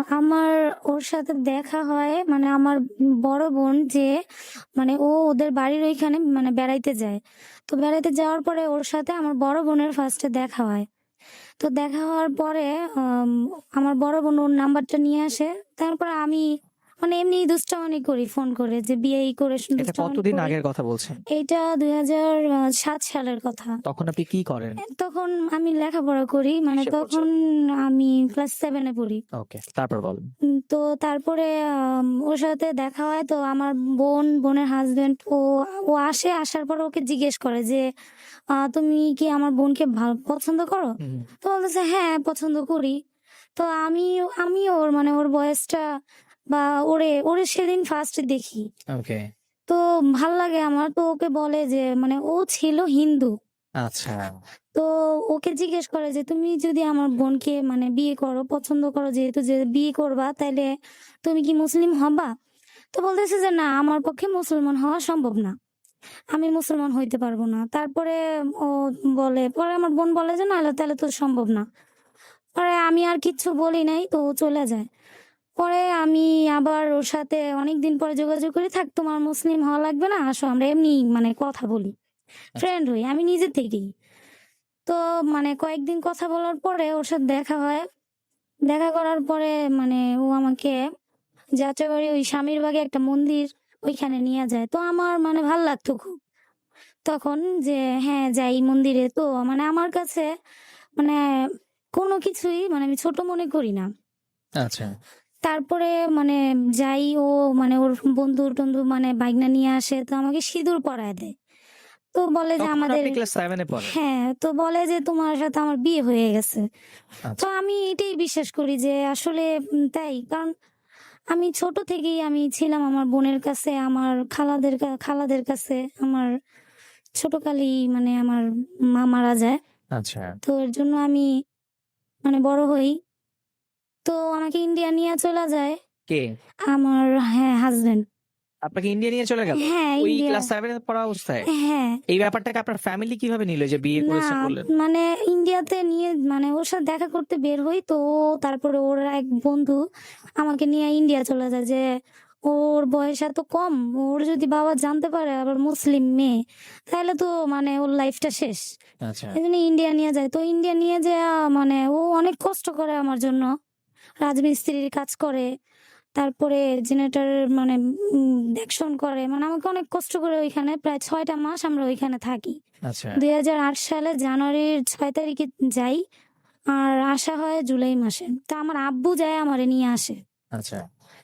আমার ওর সাথে দেখা হয় মানে আমার বড় বোন যে মানে ওদের বাড়ির ওইখানে মানে বেড়াইতে যায়। তো বেড়াইতে যাওয়ার পরে ওর সাথে আমার বড় বোনের ফার্স্টে দেখা হয়। তো দেখা হওয়ার পরে আম আমার বড় বোন ওর নাম্বারটা নিয়ে আসে। তারপর আমি মানে এমনি দুষ্টামি করি ফোন করে যে বিয়ে করে এটা দুষ্টামি কতদিন করি। আগের কথা বলছেন? এইটা ২০০৭ সালের কথা। তখন আপনি কি করেন? তখন আমি লেখাপড়া করি। মানে কিসে পড়ছেন? তখন আমি ক্লাস 7 এ পড়ি। ওকে, তারপর বলেন। তো তারপরে ওর সাথে দেখা হয়। তো আমার বোনের হাসব্যান্ড ও আসে, আসার পর ওকে জিজ্ঞেস করে যে, "তুমি কি আমার বোনকে পছন্দ করো?" হুম, তো বলতেছে, "হ্যাঁ, পছন্দ করি।" তো আমি ওর মানে ওর বয়সটা বা ওরে সেদিন ফার্স্ট দেখি। ওকে, তো ভাল লাগে আমার। তো ওকে বলে যে মানে ও ছিল হিন্দু। আচ্ছা। তো ওকে জিজ্ঞেস করে যে, "তুমি যদি আমার বোনকে মানে বিয়ে করো, পছন্দ করো যেহেতু যে বিয়ে করবা, তাইলে তুমি কি মুসলিম হবা?" তো বলতেছে যে, "না, আমার পক্ষে মুসলমান হওয়া সম্ভব না। আমি মুসলমান হইতে পারবো না।" তারপরে ও পরে আমার বোন বলে যে, "না, তাহলে তো সম্ভব না।" পরে আমি আর কিচ্ছু বলি নাই, তো ও চলে যায়। পরে আমি আবার ওর সাথে অনেকদিন পরে যোগাযোগ করি, "থাক, তোমার মুসলিম হওয়া লাগবে না। আসো আমরা এমনি মানে কথা বলি। আচ্ছা, ফ্রেন্ড হই।" আমি নিজে থেকেই। তো মানে কয়েকদিন কথা বলার পরে ওর সাথে দেখা হয়। দেখা করার পরে মানে ও আমাকে যাত্রাবাড়ি ওই স্বামীরবাগে একটা মন্দির ওইখানে নিয়ে যায়। তো আমার মানে ভাল লাগতো খুব। তখন যে হ্যাঁ, যাই মন্দিরে। তো মানে আমার কাছে মানে কোনো কিছুই মানে আমি ছোট মনে করি না। আচ্ছা। তারপরে মানে যাই মানে ওর বন্ধু-টন্ধু মানে বাইক নিয়ে আসে। তো আমাকে সিঁদুর পরায় দেয়। তো বলে যে তখন আমাদের আপনি ক্লাস 7 এ পড়েন? হ্যাঁ, তো বলে যে তোমার সাথে আমার বিয়ে হয়ে গেছে। তো আচ্ছা, আমি এটাই বিশ্বাস করি যে আসলে তাই। কারণ আমি ছোট থেকেই আমি ছিলাম আমার বোনের কাছে, আমার খালাদের কাছে। আমার ছোটকালেই মানে আমার মা মারা যায়। আচ্ছা। তো এর জন্য আমি মানে বড় হই। তো আমাকে ইন্ডিয়া নিয়ে চলে যায় কে? আমার হ্যাঁ, হাসব্যান্ড। আপনাকে ইন্ডিয়া নিয়ে চলে গেল? হ্যাঁ, ওই ইন্ডিয়া ক্লাস 7 এ পড়া অবস্থায়? হ্যাঁ। এই ব্যাপারটাকে আপনার ফ্যামিলি কিভাবে নিল যে বিয়ে না করেছেন বললেন? মানে ইন্ডিয়াতে নিয়ে মানে ওর সাথে দেখা করতে বের হই। তো তারপরে ওর এক বন্ধু আমাকে নিয়ে ইন্ডিয়া চলে যায় যে ওর বয়স এত কম। ওর যদি বাবা জানতে পারে আবার মুসলিম মেয়ে, তাহলে তো মানে ওর লাইফটা শেষ। আচ্ছা, এজন্য ইন্ডিয়া নিয়ে যায়। তো ইন্ডিয়া নিয়ে যায়া মানে ও অনেক কষ্ট করে আমার জন্য। রাজমিস্ত্রির কাজ করে। তারপরে জেনারেটর মানে দেখশন করে। মানে আমাকে অনেক কষ্ট করে ওইখানে প্রায় ৬ টা মাস আমরা ওইখানে থাকি। আচ্ছা, ২০০৮ সালে জানুয়ারির ৬ তারিখে যাই। আর আসা হয় জুলাই মাসে। তো আমার আব্বু যায় আমারে নিয়ে আসে। আচ্ছা,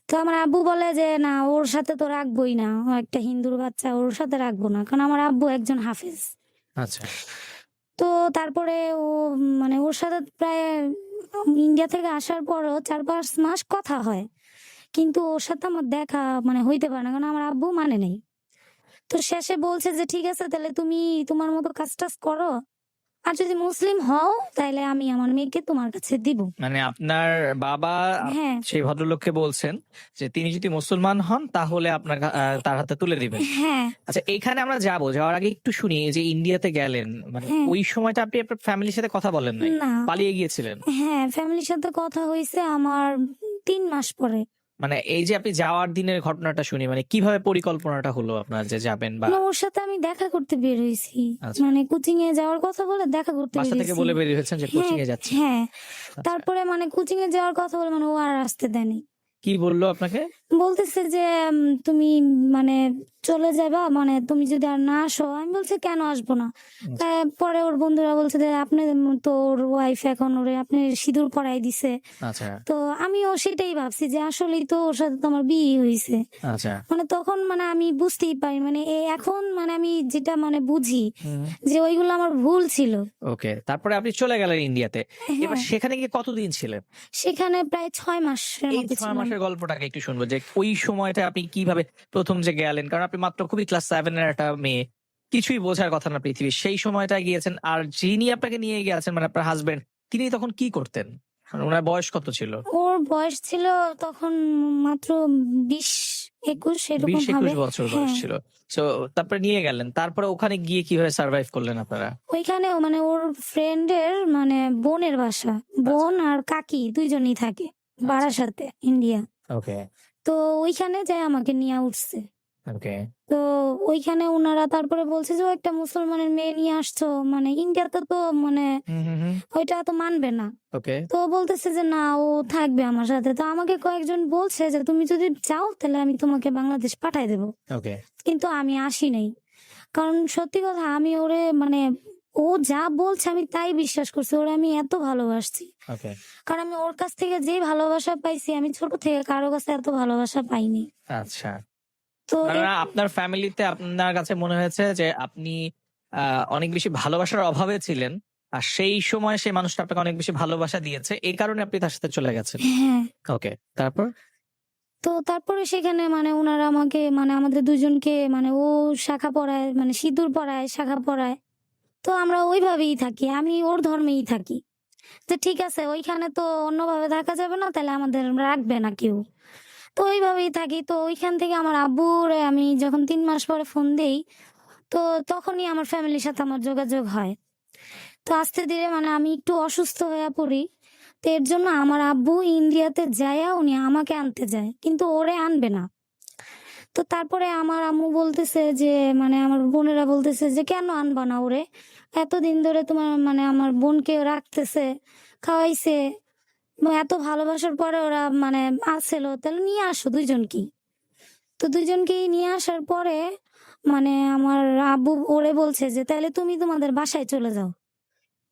তো আমার আব্বু বলে যে, "না, ওর সাথে তো রাখবোই না। ও একটা হিন্দুর বাচ্চা, ওর সাথে রাখবো না।" কারণ আমার আব্বু একজন হাফেজ। আচ্ছা। তো তারপরে মানে ওর সাথে প্রায় ইন্ডিয়া থেকে আসার পরও ৪-৫ মাস কথা হয়। কিন্তু ওর সাথে আমার দেখা মানে হইতে পারে না। কারণ আমার আব্বু মানে নাই। তো শেষে বলছে যে, "ঠিক আছে, তাহলে তুমি তোমার মতো কাজ-টাজ করো। আর যদি মুসলিম হও তাইলে আমি আমার মেয়েকে তোমার কাছে দিব।" মানে আপনার বাবা হ্যাঁ, সেই ভদ্রলোককে বলছেন যে তিনি যদি মুসলমান হন তাহলে আপনার তার হাতে তুলে দিবেন। হ্যাঁ, আচ্ছা, এইখানে আমরা যাবো। যাওয়ার আগে একটু শুনি যে ইন্ডিয়াতে গেলেন। মানে হ্যাঁ। ওই সময়টা আপনি আপনার ফ্যামিলির সাথে কথা বলেন নাই। না, পালিয়ে গিয়েছিলেন। হ্যাঁ, ফ্যামিলির সাথে কথা হইছে আমার ৩ মাস পরে। মানে এই যে আপনি যাওয়ার দিনের ঘটনাটা শুনি, মানে কিভাবে পরিকল্পনাটা হলো আপনার যে যাবেন বা না, ওর সাথে আমি দেখা করতে বের হইছি। আচ্ছা, মানে কোচিং এ যাওয়ার কথা বলে দেখা করতে বের বাসা থেকে হইছি। বলে বেরিয়ে হয়েছেন যে কোচিং হ্যাঁ, এ যাচ্ছেন। হ্যাঁ। আচ্ছা, তারপরে মানে কোচিং এ যাওয়ার কথা বলে মানে ও আর আসতে দেয়নি। কি বললো আপনাকে? বলতেছে যে, "তুমি মানে চলে যাবা মানে তুমি যদি আর না আসো।" আমি বলছি, "কেন আসবো না?" আচ্ছা, পরে ওর বন্ধুরা বলছে যে, "আপনি তো ওর ওয়াইফ এখন ওরে আপনি সিঁদুর পরায় দিছে।" আচ্ছা, তো আমিও সেটাই ভাবছি যে আসলেই তো ওর সাথে তো আমার বিয়ে হইছে। আচ্ছা। মানে তখন মানে আমি বুঝতেই পারি মানে এখন মানে আমি যেটা মানে বুঝি হুম। যে ওইগুলো আমার ভুল ছিল। ওকে। তারপরে আপনি চলে গেলেন ইন্ডিয়াতে। এবার হ্যাঁ, সেখানে গিয়ে কতদিন ছিলেন? সেখানে প্রায় ৬ মাসের এই মতো ৬ ছিলাম। মাসের গল্পটাকে একটু শুনবো যে ওই সময়টা আপনি কিভাবে ১ম যে গেলেন? কারণ আপনি মাত্র খুবই ক্লাস 7 এর একটা মেয়ে। কিছুই বোঝার কথা না পৃথিবীর। সেই সময়টায় গিয়েছেন। আর যিনি আপনাকে নিয়ে গেছেন মানে আপনার হাসব্যান্ড, তিনি তখন কি করতেন? মানে উনার বয়স কত ছিল? ওর বয়স ছিল তখন মাত্র ২০-২১ এরকম ২০-২১ হবে। বছর বয়স হ্যাঁ, ছিল। সো তারপরে নিয়ে গেলেন। তারপরে ওখানে গিয়ে কিভাবে সারভাইভ করলেন আপনারা? ওইখানেও মানে ওর ফ্রেন্ডের মানে বোনের বাসা। আচ্ছা, বোন আর কাকি ২ জনই থাকে। বারাসাতে, ইন্ডিয়া। ওকে, তো ওইখানে যাই আমাকে নিয়ে উঠছে। ওকে। তো ওইখানে ওনারা তারপরে বলছে যে, "ও একটা মুসলমানের মেয়ে নিয়ে আসছো, মানে ইন্ডিয়াতে তো মানে হুম, হুম, হুম। ওইটা তো মানবে না।" ওকে, তো ও বলতেছে যে, "না, ও থাকবে আমার সাথে।" তো আমাকে কয়েকজন বলছে যে, "তুমি যদি চাও তাহলে আমি তোমাকে বাংলাদেশ পাঠায় দেব।" ওকে, কিন্তু আমি আসি নাই। কারণ সত্যি কথা আমি ওরে মানে ও যা বলছে আমি তাই বিশ্বাস করছি। ওরে আমি এত ভালোবাসছি। ওকে। কারণ আমি ওর কাছ থেকে যে ভালোবাসা পাইছি আমি ছোট থেকে কারো কাছে এত ভালোবাসা পাইনি। আচ্ছা। তো মানে এর আপনার ফ্যামিলিতে আপনার কাছে মনে হয়েছে যে আপনি অনেক বেশি ভালোবাসার অভাবে ছিলেন। আর সেই সময় সেই মানুষটা আপনাকে অনেক বেশি ভালোবাসা দিয়েছে। এই কারণে আপনি তার সাথে চলে গেছেন। হ্যাঁ, ওকে। তারপর? তো তারপরে সেখানে মানে উনারা আমাকে মানে আমাদের ২ জনকে মানে ও শাখা পড়ায় মানে সিঁদুর পড়ায়, শাখা পড়ায়। তো আমরা ওইভাবেই থাকি। আমি ওর ধর্মেই থাকি। যে ঠিক আছে ওইখানে তো অন্যভাবে থাকা যাবে না, তাহলে আমাদের রাখবে না কেউ। তো ওইভাবেই থাকি। তো ওইখান থেকে আমার আব্বুরে আমি যখন ৩ মাস পরে ফোন দেই, তো তখনই আমার ফ্যামিলির সাথে আমার যোগাযোগ হয়। তো আস্তে ধীরে মানে আমি একটু অসুস্থ হইয়া পড়ি। তো এর জন্য আমার আব্বু ইন্ডিয়াতে যাইয়া উনি আমাকে আনতে যায়। কিন্তু ওরে আনবে না। তো তারপরে আমার আম্মু বলতেছে যে মানে আমার বোনেরা বলতেছে যে, "কেন আনবা না ওরে? এতদিন ধরে তোমার মানে আমার বোনকে রাখতেছে, খাওয়াইছে। এত ভালোবাসার পরে ওরা মানে আছিল, তাহলে নিয়ে আসো ২ জনকেই।" তো ২ জনকেই নিয়ে আসার পরে মানে আমার আব্বু ওরে বলছে যে, "তাইলে তুমি তোমাদের বাসায় চলে যাও।"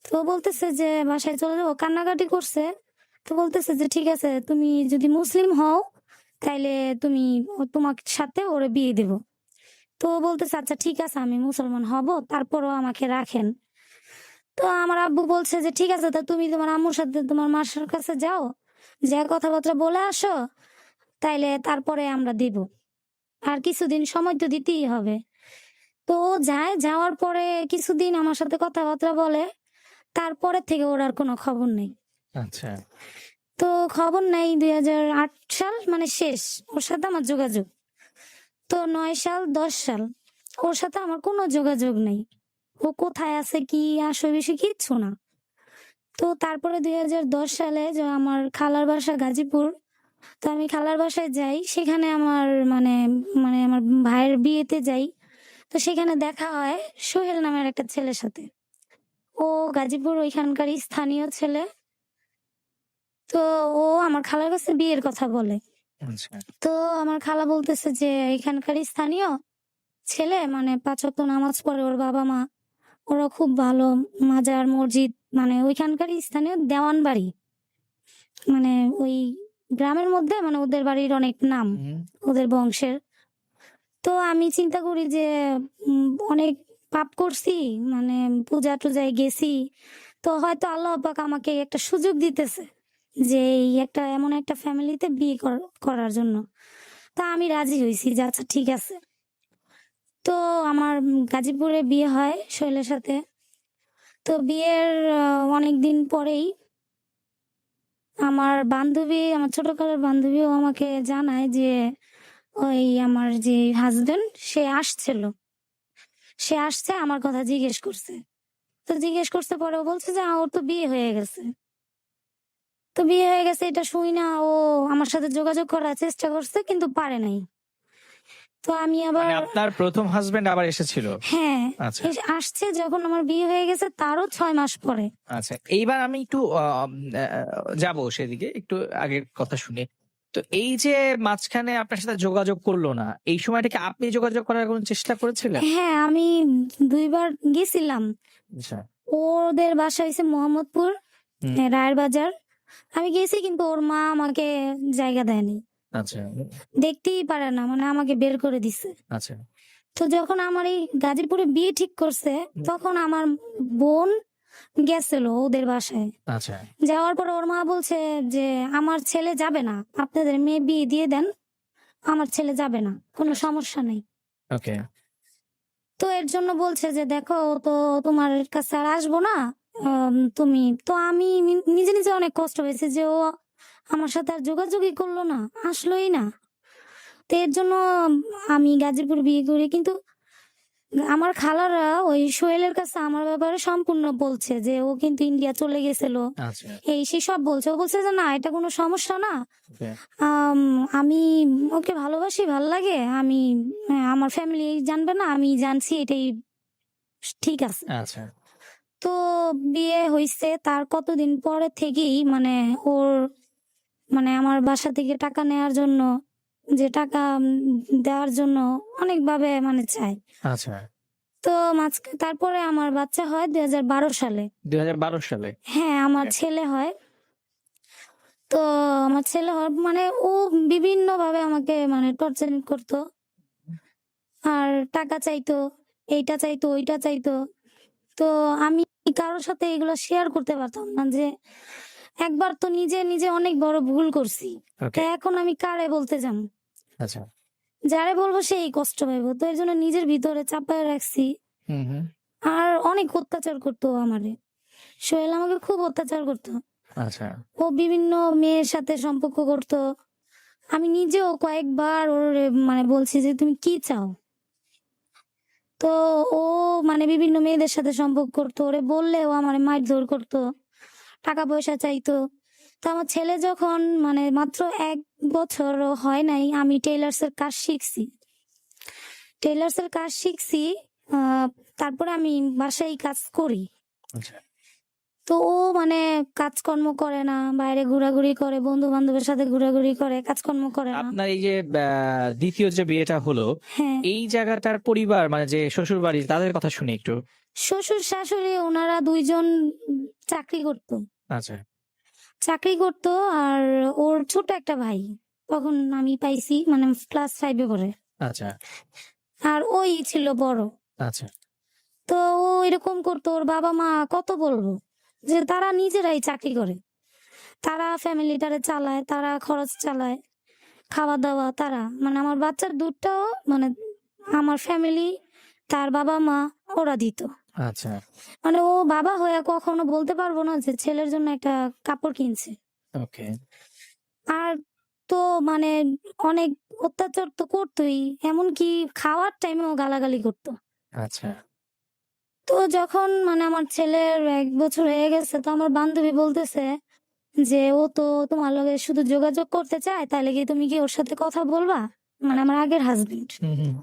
তো ও বলতেছে যে, "বাসায় চলে যাবো?" কান্নাকাটি করছে। তো বলতেছে যে, "ঠিক আছে, তুমি যদি মুসলিম হও, তাইলে তুমি তোমার সাথে ওরে বিয়ে দিব।" তো ও বলতেছে, "আচ্ছা ঠিক আছে, আমি মুসলমান হব, তারপরও আমাকে রাখেন।" তো আমার আব্বু বলছে যে, "ঠিক আছে, তা তুমি তোমার আম্মুর সাথে তোমার মার কাছে যাও, যেয়ে কথাবার্তা বলে আসো, তাইলে তারপরে আমরা দিব। আর কিছুদিন সময় তো দিতেই হবে।" তো ও যায়, যাওয়ার পরে কিছুদিন আমার সাথে কথাবার্তা বলে। তারপরের থেকে ওর আর কোনো খবর নেই। আচ্ছা, তো খবর নাই ২০০৮ সাল মানে শেষ। ওর সাথে আমার যোগাযোগ। তো ৯ সাল, ১০ সাল ওর সাথে আমার কোনো যোগাযোগ নাই। ও কোথায় আছে, কি আসে-বিষে কিচ্ছু না। তো তারপরে ২০১০ সালে যে আমার খালার বাসা গাজীপুর। তো আমি খালার বাসায় যাই। সেখানে আমার মানে মানে আমার ভাইয়ের বিয়েতে যাই। তো সেখানে দেখা হয় সোহেল নামের একটা ছেলের সাথে। ও গাজীপুর ওইখানকারই স্থানীয় ছেলে। তো ও আমার খালার কাছে বিয়ের কথা বলে। আচ্ছা, তো আমার খালা বলতেছে যে এখানকারই স্থানীয় ছেলে মানে ৫ ওয়াক্ত নামাজ পড়ে ওর বাবা-মা। ওরা খুব ভালো মাজার, মসজিদ মানে ওইখানকারই স্থানীয় দেওয়ান বাড়ি। মানে ওই গ্রামের মধ্যে মানে ওদের বাড়ির অনেক নাম, হুম, ওদের বংশের। তো আমি চিন্তা করি যে অনেক পাপ করছি, মানে পূজা-টুজায় গেছি। তো হয়তো আল্লাহ পাক আমাকে একটা সুযোগ দিতেছে যে এই একটা এমন একটা ফ্যামিলিতে বিয়ে করার জন্য। তা আমি রাজি হইছি যে আচ্ছা ঠিক আছে। তো আমার গাজীপুরে বিয়ে হয় সোহেলের সাথে। তো বিয়ের অনেকদিন পরেই আমার বান্ধবী, আমার ছোটকালের বান্ধবীও আমাকে জানায় যে ওই আমার যে হাসব্যান্ড সে আসছিল। সে আসছে আমার কথা জিজ্ঞেস করছে। তো জিজ্ঞেস করছে পরে ও বলছে যে ওর তো বিয়ে হয়ে গেছে। তো বিয়ে হয়ে গেছে এটা শুইনা ও আমার সাথে যোগাযোগ করার চেষ্টা করছে কিন্তু পারে নাই। তো আমি আবার মানে আপনার ১ম হাসব্যান্ড আবার এসেছিল? হ্যাঁ, আচ্ছা, আসছে যখন আমার বিয়ে হয়ে গেছে তারও ৬ মাস পরে। আচ্ছা। এইবার আমি একটু যাবো সেদিকে। একটু আগের কথা শুনি। তো এই যে মাঝখানে আপনার সাথে যোগাযোগ করল না, এই সময়টা কি আপনি যোগাযোগ করার কোনো চেষ্টা করেছিলেন? হ্যাঁ, আমি ২ বার গেছিলাম। আচ্ছা, ওদের বাসা হইছে মোহাম্মদপুর, হুম, রায়ের বাজার। আমি গেছি কিন্তু ওর মা আমাকে জায়গা দেয়নি। আচ্ছা, দেখতেই পারে না মানে আমাকে বের করে দিছে। আচ্ছা, তো যখন আমার এই গাজীপুরে বিয়ে ঠিক করছে, হুম, তখন আমার বোন গেছিল ওদের বাসায়। আচ্ছা, যাওয়ার পরে ওর মা বলছে যে, "আমার ছেলে যাবে না। আপনাদের মেয়ে বিয়ে দিয়ে দেন। আমার ছেলে যাবে না। কোনো সমস্যা নেই।" ওকে, তো এর জন্য বলছে যে, "দেখো ও তো তোমার কাছে আর আসবো না। তুমি" তো আমি নিজে, নিজে অনেক কষ্ট হয়েছে যে ও আমার সাথে আর যোগাযোগই করলো না, আসলোই না। তো এর জন্য আমি গাজীপুর বিয়ে করি। কিন্তু আমার খালারা ওই সোহেলের কাছে আমার ব্যাপারে সম্পূর্ণ বলছে যে ও কিন্তু ইন্ডিয়া চলে গেছিল, আচ্ছা। এই সেই সব বলছে। ও বলছে যে না এটা কোনো সমস্যা না, ওকে। আম, আমি ওকে ভালোবাসি, ভাল লাগে, আমি আমার ফ্যামিলি জানবে না, আমি জানছি, এটাই ঠিক আছে। আচ্ছা। তো বিয়ে হইছে তার কতদিন পরে থেকেই মানে ওর মানে আমার বাসা থেকে টাকা নেওয়ার জন্য, যে টাকা দেওয়ার জন্য অনেকভাবে মানে চায়। আচ্ছা। তো তারপরে আমার বাচ্চা হয় 2012 সালে। 2012 সালে? হ্যাঁ, আমার ওকে। ছেলে হয়। তো আমার ছেলে হওয়ার মানে ও বিভিন্ন ভাবে আমাকে মানে টর্চারিং করতো, আর টাকা চাইতো, এইটা চাইতো, ওইটা চাইতো। তো আমি কারোর সাথে এগুলো শেয়ার করতে পারতাম না, যে একবার তো নিজে নিজে অনেক বড় ভুল করছি, তা ওকে। এখন আমি কারে বলতে যাম? আচ্ছা। যারে বলবো সেই কষ্ট পাইবো, তো এর জন্য নিজের ভিতরে চাপায় রাখছি। হুম, হুম। আর অনেক অত্যাচার করতো ও আমারে। সোহেল আমাকে খুব অত্যাচার করতো। আচ্ছা। ও বিভিন্ন মেয়ের সাথে সম্পর্ক করতো। আমি নিজেও কয়েকবার ওর মানে বলছি যে তুমি কি চাও? তো ও মানে বিভিন্ন মেয়েদের সাথে সম্পর্ক করতো। ওরে বললে ও আমারে মারধর করতো, টাকা পয়সা চাইতো। তো আমার ছেলে যখন মানে মাত্র ১ বছরও হয় নাই, আমি টেইলার্স এর কাজ শিখছি। টেইলার্স এর কাজ শিখছি, আ তারপরে আমি বাসায় কাজ করি। আচ্ছা। তো ও মানে কাজকর্ম করে না, বাইরে ঘোরাঘুরি করে, বন্ধু-বান্ধবের সাথে ঘোরাঘুরি করে, কাজকর্ম করে না। আপনার এই যে ২য় যে বিয়েটা হলো, হ্যাঁ, এই জায়গাটার পরিবার মানে যে শ্বশুরবাড়ি তাদের কথা শুনি একটু। শ্বশুর-শাশুড়ি ওনারা ২ জন চাকরি করত। আচ্ছা। চাকরি করত, আর ওর ছোট একটা ভাই। তখন আমি পাইছি মানে ক্লাস 5 এ পড়ে। আচ্ছা। আর ওই ছিল বড়। আচ্ছা। তো ও এরকম করতো, ওর বাবা-মা কত বলবো? যে তারা নিজেরাই চাকরি করে। তারা ফ্যামিলিটারে চালায়, তারা খরচ চালায়, খাওয়া-দাওয়া তারা। মানে আমার বাচ্চার দুধটাও মানে আমার ফ্যামিলি, তার বাবা-মা ওরা দিত। আচ্ছা। মানে ও বাবা হয়ে কখনো বলতে পারবো না যে ছেলের জন্য একটা কাপড় কিনছে। ওকে। আর তো মানে অনেক অত্যাচার তো করতই। এমনকি খাওয়ার টাইমেও গালাগালি করত। আচ্ছা। তো যখন মানে আমার ছেলের ১ বছর হয়ে গেছে, তো আমার বান্ধবী বলতেছে যে, "ও তো তোমার লগে শুধু যোগাযোগ করতে চায়, তাইলে কি তুমি কি ওর সাথে কথা বলবা?" মানে আমার আগের হাসব্যান্ড। হুম, হুম।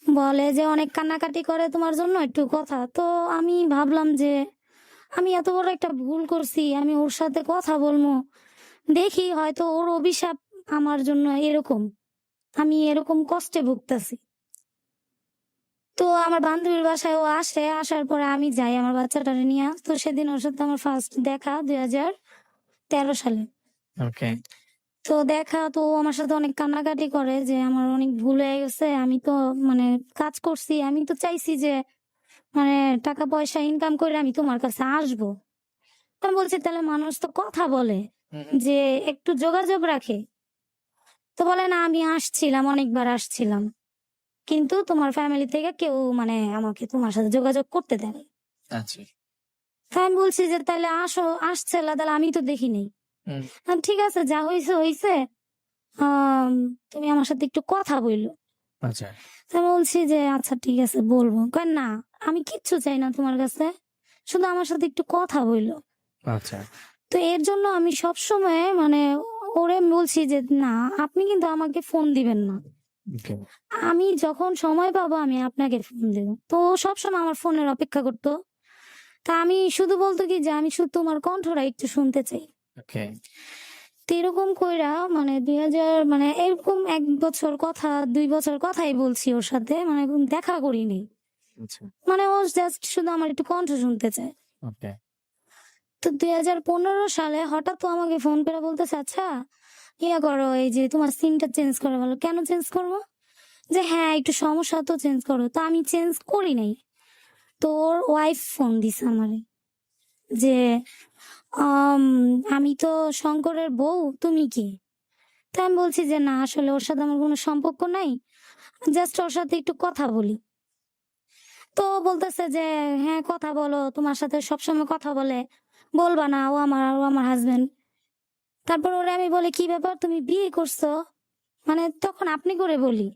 বলে যে, "অনেক কান্নাকাটি করে তোমার জন্য, একটু কথা।" তো আমি ভাবলাম যে, আমি এত বড় একটা ভুল করছি, আমি ওর সাথে কথা বলবো। দেখি হয়তো ওর অভিশাপ আমার জন্য এরকম। আমি এরকম কষ্টে ভুগতেছি। তো আমার বান্ধবীর বাসায় ও আসে, আসার পরে আমি যাই আমার বাচ্চাটারে নিয়া। তো সেদিন ওর সাথে আমার ফার্স্ট দেখা ২০১৩ সালে। ওকে। তো দেখা, তো ও আমার সাথে অনেক কান্নাকাটি করে যে আমার অনেক ভুল হয়ে গেছে। আমি তো মানে কাজ করছি। আমি তো চাইছি যে মানে টাকা পয়সা ইনকাম করে আমি তোমার কাছে আসবো। তো আমি বলছি তাহলে মানুষ তো কথা বলে হুম, হুম। যে একটু যোগাযোগ রাখে। তো বলে না আমি আসছিলাম, অনেকবার আসছিলাম। কিন্তু তোমার ফ্যামিলি থেকে কেউ মানে আমাকে তোমার সাথে যোগাযোগ করতে দেয়নি। আচ্ছা। তো আমি বলছি যে তাহলে আসছিলা, তাহলে আমি তো দেখি নাই। হুম। ঠিক আছে, যা হইছে হইছে। তুমি আমার সাথে একটু কথা বইলো। আচ্ছা। তো আমি বলছি যে আচ্ছা ঠিক আছে বলবো। কয় না, আমি কিচ্ছু চাই না তোমার কাছে। শুধু আমার সাথে একটু কথা বইলো। আচ্ছা। তো এর জন্য আমি সবসময় মানে ওরে বলছি যে না, আপনি কিন্তু আমাকে ফোন দিবেন না। ওকে। আমি যখন সময় পাবো আমি আপনাকে ফোন দেব। তো ও সবসময় আমার ফোনের অপেক্ষা করতো। তা আমি শুধু বলতো কি যে আমি শুধু তোমার কণ্ঠটা একটু শুনতে চাই। ওকে। তো এরকম কইরা মানে ২০০০ মানে এরকম ১ বছর কথা, ২ বছর কথাই বলছি ওর সাথে। মানে দেখা করিনি। আচ্ছা। মানে ও জাস্ট শুধু আমার একটু কণ্ঠ শুনতে চায়। ওকে। তো ২০১৫ সালে হঠাৎ ও আমাকে ফোন করে বলতেছে, "আচ্ছা, ইয়া করো, এই যে তোমার সিমটা চেঞ্জ করে ফেলো।" "কেন চেঞ্জ করবো?" যে, "হ্যাঁ, একটু সমস্যা তো, চেঞ্জ করো।" তো আমি চেঞ্জ করি নাই। তো ওর ওয়াইফ ফোন দিছে আমারে যে, আম "আমি তো শঙ্করের বউ, তুমি কি?" তো আমি বলছি যে, "না, আসলে ওর সাথে আমার কোনো সম্পর্ক নাই। জাস্ট ওর সাথে একটু কথা বলি।" তো ও বলতেছে যে, "হ্যাঁ, কথা বলো। তোমার সাথে সবসময় কথা বলে। বলবা না ও আমার হাসব্যান্ড।" তারপর ওরে আমি বলি, "কি ব্যাপার? তুমি বিয়ে করছো?" মানে তখন আপনি করে বলি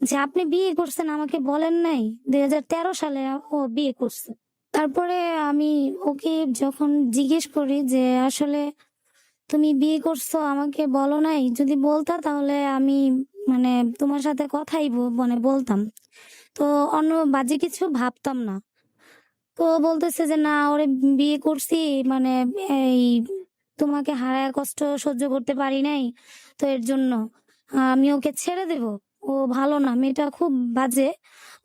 যে আপনি বিয়ে করছেন আমাকে বলেন নাই? 2013 সালে ও বিয়ে করছে। তারপরে আমি ওকে যখন জিজ্ঞেস করি যে, "আসলে তুমি বিয়ে করছো আমাকে বলো নাই? যদি বলতা তাহলে আমি মানে তোমার সাথে কথাই মানে বলতাম। তো অন্য বাজে কিছু ভাবতাম না।" তো ও বলতেছে যে, "না ওরে বিয়ে করছি মানে এই তোমাকে হারায়া কষ্ট সহ্য করতে পারি নাই। তো এর জন্য আমি ওকে ছেড়ে দেব। ও ভালো না, মেয়েটা খুব বাজে।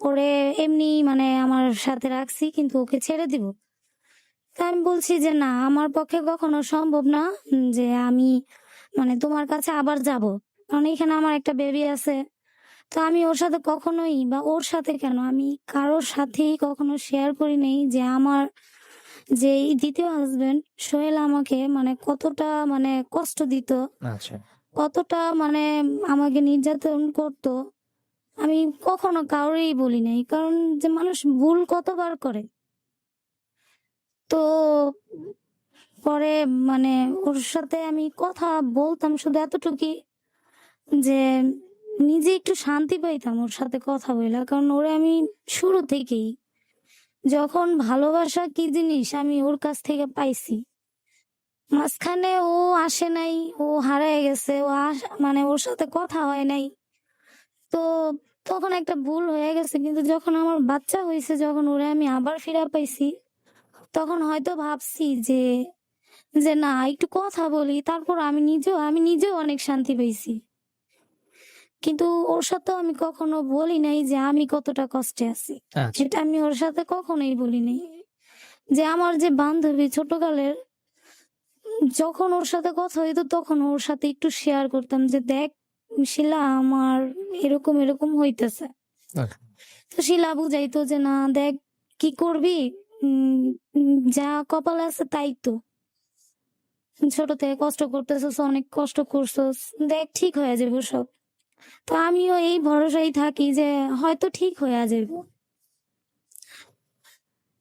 ওরে এমনি মানে আমার সাথে রাখছি কিন্তু ওকে ছেড়ে দিব।" তা আমি বলছি যে, "না আমার পক্ষে কখনো সম্ভব না যে আমি মানে তোমার কাছে আবার যাব। কারণ এখানে আমার একটা বেবি আছে।" তো আমি ওর সাথে কখনোই বা ওর সাথে কেন আমি কারোর সাথেই কখনো শেয়ার করি নাই যে আমার যে এই ২য় হাসব্যান্ড সোহেল আমাকে মানে কতটা মানে কষ্ট দিত, আচ্ছা। কতটা মানে আমাকে নির্যাতন করত। আমি কখনো কাউরেই বলি নাই। কারণ যে মানুষ ভুল কতবার করে। তো পরে মানে ওর সাথে আমি কথা বলতাম শুধু এতটুকুই যে নিজে একটু শান্তি পাইতাম ওর সাথে কথা বইলা। কারণ ওরে আমি শুরু থেকেই যখন ভালোবাসা কি জিনিস আমি ওর কাছ থেকে পাইছি। মাঝখানে ও আসে নাই, ও হারায় গেছে, ও মানে ওর সাথে কথা হয় নাই। তো তখন একটা ভুল হয়ে গেছে। কিন্তু যখন আমার বাচ্চা হইছে, যখন ওরে আমি আবার ফিরা পাইছি, তখন হয়তো ভাবছি যে না একটু কথা বলি। তারপর আমি নিজেও অনেক শান্তি পেয়েছি। কিন্তু ওর সাথেও আমি কখনো বলি নাই যে আমি কতটা কষ্টে আছি। আচ্ছা। এটা আমি ওর সাথে কখনোই বলি নাই। যে আমার যে বান্ধবী ছোটকালের, যখন ওর সাথে কথা হইতো তখন ওর সাথে একটু শেয়ার করতাম যে, "দেখ শিলা আমার এরকম হইতেছে।" আচ্ছা। তো শিলা বুঝাইতো যে, "না দেখ কি করবি? উম উম যা কপালে আছে তাই তো। ছোট থেকে কষ্ট করতেছস, অনেক কষ্ট করছস। দেখ ঠিক হয়ে যাবে সব।" তো আমিও এই ভরসায় থাকি যে হয়তো ঠিক হইয়া যাইব।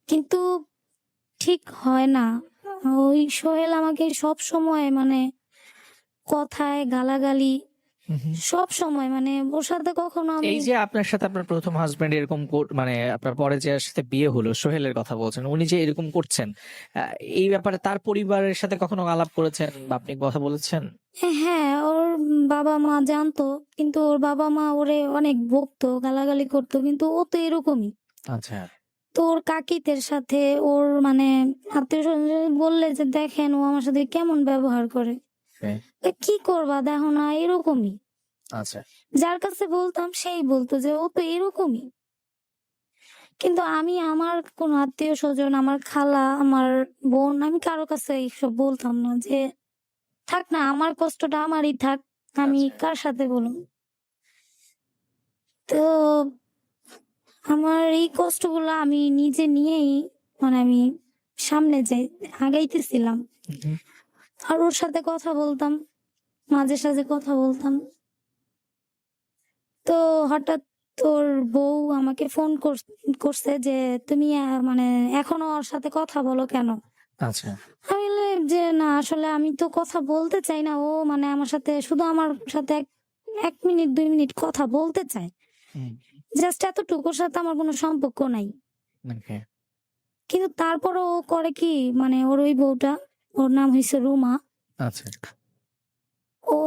কিন্তু ঠিক হয় না। ওই সোহেল আমাকে সবসময় মানে কথায় গালাগালি হুম, হুম। সবসময় মানে ওর সাথে কখনো আমি এই যে আপনার সাথে আপনার ১ম হাসব্যান্ড এরকম মানে আপনার পরে যার সাথে বিয়ে হলো, সোহেলের কথা বলছেন। উনি যে এরকম করছেন, আ এই ব্যাপারে তার পরিবারের সাথে কখনো আলাপ করেছেন বা আপনি কথা বলেছেন? হ্যাঁ, ওর বাবা-মা জানতো। কিন্তু ওর বাবা-মা ওরে অনেক বকতো, গালাগালি করতো। কিন্তু ও তো এরকমই। আচ্ছা। তো ওর কাকিদের সাথে ওর মানে আত্মীয়স্বজন বললে যে, "দেখেন ও আমার সাথে কেমন ব্যবহার করে।" হ্যাঁ। কি করবা দেখো না এরকমই। আচ্ছা। যার কাছে বলতাম সেই বলতো যে, "ও তো এরকমই।" কিন্তু আমি আমার কোনো আত্মীয়স্বজন, আমার খালা, আমার বোন আমি কারো কাছে এইসব বলতাম না যে, "থাক না আমার কষ্টটা আমারই থাক। আমি আচ্ছা। কার সাথে বলব?" তো আমার এই কষ্টগুলো আমি নিজে নিয়েই মানে আমি সামনে যাই আগাইতেছিলাম। হুম, হুম। আর ওর সাথে কথা বলতাম। মাঝে সাঝে কথা বলতাম। তো হঠাৎ তোর বউ আমাকে ফোন করছে যে, "তুমি মানে এখনো ওর সাথে কথা বলো কেন?" আচ্ছা। আমি বললাম যে, "না আসলে আমি তো কথা বলতে চাই না। ও মানে আমার সাথে শুধু আমার সাথে ১ মিনিট ২ মিনিট কথা বলতে চায়। হুম। জাস্ট এতটুকু। ওর সাথে আমার কোনো সম্পর্ক নাই।" ওকে। কিন্তু তারপরও ও করে কি মানে ওর ওই বউটা, ওর নাম হইছে রুমা। আচ্ছা। ও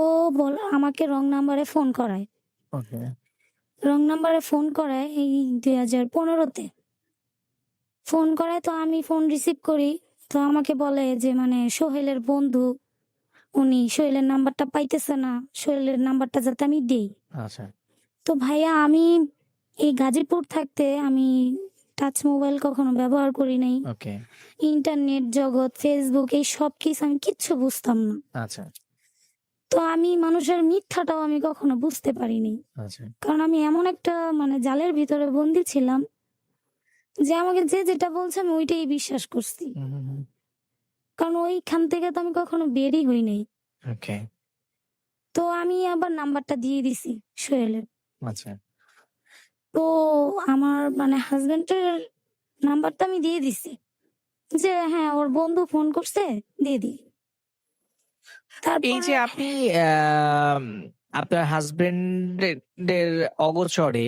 আমাকে রং নাম্বারে ফোন করায়। ওকে। রং নাম্বারে ফোন করায় এই ২০১৫ তে। ফোন করায় তো আমি ফোন রিসিভ করি। তো আমাকে বলে যে মানে সোহেলের বন্ধু, উনি সোহেলের নাম্বারটা পাইতেছে না। সোহেলের নাম্বারটা যাতে আমি দেই। আচ্ছা। তো ভাইয়া আমি এই গাজীপুর থাকতে আমি টাচ মোবাইল কখনো ব্যবহার করি নাই। ওকে। ইন্টারনেট জগৎ, Facebook এই সব কিছু আমি কিচ্ছু বুঝতাম না। আচ্ছা। তো আমি মানুষের মিথ্যাটাও আমি কখনো বুঝতে পারিনি। আচ্ছা। কারণ আমি এমন একটা মানে জালের ভিতরে বন্দী ছিলাম যে আমাকে যে যেটা বলছে আমি ওইটাই বিশ্বাস করছি। হুম, হুম, হুম। কারণ ওইখান থেকে তো আমি কখনো বেরই হই নাই। ওকে। তো আমি আবার নাম্বারটা দিয়ে দিছি সোহেলের। আচ্ছা। তো আমার মানে হাসব্যান্ডের নাম্বারটা আমি দিয়ে দিছি। যে হ্যাঁ, ওর বন্ধু ফোন করছে দিয়ে দিই। এই যে তারপরে আপনি আম আপনার হাজবেন্ডের অগোচরে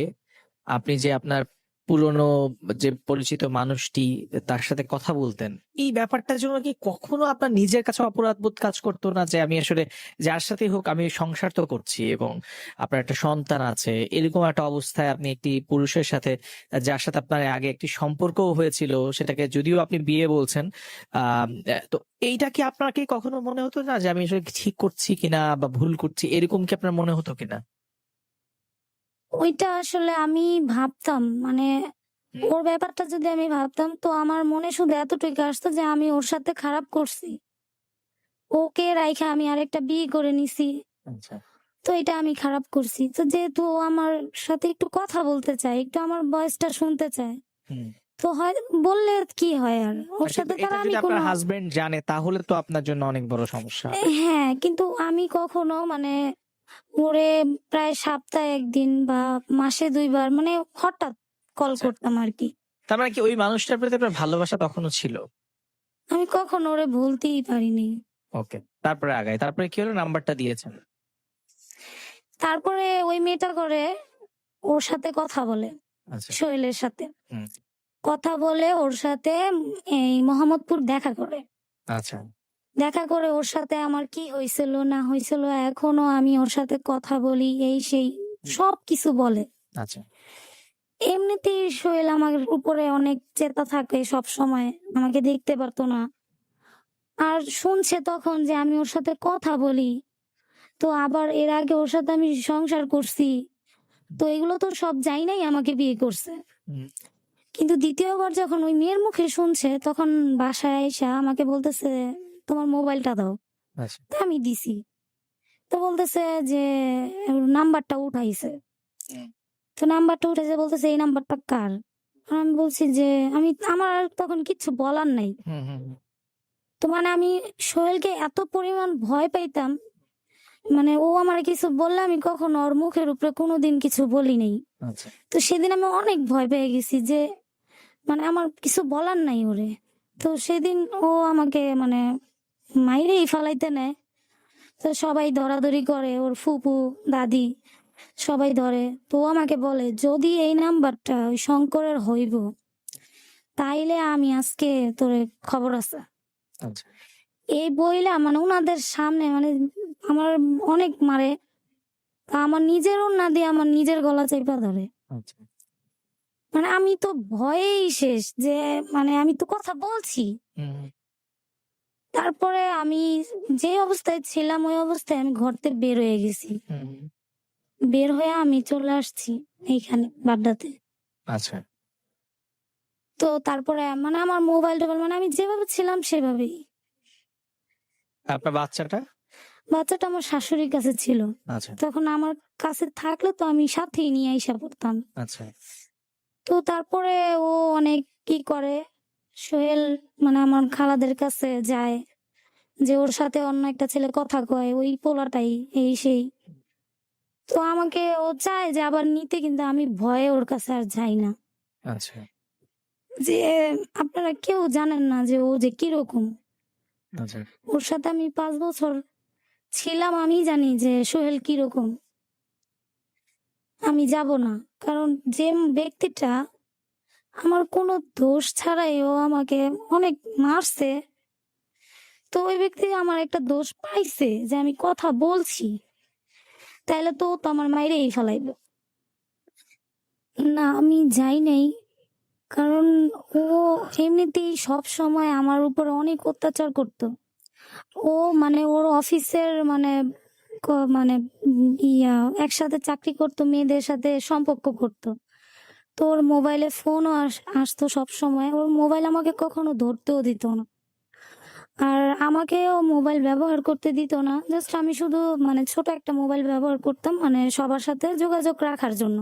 আপনি যে আপনার পুরনো যে পরিচিত মানুষটি তার সাথে কথা বলতেন, এই ব্যাপারটার জন্য কি কখনো আপনার নিজের কাছে অপরাধবোধ কাজ করতো না যে আমি আসলে যার সাথে হোক আমি সংসার তো করছি এবং আপনার একটা সন্তান আছে, এরকম একটা অবস্থায় আপনি একটি পুরুষের সাথে যার সাথে আপনার আগে একটি সম্পর্কও হয়েছিল, সেটাকে যদিও আপনি বিয়ে বলছেন, তো এইটা কি আপনার কি কখনো মনে হতো না যে আমি আসলে ঠিক করছি কিনা বা ভুল করছি, এরকম কি আপনার মনে হতো কিনা? ওইটা আসলে আমি ভাবতাম, মানে হুম। ওর ব্যাপারটা যদি আমি ভাবতাম তো আমার মনে শুধু এতটুকু আসতো যে আমি ওর সাথে খারাপ করছি, ওকে রাইখা আমি আরেকটা বিয়ে করে নিছি। আচ্ছা। তো এটা আমি খারাপ করছি। তো যেহেতু ও আমার সাথে একটু কথা বলতে চায়, একটু আমার ভয়েসটা শুনতে চায়, হুম। তো হয় বললে কি হয় আর? ওর কিন্তু সাথে তার এটা আমি যদি আপনার কোনো হাজবেন্ড জানে তাহলে তো আপনার জন্য অনেক বড় সমস্যা হবে। হ্যাঁ, কিন্তু আমি কখনো মানে ওরে প্রায় সপ্তাহে ১ দিন বা মাসে ২ বার মানে হঠাৎ কল আচ্ছা। করতাম আরকি। তার মানে কি ওই মানুষটার প্রতি আপনার ভালোবাসা তখনও ছিল? আমি কখনো ওরে ভুলতেই পারিনি। ওকে। তারপরে আগাই। তারপরে কি হলো, নাম্বারটা দিয়েছেন। তারপরে ওই মেয়েটা করে ওর সাথে কথা বলে, আচ্ছা। সোহেলের সাথে। হুম। কথা বলে ওর সাথে এই মোহাম্মদপুর দেখা করে। আচ্ছা। দেখা করে ওর সাথে আমার কি হইছিল না হইছিল এখনো আমি ওর সাথে কথা বলি, এই সেই হুম। সবকিছু বলে। আচ্ছা। এমনিতেই সোহেল আমার উপরে অনেক চেতা থাকে সবসময়। আমাকে দেখতে পারতো না। আর শুনছে তখন যে আমি ওর সাথে কথা বলি। তো আবার এর আগে ওর সাথে আমি সংসার করছি। তো এগুলো তো সব যাই নাই আমাকে বিয়ে করছে। হুম। কিন্তু ২য় বার যখন ওই মেয়ের মুখে শুনছে তখন বাসায় আইসা আমাকে বলতেছে, "তোমার মোবাইলটা দাও।" আচ্ছা। তো আমি দিছি। তো বলতেছে যে নাম্বারটা উঠাইছে। হুম। তো নাম্বারটা উঠাইছে বলতেছে, "এই নাম্বারটা কার?" আমি বলছি যে আমার আর তখন কিচ্ছু বলার নাই। হুম, হুম, হুম। তো মানে আমি সোহেলকে এত পরিমাণ ভয় পাইতাম, মানে ও আমারে কিছু বললে আমি কখনো ওর মুখের উপরে কোনোদিন কিছু বলি নাই। আচ্ছা। তো সেদিন আমি অনেক ভয় পেয়ে গেছি যে মানে আমার কিছু বলার নাই ওরে। তো সেদিন ও আমাকে মানে মাইরেই ফালাইতে নেয়। তো সবাই ধরাধরি করে, ওর ফুপু, দাদি সবাই ধরে। তো ও আমাকে বলে, "যদি এই নাম্বারটা ওই শঙ্করের হইব, তাইলে আমি আজকে তোরে খবর আছে।" আচ্ছা। এই বইলা মানে উনাদের সামনে মানে আমার অনেক মারে। আমার নিজের ওড়না দিয়ে আমার নিজের গলা চেপা ধরে। আচ্ছা। মানে আমি তো ভয়েই শেষ যে মানে আমি তো কথা বলছি। হুম, হুম, তারপরে আমি যে অবস্থায় ছিলাম ওই অবস্থায় আমি ঘর থেকে বের হয়ে গেছি। হুম, হুম। বের হয়ে আমি চলে আসছি এইখানে বাড্ডাতে। আচ্ছা। তো তারপরে মানে আমার মোবাইল-টোবাইল মানে আমি যেভাবে ছিলাম সেভাবেই। আপনার বাচ্চাটা? বাচ্চাটা আমার শাশুড়ির কাছে ছিল। আচ্ছা। তখন আমার কাছে থাকলে তো আমি সাথেই নিয়ে আইসা পড়তাম। আচ্ছা। তো তারপরে ও অনেক কি করে, সোহেল মানে আমার খালাদের কাছে যায় যে ওর সাথে অন্য একটা ছেলে কথা কয়, ওই পোলাটাই এই সেই। তো আমাকে ও চায় যে আবার নিতে কিন্তু আমি ভয়ে ওর কাছে আর যাই না। আচ্ছা। যে আপনারা কেউ জানেন না যে ও যে কিরকম। আচ্ছা। ওর সাথে আমি ৫ বছর ছিলাম, আমি জানি যে সোহেল কিরকম। আমি যাব না। কারণ যে ব্যক্তিটা আমার কোনো দোষ ছাড়াই ও আমাকে অনেক মারছে। তো ওই ব্যক্তি আমার একটা দোষ পাইছে যে আমি কথা বলছি। তাইলে তো ও তো আমার মাইরেই ফেলাইব। না আমি যাই নাই। কারণ ও এমনিতেই সবসময় আমার উপরে অনেক অত্যাচার করত। ও মানে ওর অফিসের মানে ক মানে ইয়া একসাথে চাকরি করত, মেয়েদের সাথে সম্পর্ক করত। তো ওর মোবাইলে ফোনও আসতো সবসময়। ওর মোবাইল আমাকে কখনো ধরতেও দিত না। আর আমাকেও মোবাইল ব্যবহার করতে দিত না। জাস্ট আমি শুধু মানে ছোট একটা মোবাইল ব্যবহার করতাম মানে সবার সাথে যোগাযোগ রাখার জন্য।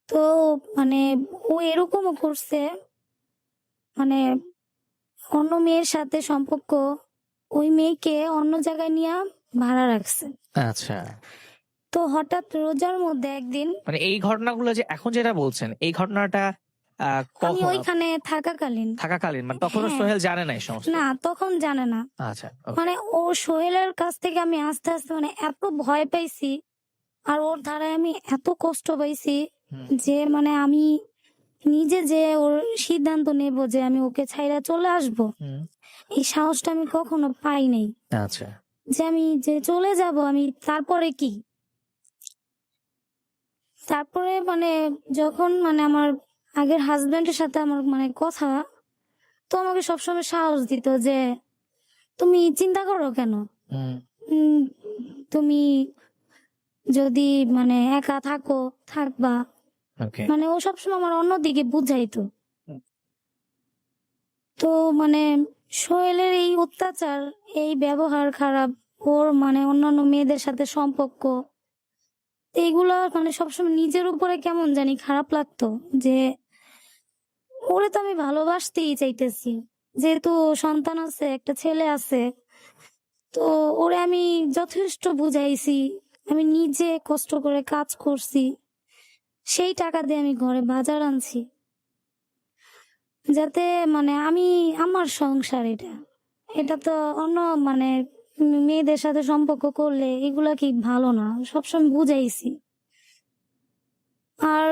তো মানে ও এরকমও করছে মানে অন্য মেয়ের সাথে সম্পর্ক, ওই মেয়েকে অন্য জায়গায় নিয়া ভাড়া রাখছে। আচ্ছা। তো হঠাৎ রোজার মধ্যে একদিন মানে এই ঘটনাগুলো যে এখন যেটা বলছেন, এই ঘটনাটা আহ, আমি কখন ওইখানে থাকাকালীন। থাকাকালীন, মানে তখনও হ্যাঁ। সোহেল জানে না এই সমস্ত? না, তখন জানে না। আচ্ছা, ওকে। মানে ও সোহেলের কাছ থেকে আমি আস্তে আস্তে মানে এত ভয় পাইছি, আর ওর দ্বারাই আমি এত কষ্ট পাইছি হুম, যে মানে আমি নিজে যে ওর সিদ্ধান্ত নেব যে আমি ওকে ছাইরা চলে আসব, হুম, এই সাহসটা আমি কখনো পাই নাই। আচ্ছা, যে আমি যে চলে যাব, আমি তারপরে কি? তারপরে মানে যখন মানে আমার আগের হাজবেন্ডের সাথে আমার মানে কথা, তো আমাকে সবসময় সাহস দিত যে তুমি চিন্তা করো কেন? হুম, উম, তুমি যদি মানে একা থাকো, থাকবা। ওকে, মানে ও সবসময় আমার অন্যদিকে বুঝাইতো। হুম, তো মানে সোহেলের এই অত্যাচার, এই ব্যবহার খারাপ, ওর মানে অন্যান্য মেয়েদের সাথে সম্পর্ক, এইগুলা মানে সবসময় নিজের উপরে কেমন জানি খারাপ লাগতো যে ওরে তো আমি ভালোবাসতেই চাইতেছি। যেহেতু সন্তান আছে, একটা ছেলে আছে। তো ওরে আমি যথেষ্ট বুঝাইছি। আমি নিজে কষ্ট করে কাজ করছি। সেই টাকা দিয়ে আমি ঘরে বাজার আনছি। যাতে মানে আমি আমার সংসার এটা। এটা তো অন্য মানে মেয়েদের সাথে সম্পর্ক করলে এগুলা কি ভালো না? সবসময় বুঝাইছি। আর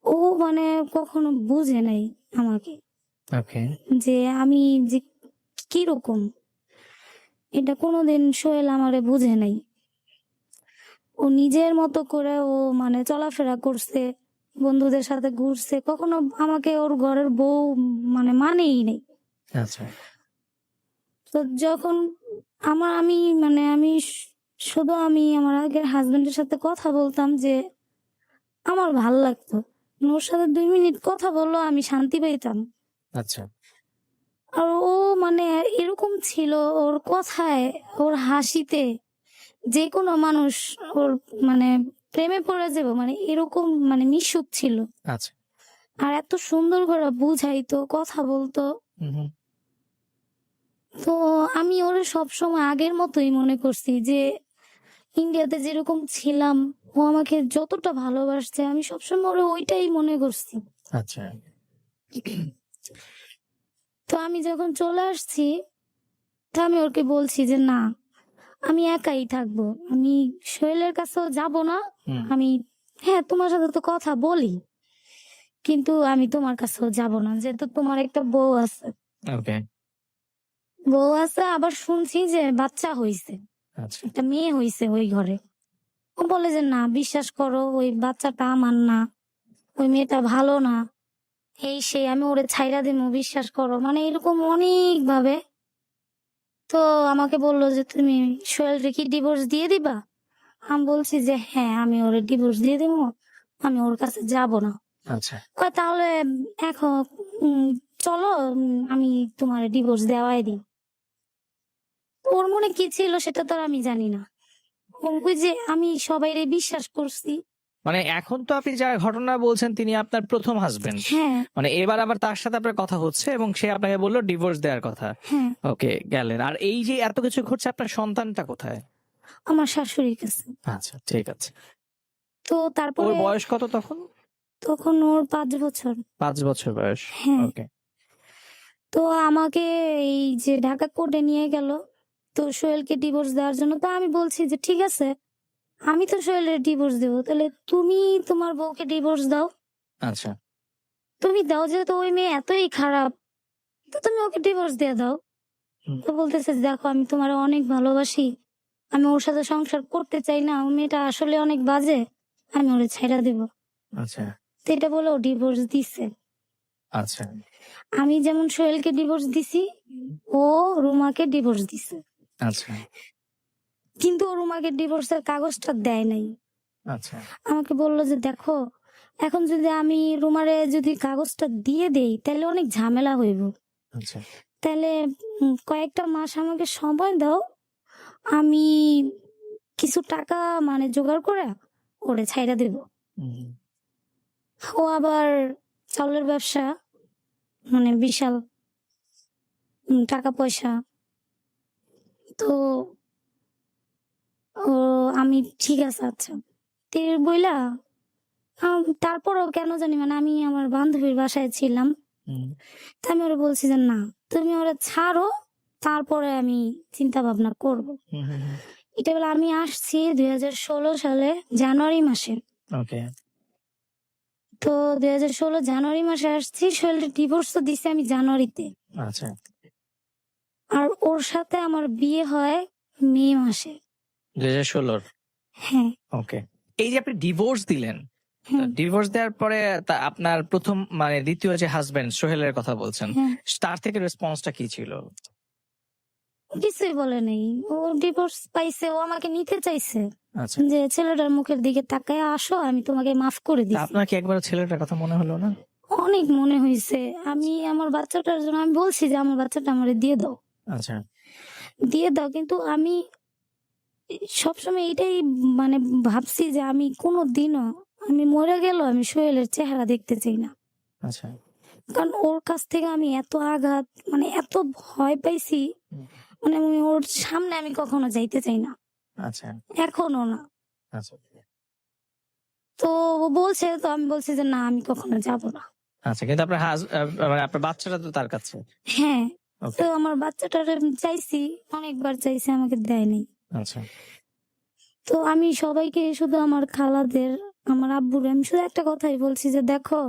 ও মানে কখনো বুঝে নাই আমাকে। ওকে, যে আমি যে কিরকম, এটা কোনোদিন সোহেল আমারে বুঝে নাই। ও নিজের মতো করে ও মানে চলাফেরা করছে, বন্ধুদের সাথে ঘুরছে, কখনো আমাকে ওর ঘরের বউ মানে মানেই নেই। আচ্ছা, তো যখন আমি মানে আমি শুধু আমি আমার আগের হাজবেন্ডের সাথে কথা বলতাম যে আমার ভাল লাগতো। ওর সাথে 2 মিনিট কথা বললো আমি শান্তি পাইতাম। আচ্ছা, আর ও মানে এরকম ছিল, ওর কথায়, ওর হাসিতে যে কোনো মানুষ ওর মানে প্রেমে পড়ে যাবে, মানে এরকম মানে মিশুক ছিল। আচ্ছা, আর এত সুন্দর করে বুঝাইতো, কথা বলতো। হুম, হুম, তো আমি ওরে সবসময় আগের মতোই মনে করছি যে ইন্ডিয়াতে যেরকম ছিলাম, ও আমাকে যতটা ভালোবাসছে আমি সবসময় ওরে ওইটাই মনে করছি। আচ্ছা, তো আমি যখন চলে আসছি, তো আমি ওকে বলছি যে না, আমি একাই থাকবো। আমি সোহেলের কাছেও যাব না। হুম, আমি হ্যাঁ, তোমার সাথে তো কথা বলি। কিন্তু আমি তোমার কাছেও যাব না। যেহেতু তোমার একটা বউ আছে। ওকে, বউ আছে, আবার শুনছি যে বাচ্চা হইছে। আচ্ছা, একটা মেয়ে হইছে ওই ঘরে। ও বলে যে না, বিশ্বাস করো ওই বাচ্চাটা আমার না। ওই মেয়েটা ভালো না। এই সেই আমি ওরে ছাইড়া দিমু, বিশ্বাস করো। মানে এরকম অনেক ভাবে। তো আমাকে বলল যে তুমি সোহেলরে কি ডিভোর্স দিয়ে দিবা? আমি বলছি যে হ্যাঁ, আমি ওরে ডিভোর্স দিয়ে দিব। আমি ওর কাছে যাব না। আচ্ছা, কয় তাহলে এখন উম, চলো, আমি তোমার ডিভোর্স দেওয়াই দিই। ওর মনে কি ছিল সেটা তো আর আমি জানি না। ওই যে আমি সবাইরে বিশ্বাস করছি। মানে এখন তো আপনি যা ঘটনা বলছেন তিনি আপনার প্রথম হাজবেন্ড, হ্যাঁ, মানে এবার আবার তার সাথে আপনার কথা হচ্ছে এবং সে আপনাকে বললো ডিভোর্স দেওয়ার কথা। হ্যাঁ, ওকে, গেলেন। আর এই যে এত কিছু ঘটছে, আপনার সন্তানটা কোথায়? আমার শাশুড়ির কাছে। আচ্ছা, ঠিক আছে। তো ওর তারপরে বয়স কত তখন? তখন ওর 5 বছর। 5 বছর বয়স। হ্যাঁ। ওকে, তো আমাকে এই যে ঢাকা কোর্টে নিয়ে গেল, তো সোহেলকে ডিভোর্স দেওয়ার জন্য। তো আমি বলছি যে ঠিক আছে, আমি তো সোহেলের ডিভোর্স দেবো, তাহলে তুমি তোমার বউকে ডিভোর্স দাও। আচ্ছা, তুমি দাও, যেহেতু ওই মেয়ে এতই খারাপ, তো তুমি ওকে ডিভোর্স দিয়ে দাও। হুম, তো বলতেছে দেখো, আমি তোমার অনেক ভালোবাসি, আমি ওর সাথে সংসার করতে চাই না, ওই মেয়েটা আসলে অনেক বাজে, আমি ওরে ছাইড়া দিব। আচ্ছা, তো এটা বলে ও ডিভোর্স দিছে। আচ্ছা, আমি যেমন সোহেলকে ডিভোর্স দিছি, ও রুমাকে ডিভোর্স দিছে। আচ্ছা, কিন্তু ও রুমাকে ডিভোর্সের কাগজটা দেয় নাই। আচ্ছা, আমাকে বলল যে দেখো, এখন যদি আমি রুমারে যদি কাগজটা দিয়ে দেই তাহলে অনেক ঝামেলা হইব। আচ্ছা, তাহলে কয়েকটা মাস আমাকে সময় দাও, আমি কিছু টাকা মানে জোগাড় করে ওরে ছাইড়া দেব। হুম, ও আবার চাউলের ব্যবসা, মানে বিশাল টাকা পয়সা। তো ও আমি ঠিক আছে, আচ্ছা তীর বইলা তারপরেও কেন জানি মানে আমি আমার বান্ধবীর বাসায় ছিলাম। হুম, তো আমি ওরে বলছি যে, "না, তুমি ওরে ছাড়ো, তারপরে আমি চিন্তা ভাবনা করব।" হুম, হুম, হুম। এটা বলে আমি আসছি ২০১৬ সালে জানুয়ারি মাসে। ওকে। তো ২০১৬ জানুয়ারি মাসে আসছি। সোহেলের ডিভোর্স তো দিছি আমি জানুয়ারিতে। আচ্ছা, আর ওর সাথে আমার বিয়ে হয় মে মাসে। 2016 হ্যাঁ, ওকে। এই যে আপনি ডিভোর্স দিলেন, হ্যাঁ, ডিভোর্স দেওয়ার পরে আপনার প্রথম মানে দ্বিতীয় যে হাজবেন্ড সোহেলের কথা বলছেন, হ্যাঁ। তার থেকে রেসপন্সটা কি ছিল? কিছুই বলে নাই। ও ডিভোর্স পাইছে, ও আমাকে নিতে চাইছে। আচ্ছা। যে ছেলেটার মুখের দিকে তাকায় আসো, আমি তোমাকে মাফ করে তা দিছি। আপনার কি একবারও ছেলেটার কথা মনে হলো না? অনেক মনে হইছে। আমি আমার বাচ্চাটার জন্য আমি বলছি যে, "আমার বাচ্চাটা আমারে দিয়ে দাও। আচ্ছা, দিয়ে দাও।" কিন্তু আমি সবসময় এটাই মানে ভাবছি যে আমি কোনদিনও আমি মরে গেলেও আমি সোহেলের চেহারা দেখতে চাই না। আচ্ছা। কারণ ওর কাছ থেকে আমি এত আঘাত মানে এত ভয় পাইছি হুম, মানে আমি ওর সামনে আমি কখনো যাইতে চাই না। আচ্ছা, এখনো না। আচ্ছা, তো ও বলছে তো আমি বলছি যে, "না আমি কখনো যাব না।" আচ্ছা। কিন্তু আপনার মানে আপনার বাচ্চাটা তো তার কাছে। হ্যাঁ, তো ওকে, আমার বাচ্চাটারে আমি চাইছি, অনেকবার চাইছি আমাকে দেয় নাই। আচ্ছা, তো আমি সবাইকে শুধু আমার খালাদের, আমার আব্বুরে আমি শুধু একটা কথাই বলছি যে, "দেখো,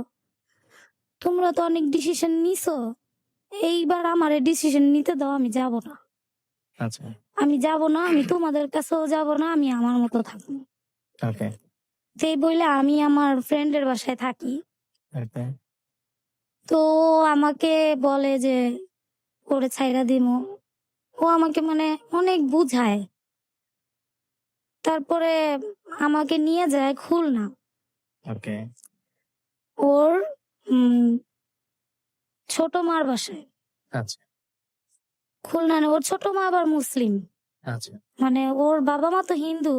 তোমরা তো অনেক ডিসিশন নিছো। এইবার আমারে ডিসিশন নিতে দাও, আমি যাব না। আচ্ছা, আমি যাব না, আমি তোমাদের কাছেও যাব না, আমি আমার মতো থাকবো।" ওকে, তো এই বইলে আমি আমার ফ্রেন্ডের বাসায় থাকি। ওকে, তো ও আমাকে বলে যে, "ওরে ছাইড়া দিমু।" ও আমাকে মানে অনেক বুঝায়। তারপরে আমাকে নিয়ে যায় খুলনা। ওকে, ওর উম ছোট মার বাসায়। আচ্ছা, খুলনা না, ওর ছোট মা আবার মুসলিম। আচ্ছা, মানে ওর বাবা-মা তো হিন্দু।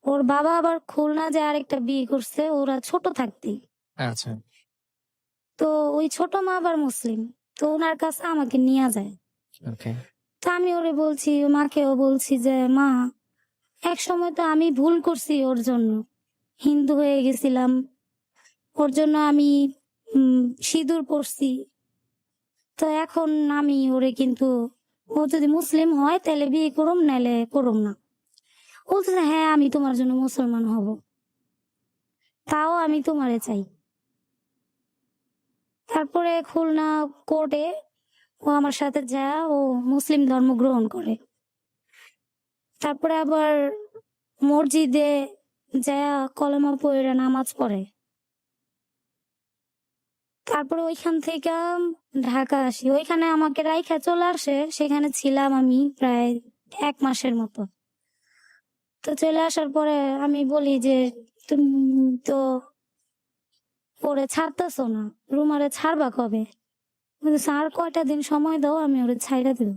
ওর বাবা আবার খুলনা যেয়ে আরেকটা বিয়ে করছে ওরা ছোট থাকতেই। আচ্ছা, তো ওই ছোট মা আবার মুসলিম। তো উনার কাছে আমাকে নিয়া যায়। ওকে, তো আমি ওরে বলছি, মাকেও বলছি যে, "মা, একসময় তো আমি ভুল করছি ওর জন্য। হিন্দু হয়ে গেছিলাম। ওর জন্য আমি সিঁদুর পড়ছি। তো এখন আমি ওরে কিন্তু ও যদি মুসলিম হয় তাইলে বিয়ে করুম নাইলে করুম না।" ও বলতেছে, "হ্যাঁ, আমি তোমার জন্য মুসলমান হব। তাও আমি তোমারে চাই।" তারপরে খুলনা কোর্টে ও আমার সাথে যায় ও মুসলিম ধর্ম গ্রহণ করে। তারপরে আবার মসজিদে যায়া কলেমা পইড়া নামাজ পড়ে। তারপরে ওইখান থেকে ঢাকা আসি। ওইখানে আমাকে রাইখা চলে আসে। সেখানে ছিলাম আমি প্রায় ১ মাসের মতো। তো চলে আসার পরে আমি বলি যে, "তুমি তো ওরে ছাড়তেছো না। রুমারে ছাড়বা কবে?" বলতেছে, "আর কয়টা দিন সময় দাও, আমি ওরে ছাইড়া দিব।"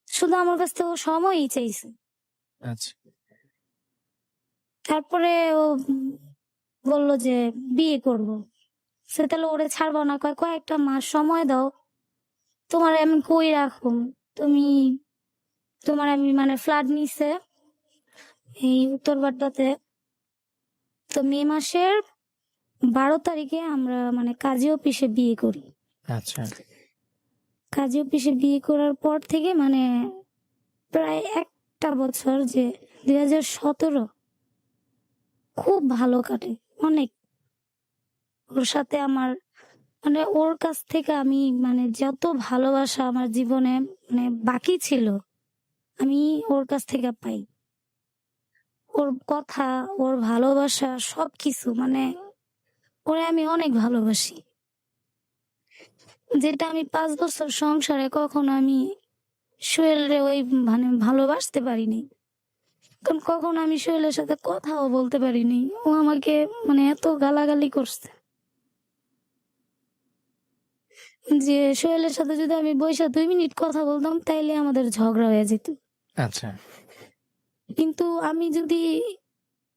শুধু আমার কাছ থেকে ও সময়ই চাইছে। আচ্ছা, তারপরে ও বলল যে, "বিয়ে করব।" সে তাহলে ওরে ছাড়বো না। কয়, "কয়েকটা মাস সময় দাও। তোমারে আমি কই রাখুম? তুমি তোমার আমি মানে ফ্ল্যাট নিছে এই উত্তরবাড্ডাতে। তো মে মাসের ১২ তারিখে আমরা মানে কাজী অফিসে বিয়ে করি। আচ্ছা, কাজী অফিসে বিয়ে করার পর থেকে মানে প্রায় ১ টা বছর যে ২০১৭ খুব ভালো কাটে। অনেক। ওর সাথে আমার মানে ওর কাছ থেকে আমি মানে যত ভালোবাসা আমার জীবনে মানে বাকি ছিল, আমি ওর কাছ থেকে পাই। ওর কথা, ওর ভালোবাসা সবকিছু মানে ওরে আমি অনেক ভালোবাসি। যেটা আমি ৫ বছর সংসারে কখনো আমি সোহেলরে ওই মানে ভালোবাসতে পারিনি। কারণ কখনো আমি সোহেলের সাথে কথাও বলতে পারিনি। ও আমাকে মানে এত গালাগালি করছে যে সোহেলের সাথে যদি আমি বইসা ২ মিনিট কথা বলতাম তাইলে আমাদের ঝগড়া হয়ে যেত। আচ্ছা, কিন্তু আমি যদি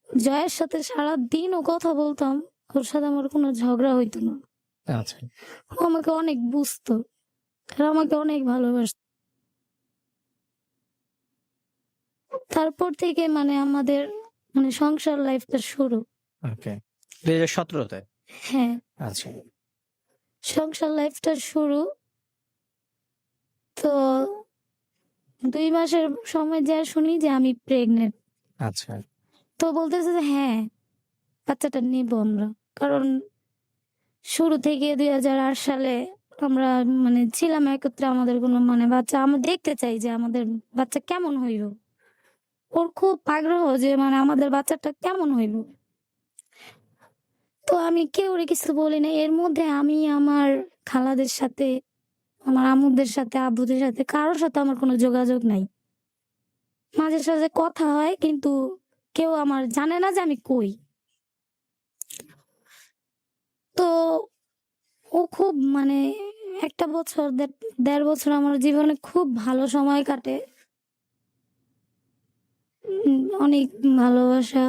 জয়ের সাথে সারাদিনও কথা বলতাম, ওর সাথে আমার কোনো ঝগড়া হইতো না। আচ্ছা, ও আমাকে অনেক বুঝতো। আর আমাকে অনেক ভালোবাসতো। তারপর থেকে মানে আমাদের মানে সংসার লাইফটা শুরু। ওকে। 2017-তে? হ্যাঁ, আচ্ছা। সংসার লাইফটা শুরু। তো ২ মাসের সময় যেয়ে শুনি যে আমি প্রেগনেন্ট। আচ্ছা। তো বলতেছে যে হ্যাঁ, বাচ্চাটা নিবো আমরা। কারণ শুরু থেকে ২০০৮ সালে আমরা মানে ছিলাম একত্রে, আমাদের কোনো মানে বাচ্চা আমরা দেখতে চাই যে আমাদের বাচ্চা কেমন হইল। ওর খুব আগ্রহ যে মানে আমাদের বাচ্চাটা কেমন হইল। তো আমি কেউরে কিছু বলি নাই। এর মধ্যে আমি আমার খালাদের সাথে, আমার আম্মুদের সাথে, আব্বুদের সাথে কারো সাথে আমার কোনো যোগাযোগ নাই। মাঝে সাঝে কথা হয় কিন্তু কেউ আমার জানে না যে আমি কই। তো ও খুব মানে ১ বছর ১.৫ বছর আমার জীবনে খুব ভালো সময় কাটে। অনেক ভালোবাসা,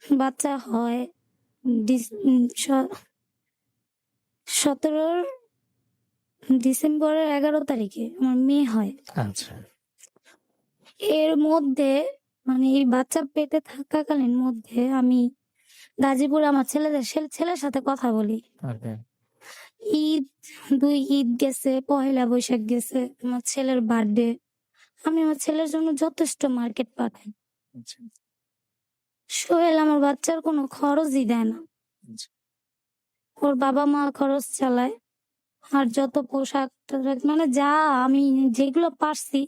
বাচ্চা হয়। ডিস উম স ১৭ ডিসেম্বরের ১১ তারিখে আমার মেয়ে হয়। আচ্ছা। এর মধ্যে মানে এই বাচ্চা পেটে থাকাকালীন মধ্যে আমি গাজীপুরে আমার ছেলের সাথে কথা বলি। ওকে। ঈদ ২ ঈদ গেছে, পহেলা বৈশাখ গেছে, আমার ছেলের বার্থডে। আমি আমার ছেলের জন্য যথেষ্ট মার্কেট পাঠাই। আচ্ছা। সোহেল আমার বাচ্চার কোনো খরচই দেয় না। আচ্ছা। ওর বাবা-মা খরচ চালায়। আর যত পোশাক-টোশাক মানে যা আমি যেগুলো পারছি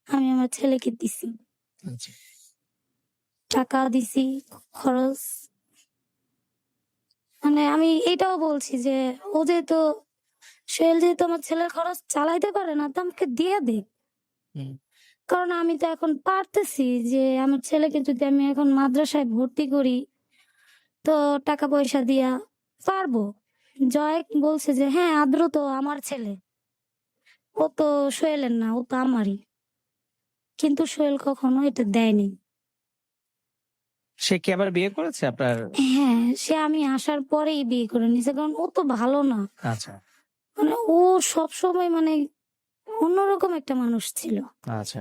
আমি আমার ছেলেকে দিছি। আচ্ছা। টাকা দিছি, খরচ। মানে আমি এটাও বলছি যে ও যেহেতু সোহেল যেহেতু আমার ছেলের খরচ চালাইতে পারে না, তো আমাকে দিয়ে দেক। হুম। কারণ আমি তো এখন পারতেছি যে আমার ছেলেকে যদি আমি এখন মাদ্রাসায় ভর্তি করি, তো টাকা পয়সা দিয়া পারবো। জয় বলছে যে, "হ্যাঁ, আদ্র তো আমার ছেলে। ও তো সোহেলের না, ও তো আমারই।" কিন্তু সোহেল কখনো এটা দেয়নি। সে কি আবার বিয়ে করেছে আপনার? হ্যাঁ, সে আমি আসার পরেই বিয়ে করে নিছে। কারণ ও তো ভালো না। আচ্ছা। মানে ও সবসময় মানে অন্যরকম একটা মানুষ ছিল। আচ্ছা।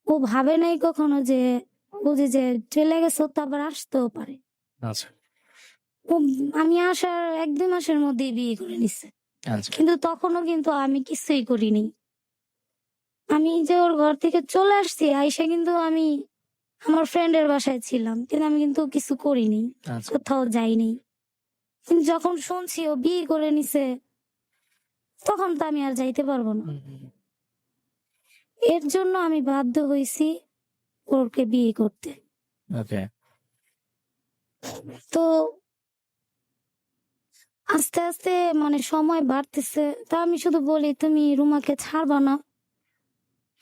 ও ভাবে নাই কখনো যে ও যে চলে গেছে, ও তো আবার আসতেও পারে। আচ্ছা। ও আমি আসার ১-২ মাসের মধ্যেই বিয়ে করে নিছে। আচ্ছা। কিন্তু তখনও কিন্তু আমি কিছুই করিনি। আমি যে ওর ঘর থেকে চলে আসছি, আইসা কিন্তু আমি আমার ফ্রেন্ডের বাসায় ছিলাম। কিন্তু আমি কিন্তু কিছু করিনি। আচ্ছা। কোথাও যাইনি। কিন্তু যখন শুনছি ও বিয়ে করে নিছে, তখন তো আমি আর যাইতে পারবো না। হুম, হুম। এর জন্য আমি বাধ্য হইছি ওকে বিয়ে করতে। ওকে। তো আস্তে, আস্তে মানে সময় বাড়তেছে। তো আমি শুধু বলি, "তুমি রুমাকে ছাড়বা না?"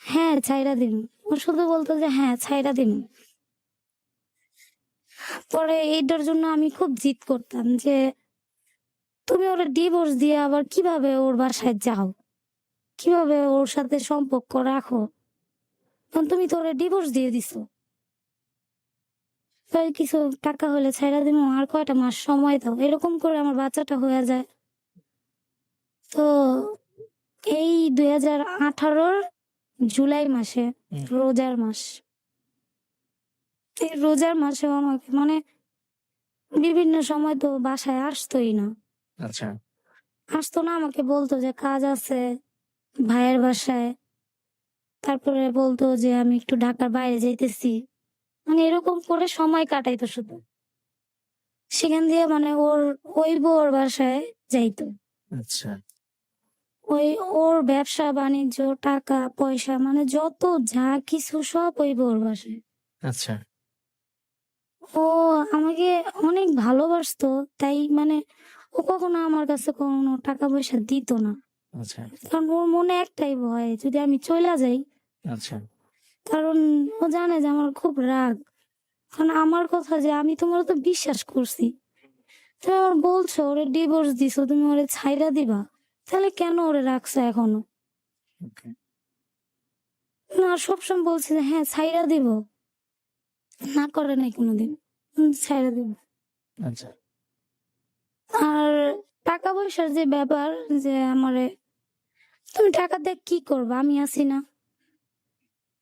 "হ্যাঁ, ছাইড়া দিমু।" ও শুধু বলত যে, "হ্যাঁ, ছাইড়া দিমু।" পরে এইটার জন্য আমি খুব জিদ করতাম যে, "তুমি ওরে ডিভোর্স দিয়ে আবার কিভাবে ওর বাসায় যাও? কিভাবে ওর সাথে সম্পর্ক রাখো? কারণ তুমি তো ওরে ডিভোর্স দিয়ে দিছো। কয় কিছু টাকা হলে ছাইড়া দিমু, আর কয়টা মাস সময় দাও।" এরকম করে আমার বাচ্চাটা হয়ে যায়। তো এই ২০১৮ জুলাই মাসে, হুম। রোজার মাস। এই রোজার মাসেও আমাকে মানে বিভিন্ন সময় তো বাসায় আসতোই না। আচ্ছা। আসতো না, আমাকে বলতো যে কাজ আছে ভাইয়ের বাসায়। তারপরে বলতো যে আমি একটু ঢাকার বাইরে যাইতেছি। মানে এরকম করে সময় কাটাইতো শুধু। সেখান দিয়ে মানে ওই বউর বাসায় যাইতো। আচ্ছা। ওই ওর ব্যবসা-বাণিজ্য, টাকা-পয়সা মানে যত যা কিছু সব ওই বউর বাসায়। আচ্ছা। ও আমাকে অনেক ভালোবাসতো। তাই মানে ও কখনো আমার কাছে কোনো টাকা-পয়সা দিত না। আচ্ছা। কারণ ওর মনে একটাই ভয়, যদি আমি চইলা যাই। আচ্ছা। কারণ ও জানে যে আমার খুব রাগ। কারণ আমার কথা যে আমি তোমারে তো বিশ্বাস করছি। তুমি আমার বলছো ওরে ডিভোর্স দিছো, তুমি ওরে ছাইড়া দিবা। তাহলে কেন ওরে রাখছো এখনো? ওকে। না, সবসময় বলছি যে হ্যাঁ ছাইড়া দিব। না করে নাই কোনোদিন। ছাইড়া দিব। আচ্ছা। আর টাকা পয়সার যে ব্যাপার, যে আমারে তুমি টাকা দিয়ে কি করবা? আমি আছি না?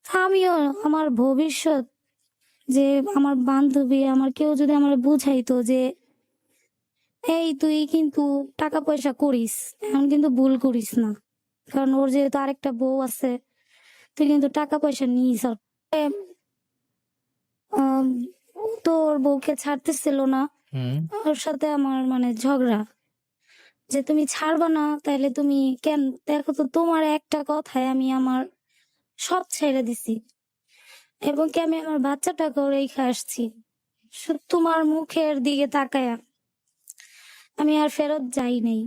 আমিও আমার ভবিষ্যৎ যে আমার বান্ধবী আমার কেউ যদি আমার বুঝাইতো যে এই তুই কিন্তু টাকা পয়সা করিস, এখন কিন্তু ভুল করিস না, কারণ ওর যেহেতু আরেকটা বউ আছে, তুই কিন্তু টাকা পয়সা নিস। আম, ও তো ওর বউকে ছাড়তেছিল না, হুম। ওর সাথে আমার মানে ঝগড়া যে তুমি ছাড়বা না তাইলে তুমি কেন, দেখো তো তোমার একটা কথায় আমি আমার সব ছেড়ে দিছি, এবং কি আমি আমার বাচ্চাটাকেও রেখে আসছি শুধু তোমার মুখের দিকে তাকায়া, আমি আর ফেরত যাই নাই।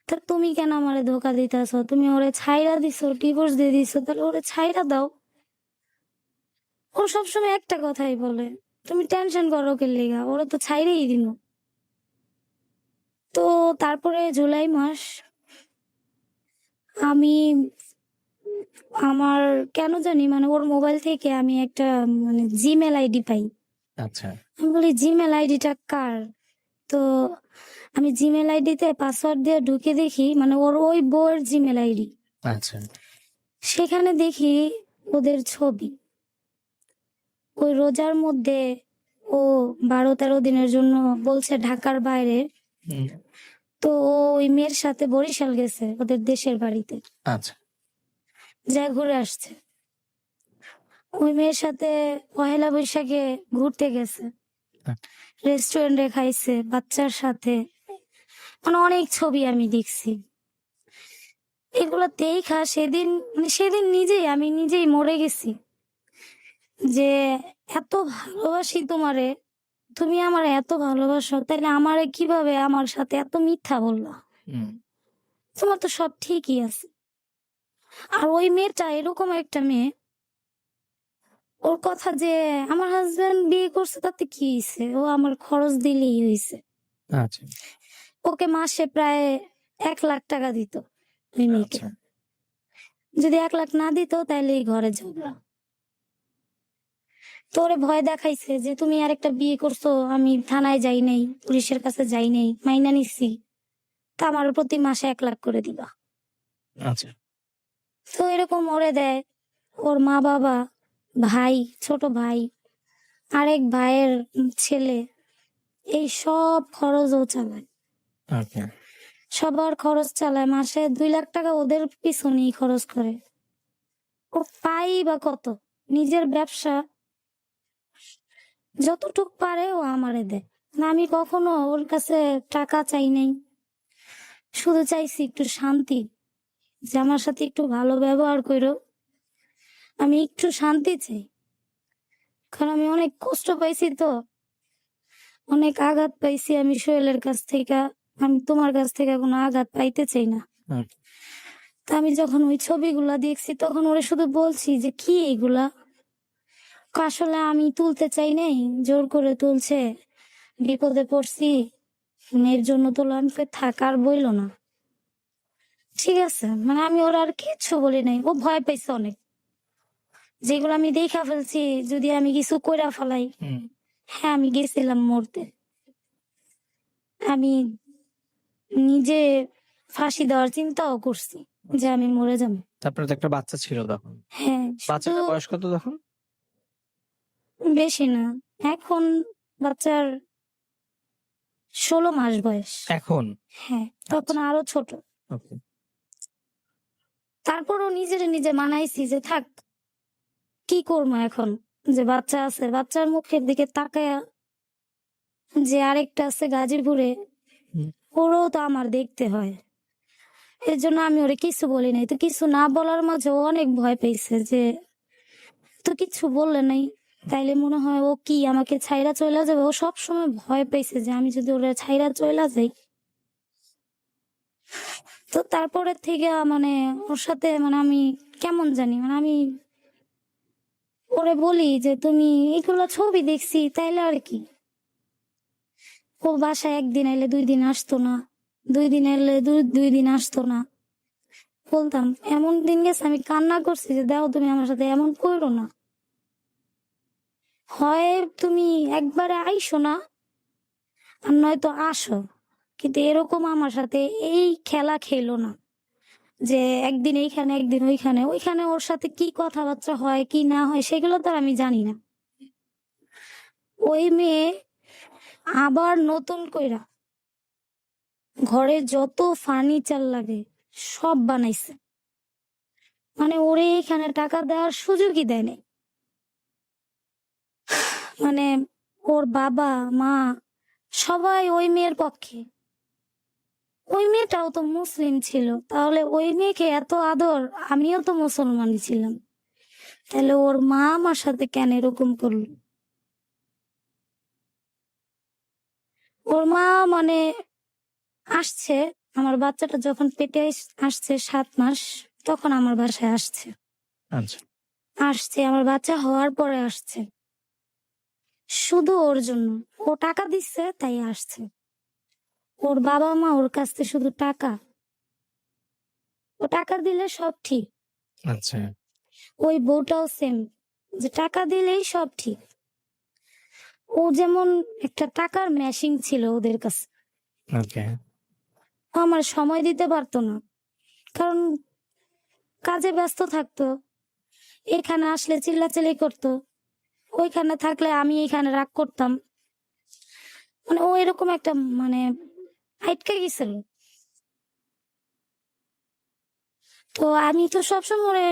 তা তুমি কেন আমারে ধোকা দিতেছো? তুমি ওরে ছাইরা দিছো, ডিভোর্স দিয়ে দিছো, তাহলে ওরে ছাইরা দাও। ও সবসময় একটা কথাই বলে, তুমি টেনশন করো কে লেগা, ওরা তো ছাইরেই দিল। তো তারপরে জুলাই মাস আমি আমার কেন জানি মানে ওর মোবাইল থেকে আমি একটা মানে জিমেল আইডি পাই। আচ্ছা। আমি বলি জিমেল আইডিটা কার? তো আমি জিমেল আইডিতে পাসওয়ার্ড দিয়ে ঢুকে দেখি মানে ওর ওই বউয়ের জিমেল আইডি। আচ্ছা। সেখানে দেখি ওদের ছবি। ওই রোজার মধ্যে ও 12-13 দিনের জন্য বলছে ঢাকার বাইরে, হুম। তো ও ওই মেয়ের সাথে বরিশাল গেছে ওদের দেশের বাড়িতে, আচ্ছা। যা ঘুরে আসছে। ওই মেয়ের সাথে পহেলা বৈশাখে ঘুরতে গেছে, রেস্টুরেন্টে খাইছে বাচ্চার সাথে, মানে অনেক ছবি আমি দেখছি। এগুলো দেখা সেদিন মানে সেদিন আমি নিজেই মরে গেছি যে এত ভালোবাসি তোমারে, তুমি আমার এত ভালোবাসো, তাইলে আমারে কিভাবে আমার সাথে এত মিথ্যা বললা? হুম। তোমার তো সব ঠিকই আছে। আর ওই মেয়েটা এরকম একটা মেয়ে, ওর কথা যে আমার হাজবেন্ড বিয়ে করছে তাতে কি হয়েছে, ও আমার খরচ দিলেই হয়েছে। আচ্ছা। ওকে মাসে প্রায় 1 লাখ টাকা দিত ওই মেয়েকে। আচ্ছা। যদি 1 লাখ না দিত তাইলে এই ঘরে ঝগড়া। তো ওরে ভয় দেখাইছে যে তুমি আরেকটা বিয়ে করছো, আমি থানায় যাই নাই, পুলিশের কাছে যাই নাই, মাইনা নিচ্ছি, তা আমার প্রতি মাসে 1 লাখ করে দিবা। আচ্ছা। তো এরকম ওরে দেয়। ওর মা বাবা, ভাই, ছোট ভাই, আরেক ভাইয়ের ছেলে, এই সব খরচ ও চালায়। ওকে। সবার খরচ চালায়, মাসে 2 লাখ টাকা ওদের পিছনেই খরচ করে। ও পাই বা কত? নিজের ব্যবসা যতটুক পারে ও আমারে দেয় না। আমি কখনো ওর কাছে টাকা চাই নাই, শুধু চাইছি একটু শান্তি, যে আমার সাথে একটু ভালো ব্যবহার করো, আমি একটু শান্তি চাই। কারণ আমি অনেক কষ্ট পাইছি, তো অনেক আঘাত পাইছি আমি সোহেলের কাছ থেকে। আমি তোমার কাছ থেকে কোনো আঘাত পাইতে চাই না। ওকে। তা আমি যখন ওই ছবিগুলা দেখছি তখন ওরে শুধু বলছি যে কি এগুলা? আসলে আমি তুলতে চাই নাই, জোর করে তুলছে, বিপদে পড়ছি, এর জন্য তুললাম। থাক আর বইলো না, ঠিক আছে। মানে আমি ওর আর কিচ্ছু বলি নাই। ও ভয় পাইছে অনেক, যেগুলো আমি দেখা ফেলছি যদি আমি কিছু কইরা ফেলাই। হুম। হ্যাঁ, আমি গেছিলাম মরতে, আমি নিজে ফাঁসি দেওয়ার চিন্তাও করছি যে আমি মরে যাবো। তারপরে তো একটা বাচ্চা ছিল তখন। হ্যাঁ, শুধু বাচ্চাটার বয়স কত তখন? বেশি না, এখন বাচ্চার 16 মাস বয়স। এখন? হ্যাঁ, তখন আরো ছোট। ওকে। তারপরও নিজে মানাইছি যে থাক, কি করবো এখন, যে বাচ্চা আছে, বাচ্চার মুখের দিকে তাকায়া, যে আরেকটা আছে গাজীপুরে, হুম। ওরও তো আমার দেখতে হয়। এর জন্য আমি ওরে কিছু বলি নাই। তো কিছু না বলার মাঝে ও অনেক ভয় পেয়েছে যে তো কিছু বললে নাই, তাইলে মনে হয় ও কি আমাকে ছাইরা চইলা যাবে। ও সব সময় ভয় পেয়েছে যে আমি যদি ওরে ছাইরা চইলা যাই। তো তারপরের থেকে মানে ওর সাথে মানে আমি কেমন জানি, মানে আমি ওরে বলি যে তুমি এগুলো ছবি দেখছি তাইলে আর কি। ও বাসায় 1 দিন এলে 2 দিন আসতো না, 2 দিন এলে 2 দিন আসতো না। বলতাম, এমন দিন গেছে আমি কান্না করছি যে দেখো তুমি আমার সাথে এমন করো না, হয় তুমি একবারে আইসো না, আর নয়তো আসো, কিন্তু এরকম আমার সাথে এই খেলা খেলো না যে একদিন এইখানে একদিন ওইখানে। ওইখানে ওর সাথে কি কথাবার্তা হয় কি না হয় সেগুলো তো আর আমি জানি না। ওই মেয়ে আবার নতুন কইরা ঘরে যত ফার্নিচার লাগে সব বানাইছে। মানে ওরে এখানে টাকা দেওয়ার সুযোগই দেয় নাই। মানে ওর বাবা মা সবাই ওই মেয়ের পক্ষে। ওই মেয়েটাও তো মুসলিম ছিল, তাহলে ওই মেয়েকে এত আদর, আমিও তো মুসলমানই ছিলাম, তাহলে ওর মা আমার সাথে কেন এরকম করলো? ওর মা মানে আসছে, আমার বাচ্চাটা যখন পেটে আসছে 7 মাস, তখন আমার বাসায় আসছে। আচ্ছা। আসছে আমার বাচ্চা হওয়ার পরে আসছে, শুধু ওর জন্য। ও টাকা দিচ্ছে তাই আসছে। ওর বাবা মা ওর কাছ থেকে শুধু টাকা, ও টাকা দিলে সব ঠিক। আচ্ছা। ওই বউটাও সেম, যে টাকা দিলেই সব ঠিক। ও যেমন একটা টাকার মেশিন ছিল ওদের কাছে। ওকে। ও আমার সময় দিতে পারতো না, কারণ কাজে ব্যস্ত থাকতো। এখানে আসলে চিল্লাচিল্লি করতো, ওইখানে থাকলে আমি এখানে রাগ করতাম। মানে ও এরকম একটা মানে আটকে গেছিল। তো আমি তো সবসময় ওরে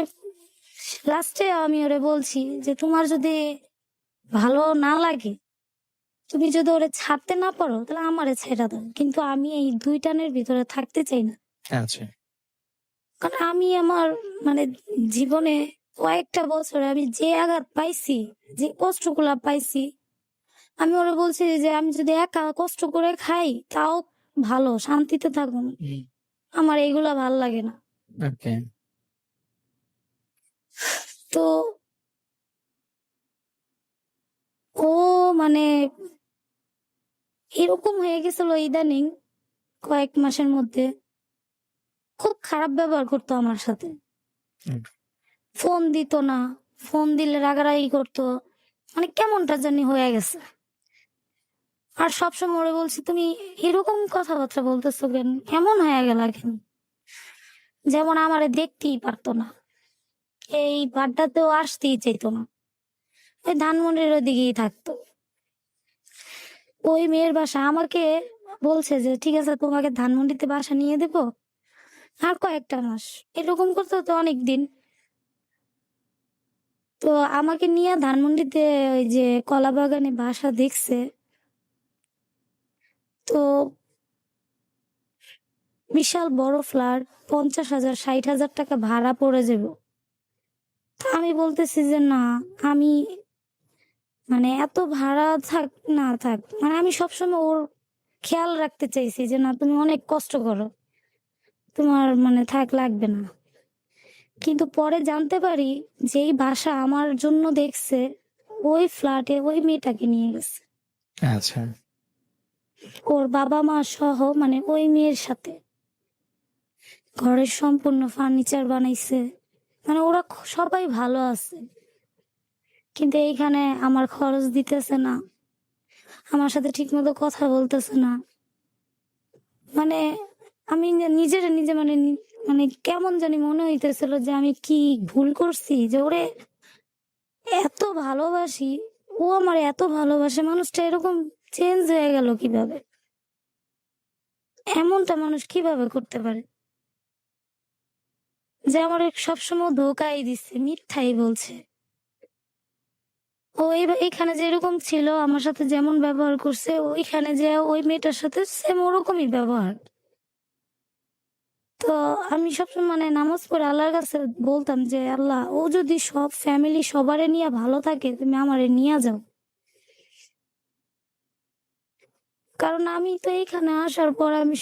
লাস্টে আমি ওরে বলছি যে তোমার যদি ভালো না লাগে, তুমি যদি ওরে ছাড়তে না পারো, তাহলে আমারে ছেড়ে দাও, কিন্তু আমি এই দুই টানের ভিতরে থাকতে চাই না। আচ্ছা। কারণ আমি আমার মানে জীবনে কয়েকটা বছরে আমি যে আঘাত পাইছি, যে কষ্টগুলা পাইছি, আমি ওরা বলছি যে আমি যদি একা কষ্ট করে খাই তাও ভালো, শান্তিতে থাকুন, আমার এইগুলা ভাল লাগে না। ওকে। তো ও মানে এরকম হয়ে গেছিল ইদানিং কয়েক মাসের মধ্যে, খুব খারাপ ব্যবহার করতো আমার সাথে। হুম। ফোন দিত না, ফোন দিলে রাগারাগি করতো, মানে কেমনটা জানি হয়ে গেছে। আর সবসময় ওরে বলছি তুমি এরকম কথাবার্তা বলতেছো কেন, এমন হয়ে গেল কেন? যেমন আমারে দেখতেই পারতো না, এই বাড্ডাতেও আসতেই চাইতো না, ওই ধানমন্ডির ওদিকেই থাকতো। ওই মেয়ের বাসা আমাকে বলছে যে ঠিক আছে তোমাকে ধানমন্ডিতে বাসা নিয়ে দেবো আর কয়েকটা মাস, এরকম করতে তো অনেক দিন। তো আমাকে নিয়ে ধানমন্ডিতে ওই যে কলা বাগানে বাসা দেখছে। তো বিশাল বড় ফ্ল্যাট, 50,000 60,000 টাকা ভাড়া পড়ে যাবে। তা আমি বলতেছি যে না, আমি মানে এত ভাড়া থাক না থাক, মানে আমি সবসময় ওর খেয়াল রাখতে চাইছি যে না তুমি অনেক কষ্ট করো, তোমার মানে থাক লাগবে না। কিন্তু পরে জানতে পারি যে এই বাসা আমার জন্য দেখছে ওই ফ্ল্যাটে ওই মেয়েটাকে নিয়ে গেছে, আচ্ছা। ওর বাবা মা সহ, মানে ওই মেয়ের সাথে ঘরের সম্পূর্ণ ফার্নিচার বানাইছে। মানে ওরা সবাই ভালো আছে, কিন্তু এইখানে আমার খরচ দিতেছে না, আমার সাথে ঠিক মতো কথা বলতেছে না। মানে আমি নিজে মানে মানে কেমন জানি মনে হইতেছিল যে আমি কি ভুল করছি যে ওরে এত ভালোবাসি, ও আমার এত ভালোবাসে, মানুষটা এরকম চেঞ্জ হয়ে গেল কিভাবে? এমনটা মানুষ কিভাবে করতে পারে? যে আমার সবসময় ধোকাই দিচ্ছে, মিথ্যাই বলছে। ও এখানে যেরকম ছিল আমার সাথে যেমন ব্যবহার করছে, ওইখানে যে ওই মেয়েটার সাথে সেম ওরকমই ব্যবহার। তো আমি সবসময় মানে নামাজ পড়ে আল্লাহর কাছে বলতাম যে আল্লাহ, ও যদি সব ফ্যামিলি সবারে নিয়ে ভালো থাকে, তুমি আমারে নিয়ে যাও। কারণ আমি তো এইখানে আসার পর আমি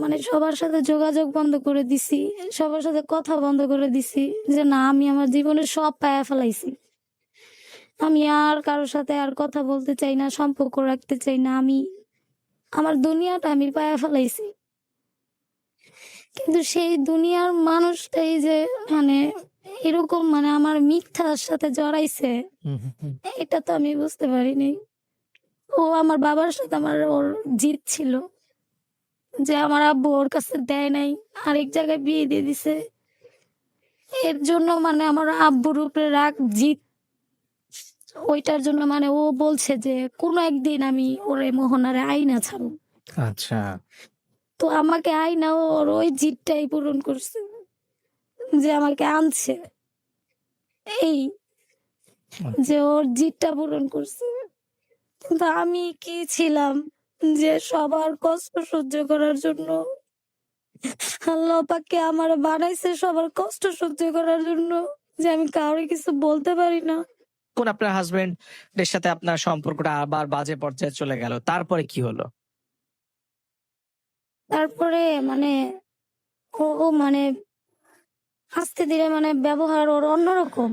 মানে সবার সাথে যোগাযোগ বন্ধ করে দিছি, সবার সাথে কথা বন্ধ করে দিছি, যে না আমি আমার জীবনে সব পায়া ফেলাইছি, আমি আর কারোর সাথে আর কথা বলতে চাই না, সম্পর্ক রাখতে চাই না, আমি আমার দুনিয়াটা আমি পায়া ফেলাইছি। কিন্তু সেই দুনিয়ার মানুষটাই যে মানে এরকম মানে আমার মিথ্যার সাথে জড়াইছে, হুম, হুম, হুম। এটা তো আমি বুঝতে পারিনি। ও আমার বাবার সাথে আমার ওর জিদ ছিল যে আমার আব্বু ওর কাছে দেয় নাই, আরেক জায়গায় বিয়ে দিয়ে দিছে। এর জন্য মানে আমার আব্বুর উপরে রাগ জিদ ওইটার জন্য মানে ও বলছে যে কোনো একদিন আমি ওরে মোহনারে আইনা ছাড়ব। আচ্ছা। তো আমাকে আইনা ওর ওই জিদটাই পূরণ করছে যে আমাকে আনছে, এই যে ওর জিদটা পূরণ করছে। কিন্তু আমি কি ছিলাম যে সবার কষ্ট সহ্য করার জন্য? আল্লাহ পাকে আমার বানাইছে সবার কষ্ট সহ্য করার জন্য, যে আমি কাউরে কিছু বলতে পারি না। কোন আপনার হাসব্যান্ড এর সাথে আপনার সম্পর্কটা আবার বাজে পর্যায়ে চলে গেল। তারপরে কি হলো? তারপরে মানে ও মানে আস্তে ধীরে মানে ব্যবহার ওর অন্যরকম।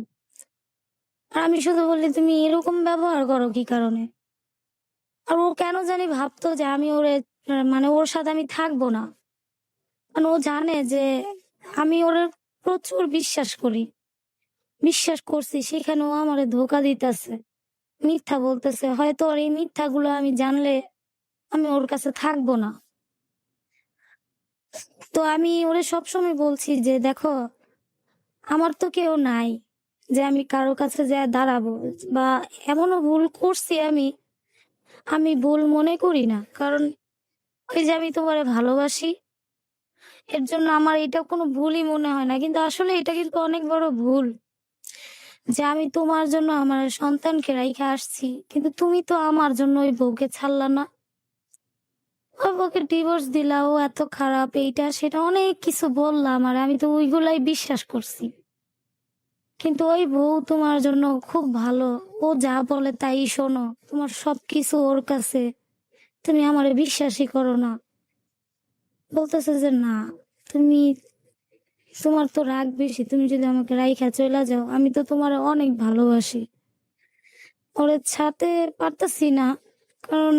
আর আমি শুধু বললি, তুমি এরকম ব্যবহার করো কি কারণে? আর ও কেন জানি ভাবতো যে আমি ওরে মানে ওর সাথে আমি থাকবো না। কারণ ও জানে যে আমি ওর প্রচুর বিশ্বাস করি, বিশ্বাস করছি, সেখানেও আমারে ধোকা দিতেছে, মিথ্যা বলতেছে। হয়তো ওর এই মিথ্যাগুলো আমি জানলে আমি ওর কাছে থাকবো না। তো আমি ওরে সবসময় বলছি যে দেখো, আমার তো কেউ নাই যে আমি কারো কাছে যায় দাঁড়াবো, বা এমনও ভুল করছি আমি, আমি ভুল মনে করি না। কারণ ওই যে আমি তোমারে ভালোবাসি, এর জন্য আমার এটা কোনো ভুলই মনে হয় না। কিন্তু আসলে এটা কিন্তু অনেক বড় ভুল যে আমি তোমার জন্য আমার সন্তানকে রাইখা আসছি, কিন্তু তুমি তো আমার জন্য ওই বউকে ছাড়লা না। ওই বউকে ডিভোর্স দিলা, ও এত খারাপ, এইটা সেটা অনেক কিছু বললাম, আর আমি তো ওইগুলাই বিশ্বাস করছি। কিন্তু ওই বউ তোমার জন্য খুব ভালো, ও যা বলে তাই শোনো, তোমার সবকিছু ওর কাছে, তুমি আমারে বিশ্বাসই করো না। বলতেছে যে না, তুমি, তোমার তো রাগ বেশি, তুমি যদি আমাকে রাইখা চলে যাও, আমি তো তোমার অনেক ভালোবাসি। ওরে ছাড়তে পারতাছি না, কারণ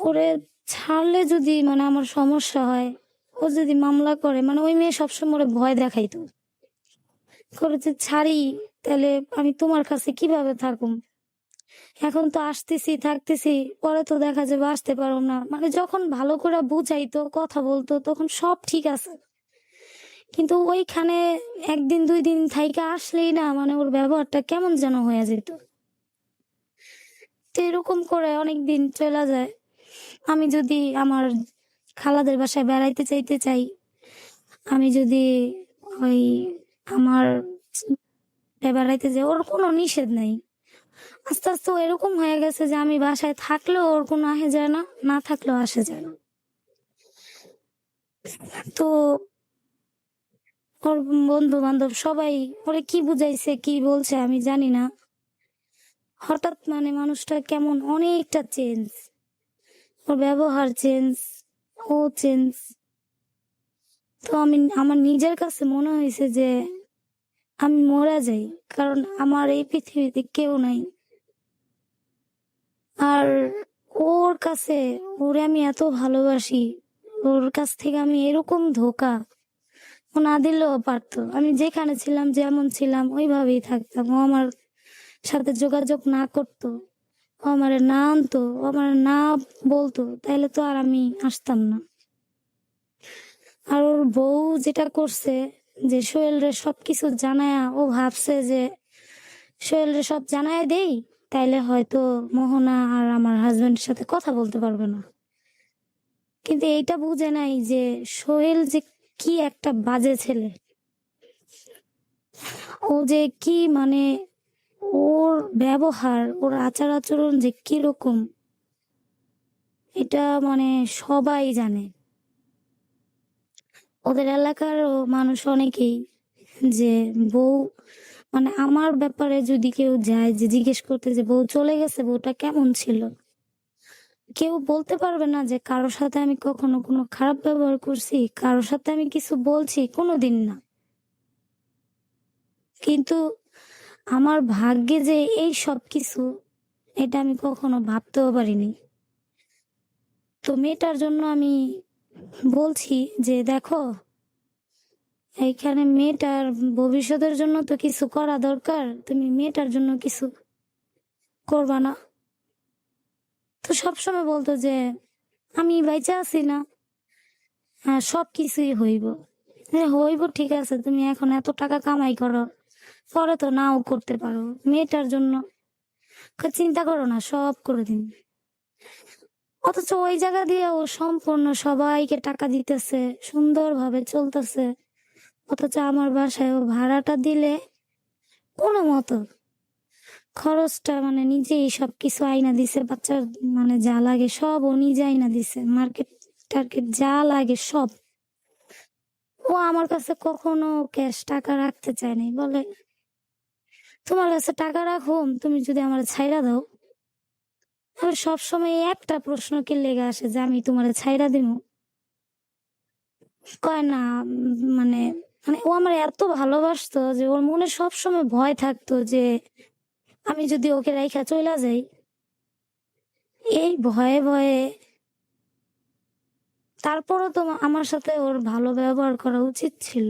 ওরে ছাড়লে যদি মানে আমার সমস্যা হয়, ও যদি মামলা করে, মানে ওই মেয়ে সবসময় ওরে ভয় দেখাইতো, করে যে ছাড়ি তাহলে আমি তোমার কাছে কিভাবে থাকুম, এখন তো আসতেছি থাকতেছি, পরে তো দেখা যাবে আসতে পারো না। মানে যখন ভালো করে বুঝাইতো, কথা বলতো, তখন সব ঠিক আছে। কিন্তু ওইখানে একদিন দুই দিন থাইকা আসলেই না মানে ওর ব্যবহারটা কেমন যেন হয়ে যেত। তো এরকম করে অনেক দিন চলে যায়। আমি যদি আমার খালাদের বাসায় বেড়াইতে চাইতে চাই, আমি যদি ওই আমার বেড়াইতে যাই, ওর কোনো নিষেধ নাই। আস্তে আস্তে ও এরকম হয়ে গেছে যে আমি বাসায় থাকলেও ওর কোনো আসে যায় না, না থাকলেও আসে যায় না। তো ওর বন্ধু বান্ধব সবাই ওরে কি বুঝাইছে কি বলছে আমি জানি না, হঠাৎ মানে মানুষটা কেমন অনেকটা চেঞ্জ, ওর ব্যবহার চেঞ্জ, ও চেঞ্জ। তো আমি আমার নিজের কাছে মনে হয়েছে যে আমি মরে যাই, কারণ আমার এই পৃথিবীতে কেউ নাই। আর ওর কাছে, ওরে আমি এত ভালোবাসি, ওর কাছ থেকে আমি এরকম ধোকা ও না দিলেও পারতো। আমি যেখানে ছিলাম যেমন ছিলাম ওইভাবেই থাকতাম। ও আমার সাথে যোগাযোগ না করতো, ও আমার না আনতো, ও আমার না বলতো, তাহলে তো আর আমি আসতাম না। আর ওর বউ যেটা করছে, যে সোহেলরে সবকিছু জানায়া, ও ভাবছে যে সোহেলরে সব জানায় দেই, তাইলে হয়তো মোহনা আর আমার হাজবেন্ডের সাথে কথা বলতে পারবে না। কিন্তু এইটা বুঝে নাই যে সোহেল যে কি একটা বাজে ছেলে, ও যে কি মানে ওর ব্যবহার, ওর আচার আচরণ যে কিরকম, এটা মানে সবাই জানে, ওদের এলাকারও মানুষ অনেকেই। যে বউ মানে আমার ব্যাপারে যদি কেউ যায় যে জিজ্ঞেস করতে যে বউ চলে গেছে, বউটা কেমন ছিল, কেউ বলতে পারবে না যে কারোর সাথে আমি কখনো কোনো খারাপ ব্যবহার করছি, কারোর সাথে আমি কিছু বলছি, কোনোদিন না। কিন্তু আমার ভাগ্যে যে এই সব কিছু, এটা আমি কখনো ভাবতেও পারিনি। তো মেয়েটার জন্য আমি বলছি যে দেখো, এইখানে মেয়েটার ভবিষ্যতের জন্য তো কিছু করা দরকার, তুমি মেয়েটার জন্য কিছু করবা না? তো সবসময় বলতো যে আমি বাইচা আছি না, হ্যাঁ সব কিছুই হইব। হ্যাঁ হইব, ঠিক আছে, তুমি এখন এত টাকা কামাই করো, পরে তো নাও করতে পারো মেয়েটার জন্য। চিন্তা করো না, সব করে দিন। অথচ ওই জায়গা দিয়ে ও সম্পূর্ণ সবাইকে টাকা দিতেছে, সুন্দরভাবে চলতেছে। অথচ আমার বাসায় ও ভাড়াটা দিলে কোনো মতো খরচটা মানে নিজেই সবকিছু আইনা দিছে, বাচ্চার মানে যা লাগে সব ও নিজে আইনা দিছে, মার্কেট টার্কেট যা লাগে সব। ও আমার কাছে কখনো ক্যাশ টাকা রাখতে চায় নাই, বলে তোমার কাছে টাকা রাখুম, তুমি যদি আমার ছাইরা দাও। আর সবসময় একটা প্রশ্ন কি লেগে আসে যে আমি তোমার ছাইরা দিব, কয় না মানে মানে ও আমার এত ভালোবাসতো যে ওর মনে সবসময় ভয় থাকতো যে আমি যদি ওকে রাইখা চইলা যাই। এই ভয়ে ভয়ে তারপরও তো আমার সাথে ওর ভালো ব্যবহার করা উচিত ছিল,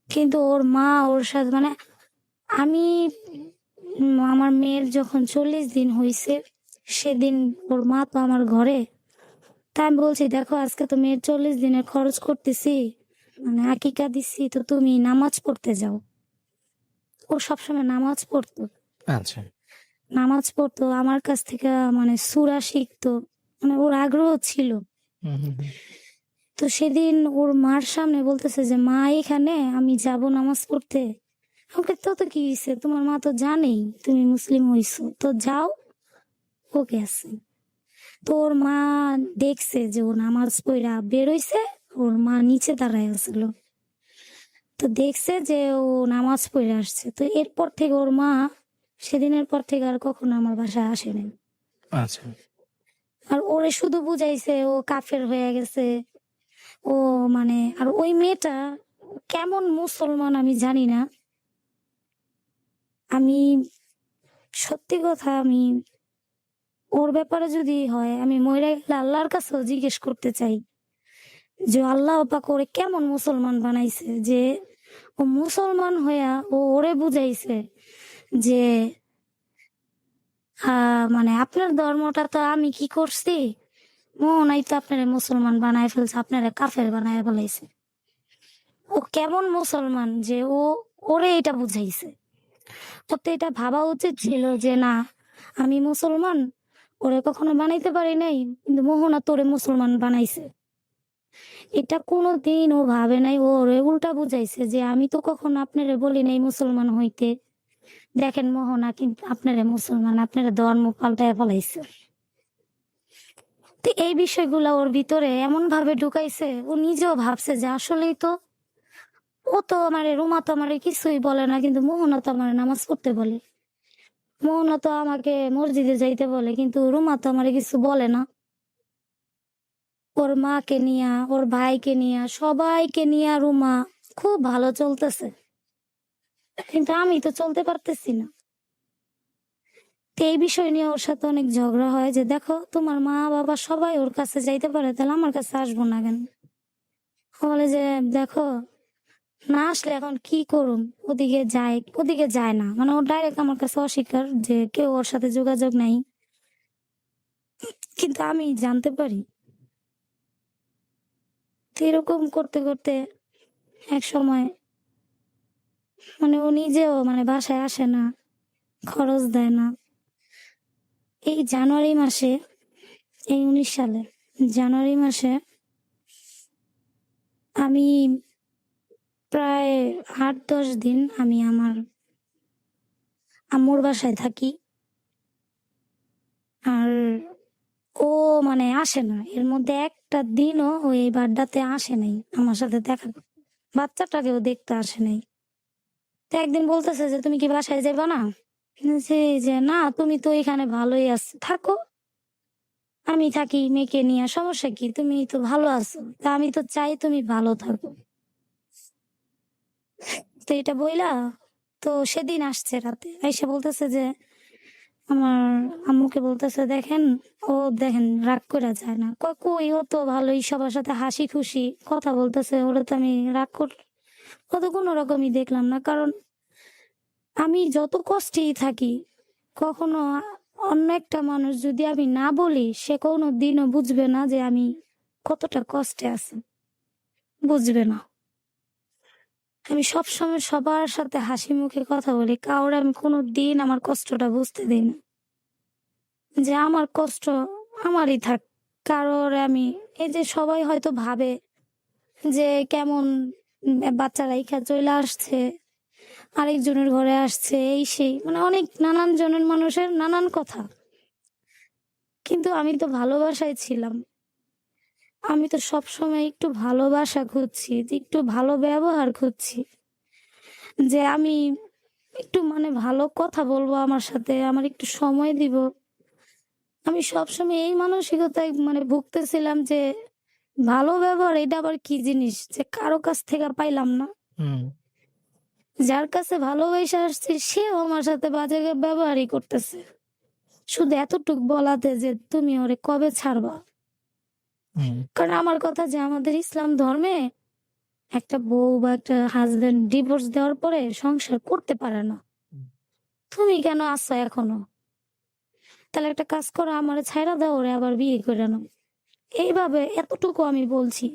কিন্তু ওর মা ওর সাথে মানে আমি আমার মেয়ের যখন 40 দিন হয়েছে সেদিন ওর মা তো আমার ঘরে। তা আমি বলছি দেখো আজকে তো মেয়ের 40 দিনের খরচ করতেছি, মানে আকিকা দিচ্ছি, তো তুমি নামাজ পড়তে যাও। ও সবসময় নামাজ পড়তো, আচ্ছা। নামাজ পড়তো আমার কাছ থেকে, মানে সূরা শিখতো, মানে ওর আগ্রহ ছিল। হুম, হুম, হুম। তো সেদিন ওর মার সামনে বলতেছে যে মা এখানে আমি যাব নামাজ পড়তে। আমাকে তো কি হয়েছে, তোমার মা তো জানেই তুমি মুসলিম হইছো, তো যাও, ওকে আছে। তো ওর মা দেখছে যে ও নামাজ পড়া বেরোইছে, ওর মা নিচে দাঁড়ায় আছিল, তো দেখছে যে ও নামাজ পড়ে আসছে। তো এরপর থেকে ওর মা সেদিনের পর থেকে আর কখনো আমার বাসায় আসে নাই। আচ্ছা। আর ওরে শুধু বুঝাইছে ও কাফের হয়ে গেছে। ও মানে আর ওই মেয়েটা কেমন মুসলমান আমি জানি না। আমি সত্যি কথা, আমি ওর ব্যাপারে যদি হয় আমি মইরা গেলে আল্লাহর কাছেও জিজ্ঞেস করতে চাই যে আল্লাহ পাক ওরে কেমন মুসলমান বানাইছে, যে ও মুসলমান হইয়া ও ওরে বুঝাইছে যে মানে আপনার ধর্মটা তো আমি কি করছি, মোহনাই তো আপনারা মুসলমান বানায় ফেলছে, আপনারা কাফের বানায় ফেলাইছে। ও কেমন মুসলমান যে ও ওরে এটা বুঝাইছে। ওর তো এটা ভাবা উচিত ছিল যে না, আমি মুসলমান, ওরে কখনো বানাইতে পারি নাই, কিন্তু মোহনা তোরে মুসলমান বানাইছে। এটা কোনোদিন ও ভাবে নাই, ও ওরে উল্টা বুঝাইছে যে আমি তো কখনো আপনারে বলি নাই মুসলমান হইতে, দেখেন মোহনা কিন্তু আপনারা মুসলমান, আপনারা ধর্ম পাল্টায় ফেলাইছে। তো এই বিষয়গুলো ওর ভিতরে এমন ভাবে ঢুকাইছে, ও নিজেও ভাবছে যে আসলেই তো ও তো আমারে, রুমা তো আমারে কিছুই বলে না, কিন্তু মোহনা তো আমার নামাজ পড়তে বলে, মোহনা তো আমাকে মসজিদে যাইতে বলে, কিন্তু রুমা তো আমারে কিছু বলে না। ওর মাকে নিয়া, ওর ভাইকে নিয়া, সবাইকে নিয়া রুমা খুব ভালো চলতেছে, কিন্তু আমি তো চলতে পারতেছি না। তো এই বিষয় নিয়ে ওর সাথে অনেক ঝগড়া হয় যে দেখো তোমার মা বাবা সবাই ওর কাছে যাইতে পারে, তাহলে আমার কাছে আসবো না কেন? ও বলে যে দেখো না আসলে এখন কি করুম, ওদিকে যায় ওদিকে যায় না, মানে ও ডাইরেক্ট আমার কাছে অস্বীকার যে কেউ ওর সাথে যোগাযোগ নাই। কিন্তু আমি জানতে পারি। তো এরকম করতে করতে এক সময় মানে ও নিজেও মানে বাসায় আসে না, খরচ দেয় না। এই জানুয়ারি মাসে, এই 19 সালে জানুয়ারি মাসে আমি প্রায় 8-10 দিন আমি আমার আম্মুর বাসায় থাকি। আর ও মানে আসে না, এর মধ্যে একটা দিনও ও এই বাড্ডাতে আসে নাই আমার সাথে দেখা করতে। বাচ্চাটাকেও দেখতে আসে নাই। তো একদিন বলতেছে যে তুমি কি বাসায় যাবা না? বলছি যে না, তুমি তো এখানে ভালোই আছো, থাকো, আমি থাকি মেয়েকে নিয়ে, সমস্যা কি, তুমি তো ভালো আছো, তা আমি তো চাই তুমি ভালো থাকো। তো এটা বইলা তো সেদিন আসছে রাতে আইসা বলতেছে যে আমার আম্মুকে বলতেছে দেখেন, ও দেখেন রাগ করে যায় না, কই ও তো ভালোই সবার সাথে হাসি খুশি কথা বলতেছে, ওরা তো আমি রাগ কর, ও তো কোনো রকমই দেখলাম না। কারণ আমি যত কষ্টেই থাকি, কখনো অন্য একটা মানুষ যদি আমি না বলি সে কোনো দিনও বুঝবে না যে আমি কতটা কষ্টে আছি, বুঝবে না। আমি সবসময় সবার সাথে হাসি মুখে কথা বলি, কাউরে আমি কোনো দিন আমার কষ্টটা বুঝতে দিই না, যে আমার কষ্ট আমারই থাক। কারোর আমি, এই যে সবাই হয়তো ভাবে যে কেমন বাচ্চা রাইখা চলে আসছে, আরেকজনের ঘরে আসছে, এই সেই মানে অনেক নানান জনের মানুষের নানান কথা। কিন্তু আমি তো ভালোবাসায় ছিলাম। আমি তো সবসময় একটু ভালোবাসা খুঁজছি, যে একটু ভালো ব্যবহার খুঁজছি, যে আমি একটু মানে ভালো কথা বলবো আমার সাথে, আমার একটু সময় দিব। আমি সবসময় এই মানসিকতায় মানে ভুগতেছিলাম যে ভালো ব্যবহার এটা আবার কি জিনিস, যে কারো কাছ থেকে পাইলাম না। হুম। যার কাছে ভালোবাসা আসছে সেও আমার সাথে বাজে ব্যবহারই করতেছে, শুধু এতটুক বলাতে যে তুমি ওরে কবে ছাড়বা। হুম। কারণ আমার কথা যে আমাদের ইসলাম ধর্মে একটা বউ বা একটা হাজবেন্ড ডিভোর্স দেওয়ার পরে সংসার করতে পারে না। হুম। তুমি কেন আসছো এখনো? তাহলে একটা কাজ করো, আমারে ছাইড়া দাও, ওরে আবার বিয়ে করে নাও। এইভাবে এতটুকু আমি বলছি।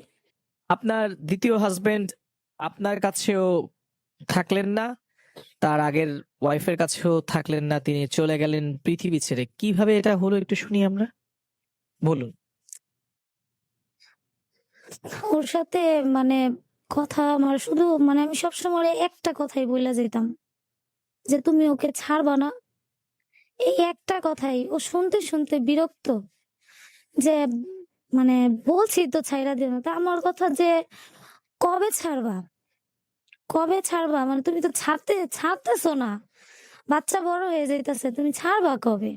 আপনার দ্বিতীয় হাজবেন্ড আপনার কাছেও থাকলেন না, তার আগের ওয়াইফের কাছেও থাকলেন না, তিনি চলে গেলেন পৃথিবী ছেড়ে। কিভাবে এটা হলো একটু শুনি আমরা। বলুন। ওর সাথে মানে কথা আমার শুধু মানে আমি সবসময় ওরে একটা কথাই বইলা যেতাম, যে তুমি ওকে ছাড়বা না। এই একটা কথাই ও শুনতে শুনতে বিরক্ত, যে মানে বলছি তো ছাইড়া দিও না, তা আমার কথা যে কবে ছাড়বা, কবে ছাড়বা, মানে তুমি তো ছাড়তেছো না, বাচ্চা বড় হয়ে যাইতেছে, তুমি ছাড়বা কবে?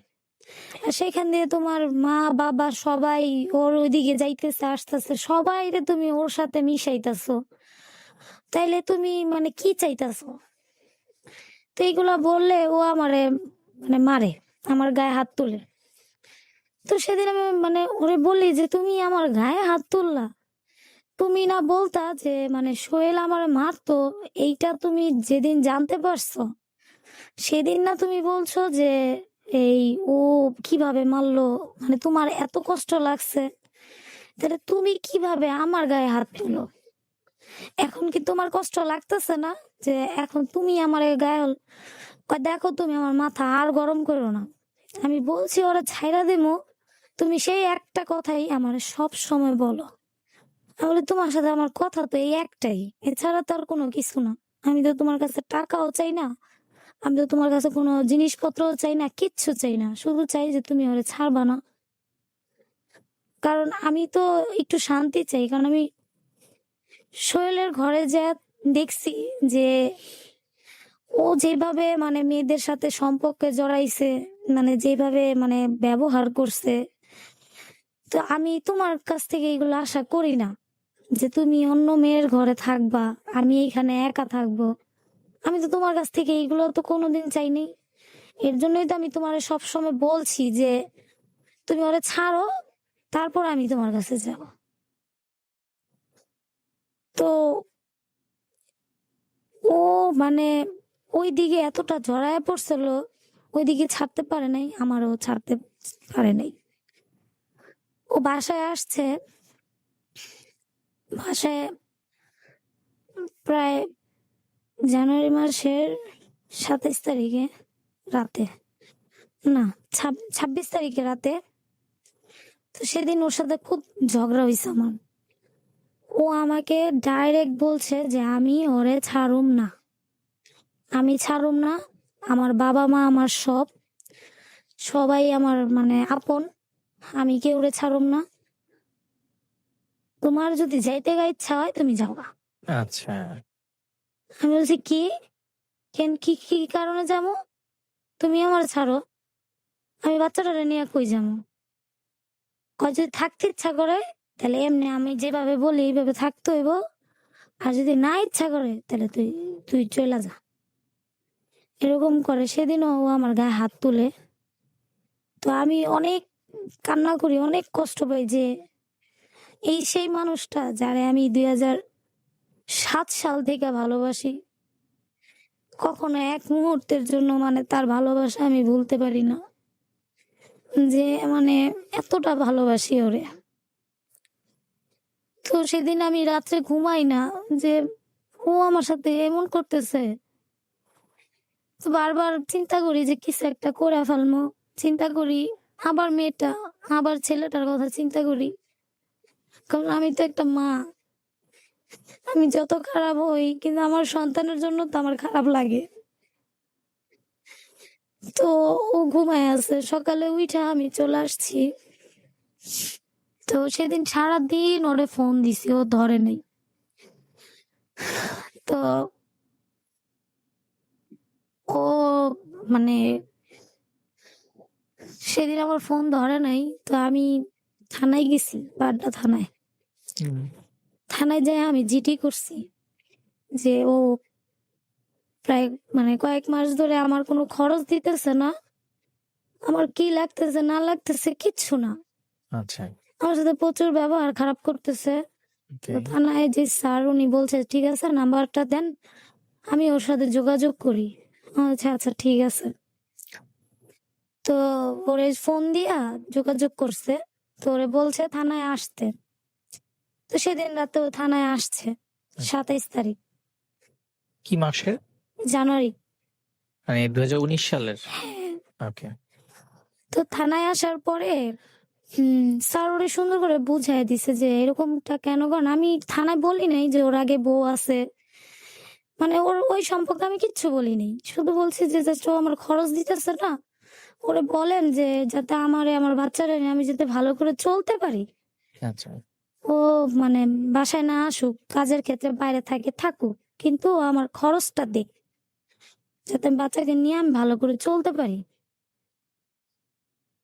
আর সেখান দিয়ে তোমার মা বাবা সবাই ওর ওইদিকে যাইতেছে আসতেছে, সবাই রে তুমি ওর সাথে মিশাইতেছো, তাইলে তুমি মানে কি চাইতেছো? তো এইগুলা বললে ও আমারে মানে মারে, আমার গায়ে হাত তুলে। তো সেদিন আমি মানে ওরে বলি যে তুমি আমার গায়ে হাত তুললা, তুমি না বলতা যে মানে সোহেল আমার মারতো, এইটা তুমি যেদিন জানতে পারছো সেদিন না তুমি বলছো যে এই ও কিভাবে মারলো, মানে তোমার এত কষ্ট লাগছে, তাহলে তুমি কিভাবে আমার গায়ে হাত তুলো? এখন কি তোমার কষ্ট লাগতেছে না যে এখন তুমি আমার গায়ে কয় দেখো তুমি আমার মাথা আর গরম করো না। আমি বলছি ওরা ছাইরা দেবো, তুমি সেই একটা কথাই আমার সব সময় বলো। তাহলে তোমার সাথে আমার কথা তো এই একটাই, এছাড়া তো আর কোনো কিছু না। আমি তো তোমার কাছে টাকাও চাই না, আমি তো তোমার কাছে কোনো জিনিসপত্রও চাই না, কিচ্ছু চাই না, শুধু চাই যে তুমি ওরে ছাড়বা না। কারণ আমি তো একটু শান্তি চাই, কারণ আমি সোহেলের ঘরে যা দেখছি যে ও যেভাবে মানে মেয়েদের সাথে সম্পর্কে জড়াইছে, মানে যেভাবে মানে ব্যবহার করছে, তো আমি তোমার কাছ থেকে এগুলো আশা করি না, যে তুমি অন্য মেয়ের ঘরে থাকবা, আমি এখানে একা থাকবো। আমি তো তোমার কাছ থেকে এইগুলো তো কোনোদিন চাইনি। এর জন্যই তো আমি তোমার সব সময় বলছি যে তুমি ওরে ছাড়ো, তারপর আমি তোমার কাছে যাব। তো ও মানে ওই দিকে এতটা জড়ায় পড়ছিল, ওইদিকে ছাড়তে পারে নাই, আমারও ছাড়তে পারে নাই। ও বাসায় আসছে, বাসায় প্রায় জানুয়ারি মাসের 27 তারিখে রাতে, না 26 তারিখে রাতে। তো সেদিন ওর সাথে খুব ঝগড়া হয়েছে আমার। ও আমাকে ডাইরেক্ট বলছে যে আমি ওরে ছাড়ুম না, আমি ছাড়ুম না, আমার বাবা মা আমার সব, সবাই আমার মানে আপন, আমি কেউরে ছাড়ুম না, তোমার যদি যাইতে গা ইচ্ছা হয় তুমি যাওয়া। আচ্ছা। আমি বলছি কি, কেন কি কি কারণে যাবো? তুমি আমার ছাড়ো, আমি বাচ্চাটারে নিয়ে কই যাবো? কয় যদি থাকতে ইচ্ছা করে তাহলে এমনি আমি যেভাবে বলি এইভাবে থাকতে হইব, আর যদি না ইচ্ছা করে তাহলে তুই তুই চলে যা। এরকম করে সেদিনও ও আমার গায়ে হাত তুলে। তো আমি অনেক কান্না করি, অনেক কষ্ট পাই যে এই সেই মানুষটা যারে আমি 2007 সাল থেকে ভালোবাসি, কখনো এক মুহূর্তের জন্য মানে তার ভালোবাসা আমি ভুলতে পারি না, যে মানে এতটা ভালোবাসি ওরে। তো সেদিন আমি রাত্রে ঘুমাই না, যে ও আমার সাথে এমন করতেছে। তো বারবার চিন্তা করি যে কিছু একটা করে ফেলবো, চিন্তা করি আবার মেয়েটা, আবার ছেলেটার কথা চিন্তা করি। কারণ আমি তো একটা মা, আমি যত খারাপ হই কিন্তু আমার সন্তানের জন্য তো আমার খারাপ লাগে। তো ও ঘুমায় আছে, সকালে উঠা আমি চলে আসছি। তো সেদিন সারাদিন ওরে ফোন দিছি, ও ধরে নাই। তো ও মানে সেদিন আমার ফোন ধরে নাই। তো আমি থানায় গেছি, বাড্ডা থানায়। হুম। থানায় যেয়ে আমি জিডি করছি যে ও প্রায় কয়েক মাস ধরে আমার কোনো খরচ দিতেছে না, আমার কি লাগতেছে না লাগতেছে কিচ্ছু না, আচ্ছা। আমার সাথে প্রচুর ব্যবহার খারাপ করতেছে। তো ওকে। থানায় যে স্যার উনি বলছে ঠিক আছে নাম্বারটা দেন, আমি ওর সাথে যোগাযোগ করি। আচ্ছা আচ্ছা ঠিক আছে। তো ওরে ফোন দিয়া যোগাযোগ করছে, তো ওরে বলছে থানায় আসতে। তো সেদিন রাতে ও থানায় আসছে, 27 তারিখ কি মাসের? জানুয়ারি। মানে 2019 সালের? হ্যাঁ। ওকে। তো থানায় আসার পরে স্যার ওরে সুন্দর করে বুঝাই দিছে যে এরকমটা কেন করেন। আমি থানায় বলি নাই যে ওর আগে বউ আছে, ওর ওই সম্পর্কে আমি কিচ্ছু বলি নাই, শুধু বলছি যে জাস্ট ও আমার খরচ দিতেছে না, ওরে বলেন যে যাতে আমারে আমার বাচ্চারা নিয়ে আমি যাতে ভালো করে চলতে পারি। আচ্ছা। ও মানে বাসায় না আসুক, কাজের ক্ষেত্রে বাইরে থাকে থাকুক, কিন্তু ও আমার খরচটা দিক, যাতে আমি বাচ্চাকে নিয়ে আমি ভালো করে চলতে পারি।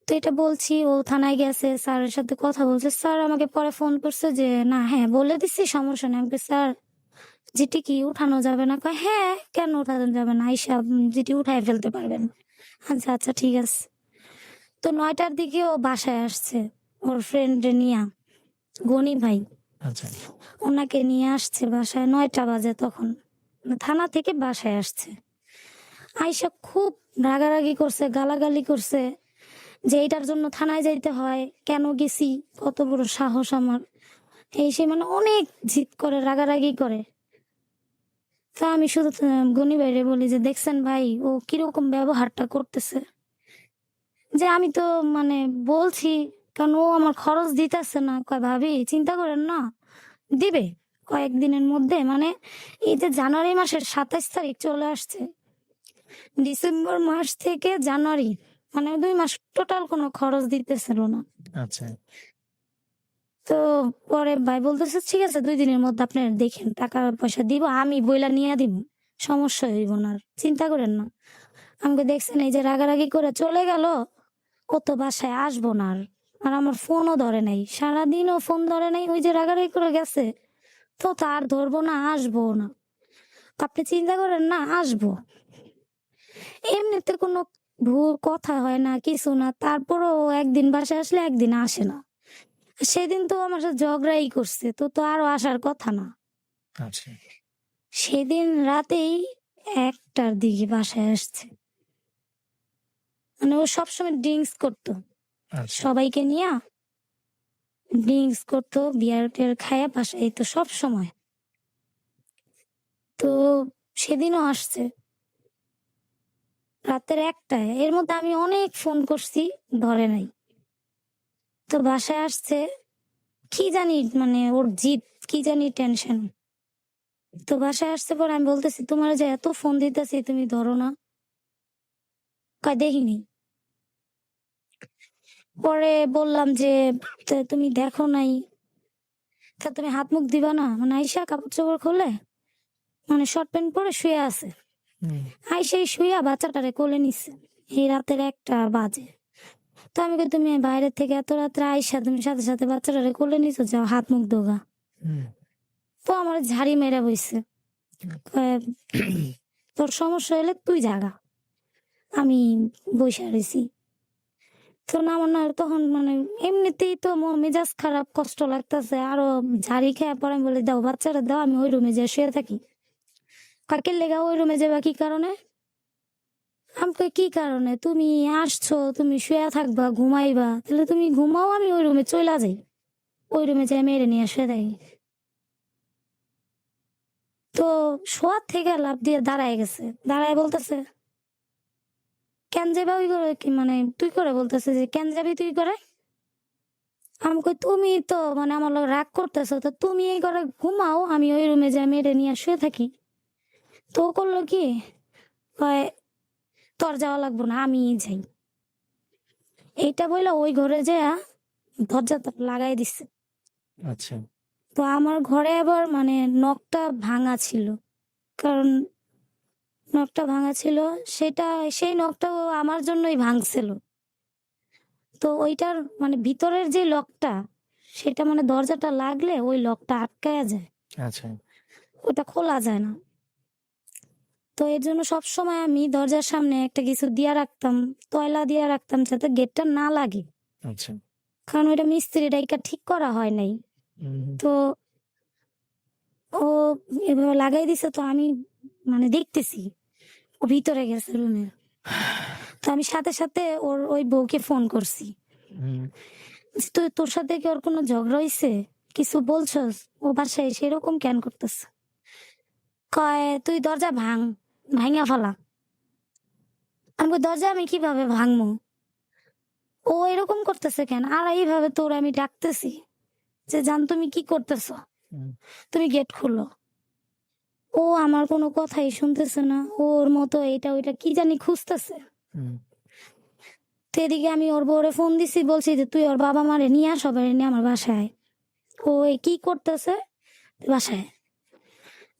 তো এটা বলছি, ও থানায় গেছে, স্যারের সাথে কথা বলছে। স্যার আমাকে পরে ফোন করছে যে না হ্যাঁ বলে দিচ্ছি সমস্যা নেই। আমি কই, স্যার জিটি কি উঠানো যাবে না? কয় হ্যাঁ, কেন উঠানো যাবে না, আইসা জিটি উঠায় ফেলতে পারবেন। আচ্ছা আচ্ছা ঠিক আছে। তো 9টার দিকে ও বাসায় আসছে, ওর ফ্রেন্ড নিয়া, গনি ভাই, আচ্ছা। ওনাকে নিয়ে আসছে বাসায়। 9টা বাজে তখন, থানা থেকে বাসায় আসছে। আইসা খুব রাগারাগি করছে, গালাগালি করছে যে এটার জন্য থানায় যাইতে হয়, কেন গেছি, কত বড় সাহস আমার, এই সে অনেক জিদ করে, রাগারাগি করে। তা আমি শুধু গনি ভাইরে বলি যে দেখছেন ভাই ও কিরকম ব্যবহারটা করতেছে, যে আমি তো বলছি, কারণ ও আমার খরচ দিতেছে না। কয় ভাবি চিন্তা করেন না, দিবে কয়েকদিনের মধ্যে। এই যে জানুয়ারি মাসের 27 তারিখ চলে আসছে, ডিসেম্বর মাস থেকে জানুয়ারি 2 মাস টোটাল কোনো খরচ দিতেছিল না। আচ্ছা। তো পরে ভাই বলতেছে ঠিক আছে 2 দিনের মধ্যে আপনার দেখেন টাকা পয়সা দিব, আমি বইলা নিয়ে দিব, সমস্যা হইব না, আর চিন্তা করেন না। আমাকে দেখছেন এই যে রাগারাগি করে চলে গেল, ও তো বাসায় আসবো না আর। আর আমার ফোনও ধরে নাই, সারাদিনও ফোন ধরে নাই, ওই যে রাগারাগি করে গেছে, তো তার ধরবো না, আসবো না। আপনি চিন্তা করেন না, আসবো। এমনিতে কোনো ভুল কথা হয় না, কিছু না, তারপরও ও একদিন বাসায় আসলে একদিন আসে না। সেদিন তো আমার সাথে ঝগড়াই করছে, তো তো আরো আসার কথা না। আচ্ছা। সেদিন রাতেই 1টার দিকে বাসায় আসছে। ও সবসময় ড্রিঙ্কস করতো, আচ্ছা। সবাইকে নিয়ে ড্রিঙ্কস করতো, বিয়ার টিয়ার খায়া বাসায় তো সব সময়। তো সেদিনও আসছে রাতের 1টায়। এর মধ্যে আমি অনেক ফোন করছি, ধরে নাই। তো বাসায় আসছে, কি জানি ওর জিদ, কি জানি টেনশন। তো বাসায় আসছে পর আমি বলতেছি তোমার যে এত ফোন দিতেছি তুমি ধরো না। কয় দেখিনি। পরে বললাম যে তুমি দেখো নাই, তা তুমি হাত মুখ দিবা না? আইসা কাপড় চোপড় খুলে শর্ট প্যান্ট পরে শুয়ে আছে। হুম। আইসাই শুইয়া বাচ্চাটারে কোলে নিচ্ছে, এই রাতের 1টা বাজে। তো আমি কই তুমি বাইরে থেকে এত রাত্রে আইসা তুমি সাথে সাথে বাচ্চাটারে কোলে নিছো, যাও হাত মুখ ধোগা। হুম। তো আমার ঝাড়ি মেরে বইছে, কয়, তোর সমস্যা হলে তুই জাগা, আমি বইসা রয়েছি। তো না আমার না তখন এমনিতেই তো মেজাজ খারাপ, কষ্ট লাগতেছে, আরো ঝাড়ি খেয়ে পরে আমি বলি দাও বাচ্চারা দাও, আমি ওই রুমে যে শুয়ে থাকি। কাকের লেগা ওই রুমে যাবা কি কারণে? আমি কই কি কারণে, তুমি আসছো, তুমি শুয়ে থাকবা, ঘুমাইবা, তাহলে তুমি ঘুমাও, আমি ওই রুমে চইলা যাই, ওই রুমে যাই মেরে নিয়ে শুয়ে থাকি। তো শোয়ার থেকে লাফ দিয়ে দাঁড়ায় গেছে, দাঁড়ায় বলতেছে কেন যাবে ওই করে, কি মানে তুই করে বলতেছে যে কেন যাবি তুই করে। আমি কই তুমি তো মানে আমার লোক রাগ করতেছো, তো তুমি এই করে ঘুমাও, আমি ওই রুমে যাই মেয়েরে নিয়ে শুয়ে থাকি। তো ও করলো কি, কয় তোর যাওয়া লাগবো না, আমি যাই। এইটা বললো ওই ঘরে যা দরজাটা লাগাই দিছে। আচ্ছা। তো আমার ঘরে আবার মানে নখটা ভাঙা ছিল, কারণ নখটা ভাঙা ছিল, সেটা সেই নখটাও আমার জন্যই ভাঙছিল। তো ওইটার মানে ভিতরের যে লকটা, সেটা মানে দরজাটা লাগলে ওই লকটা আটকায়া যায়, আচ্ছা। ওটা খোলা যায় না। তো এর জন্য সবসময় আমি দরজার সামনে একটা কিছু দিয়া রাখতাম, তয়লা দিয়া রাখতাম, যাতে গেটটা না লাগে। আচ্ছা। কারণ ওইটা মিস্ত্রি ডাইকা ঠিক করা হয় নাই। হুম। তো ও এভাবে লাগাই দিছে, তো আমি মানে দেখতেছি ও ভিতরে গেছে রুমে। তো আমি সাথে সাথে ওর ওই বউকে ফোন করছি, হুম। যে তোর সাথে কি ওর কোনো ঝগড়া হয়েছে, কিছু বলছস, ও বাসায় সেরকম কেন করতেছে। কয় তুই দরজা ভাঙা ফেলা। আমি কই, দরজা আমি কিভাবে ভাঙবো, ও এরকম করতেছে কেন। আর এইভাবে তোর আমি ডাকতেছি যে জান তুমি কি করতেছ, হুম। তুমি গেট খুলো। ও আমার কোনো কথাই শুনতেছে না, ওর মতো এটা ওইটা কি জানি খুঁজতেছে। হুম। তো এদিকে আমি ওর বউরে ফোন দিছি, বলছি যে তুই ওর বাবা মারে নিয়ে আস, সবাই নিয়ে আমার বাসায়। ও এই কি করতেছে বাসায়,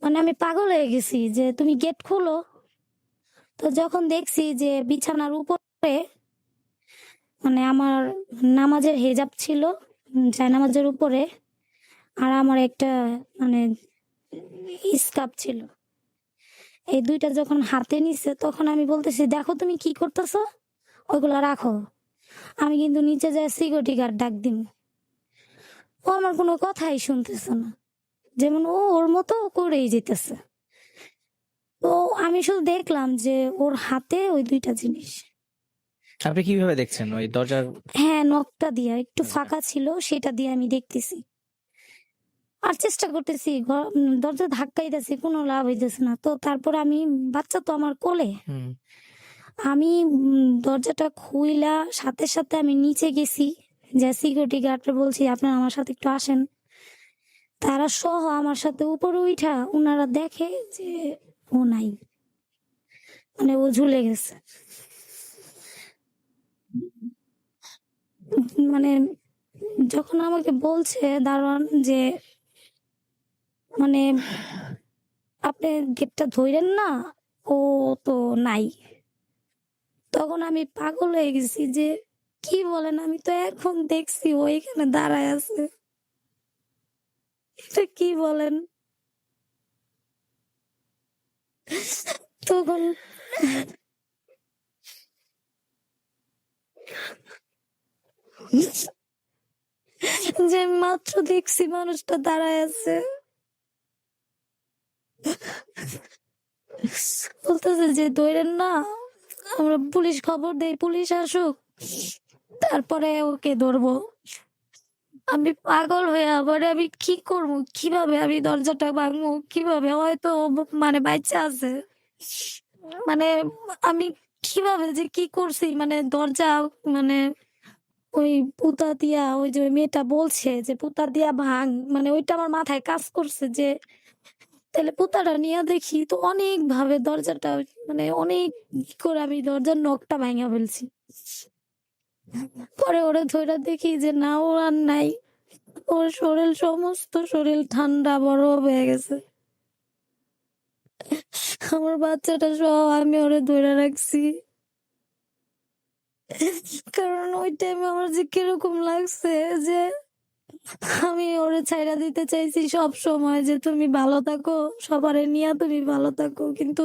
মানে আমি পাগল হয়ে গেছি যে তুমি গেট খুলো। তো যখন দেখছি যে বিছানার উপরে মানে আমার নামাজের হেজাব ছিল, জায়নামাজের উপরে, আর আমার একটা মানে স্কার্ফ ছিল, এই দুইটা যখন হাতে নিছে, তখন আমি বলতেছি দেখো তুমি কি করতেছো, ওইগুলো রাখো, আমি কিন্তু নিচে যাই সিকিউরিটি গার্ড ডাক দিম। ও আমার কোনো কথাই শুনতেছে না, যেমন ও ওর মতো করেই যেতেছে। তো আমি শুধু দেখলাম যে ওর হাতে ওই দুইটা জিনিস। আপনি কিভাবে দেখছেন ওই দরজার? হ্যাঁ, নখটা দিয়ে একটু ফাঁকা ছিল, সেটা দিয়ে আমি দেখতেছি আর চেষ্টা করতেছি, দরজা ধাক্কাইতেছি, কোনো লাভ হইতেছে না। তো তারপর আমি, বাচ্চা তো আমার কোলে, হুম। আমি দরজাটা খুইলা সাথে সাথে আমি নিচে গেছি, যে সিকিউরিটি গার্ডকে বলছি আপনারা আমার সাথে একটু আসেন। তারা সহ আমার সাথে উপরে উঠা ওনারা দেখে যে ও নাই, মানে ও ঝুলে গেছে। মানে যখন আমাকে বলছে দারোয়ান যে মানে আপনি গেটটা ধইরেন না, ও তো নাই, তখন আমি পাগল হয়ে গেছি যে কি বলেন, আমি তো এখন দেখছি ও এখানে দাঁড়ায় আছে, এটা কি বলেন। তখন যে মাত্র দেখছি মানুষটা দাঁড়ায় আছে, বলতেছে যে ধরেন না, আমরা পুলিশ খবর দেই, পুলিশ আসুক, তারপরে ওকে ধরবো। আমি পাগল হয়ে আবার আমি কি করব, কিভাবে আমি দরজাটা ভাঙবো, কিভাবে, হয়তো ও মানে বাচ্চা আছে, মানে আমি কিভাবে যে কি করছি, মানে দরজা মানে ওই পুতা দিয়া, ওই যে ওই মেয়েটা বলছে যে পুতা দিয়া ভাঙ, মানে ওইটা আমার মাথায় কাজ করছে যে তাহলে পুতাটা নিয়ে দেখি, তো অনেক ভাবে দরজাটা মানে অনেক করে আমি দরজার নখটা ভাঙা ফেলছি। পরে ওরা ধরে দেখি যে না, ও আর নাই, ওর শরীর সমস্ত শরীর ঠান্ডা বরফ হয়ে গেছে। আমার বাচ্চাটা সহ আমি ওরে ধরে রাখছি, কারণ ওই টাইমে আমার যে কিরকম লাগছে যে আমি ওরে ছাইড়া দিতে চাইছি সব সময়, যে তুমি ভালো থাকো, সবারে নিয়ে তুমি ভালো থাকো, কিন্তু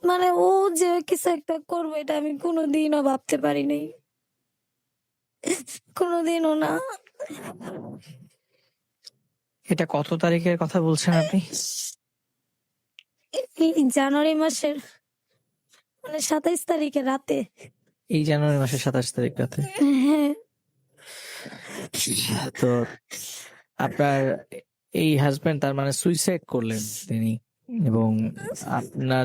মানে ও যে কিছু একটা করবে এটা আমি কোনোদিনও ভাবতে পারি নাই, কোনোদিনও না। এটা কত তারিখের কথা বলছেন আপনি? এই জানুয়ারি মাসের মানে 27 তারিখে রাতে। এই জানুয়ারি মাসের 27 তারিখ রাতে? হ্যাঁ। তো আপনার এই হাজবেন্ড তার মানে সুইসাইড করলেন তিনি, এবং আপনার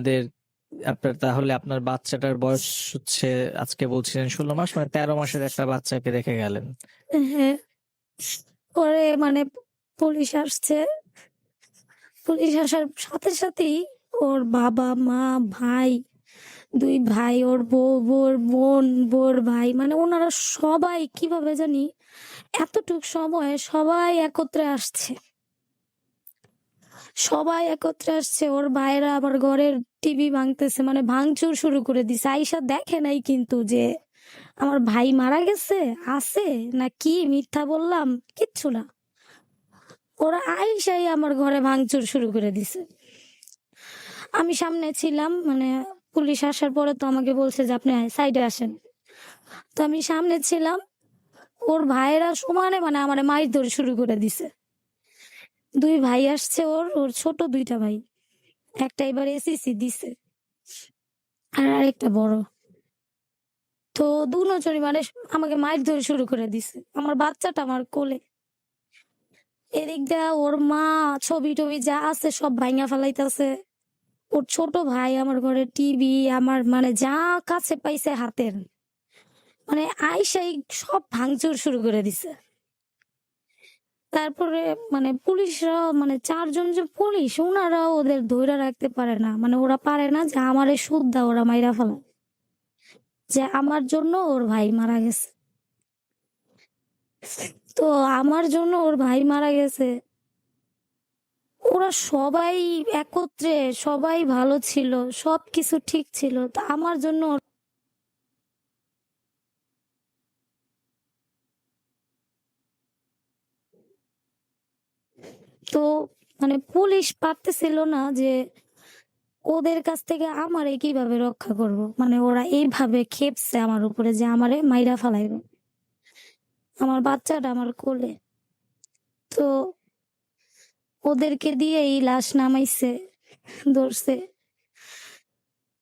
তাহলে আপনার বাচ্চাটার বয়স হচ্ছে, আজকে বলছিলেন 16 মাস, মানে 13 মাসের একটা বাচ্চাকে রেখে গেলেন। হ্যাঁ, পরে মানে পুলিশ আসছে। পুলিশ আসার সাথে সাথেই ওর বাবা মা ভাই, দুই ভাই, ওর বউ, বোর বোন, বোর ভাই, মানে ওনারা সবাই কিভাবে জানি এতটুক সময়ে সবাই একত্রে আসছে। সবাই একত্রে আসছে। ওর ভাইরা আবার ঘরের টিভি ভাঙতেছে, মানে ভাঙচুর শুরু করে দিছে। আইসা দেখে নাই কিন্তু যে আমার ভাই মারা গেছে আছে না কি মিথ্যা বললাম, কিচ্ছু না। ওরা আইসাই আমার ঘরে ভাঙচুর শুরু করে দিছে। আমি সামনে ছিলাম, মানে পুলিশ আসার পরে তো আমাকে বলছে যে আপনি সাইডে আসেন। তো আমি সামনে ছিলাম, ওর ভাইয়েরা সমানে মানে আমার মারধর শুরু করে দিছে। দুই ভাই আসছে, ওর ওর ছোট দুইটা ভাই, একটা এবার এসিসি দিছে আর আরেকটা বড়। তো দুজনই মানে আমাকে মারধর শুরু করে দিছে, আমার বাচ্চাটা আমার কোলে। এদিক দিয়া ওর মা ছবি টবি যা আছে সব ভাঙা ফেলাইতেছে। ওর ছোট ভাই আমার ঘরে টিভি, আমার মানে যা কাছে পাইছে হাতের, মানে আইসাই সব ভাঙচুর শুরু করে দিছে। তারপরে মানে পুলিশরা, মানে 4 জন যে পুলিশ, ওনারাও ওদের ধইরা রাখতে পারে না, মানে ওরা পারে না যে আমারে সুদ্ধা ওরা মাইরা ফেলা, যে আমার জন্য ওর ভাই মারা গেছে। তো আমার জন্য ওর ভাই মারা গেছে, ওরা সবাই একত্রে, সবাই ভালো ছিল, সবকিছু ঠিক ছিল, তা আমার জন্য তো মানে পুলিশ পারতেছিল না যে ওদের কাছ থেকে আমারে কিভাবে রক্ষা করব। মানে ওরা এইভাবে খেপছে আমার উপরে যে আমারে মাইরা ফালাইবে, আমার বাচ্চাটা আমার কোলে। তো ওদেরকে দিয়ে এই লাশ নামাইছে, ধরছে।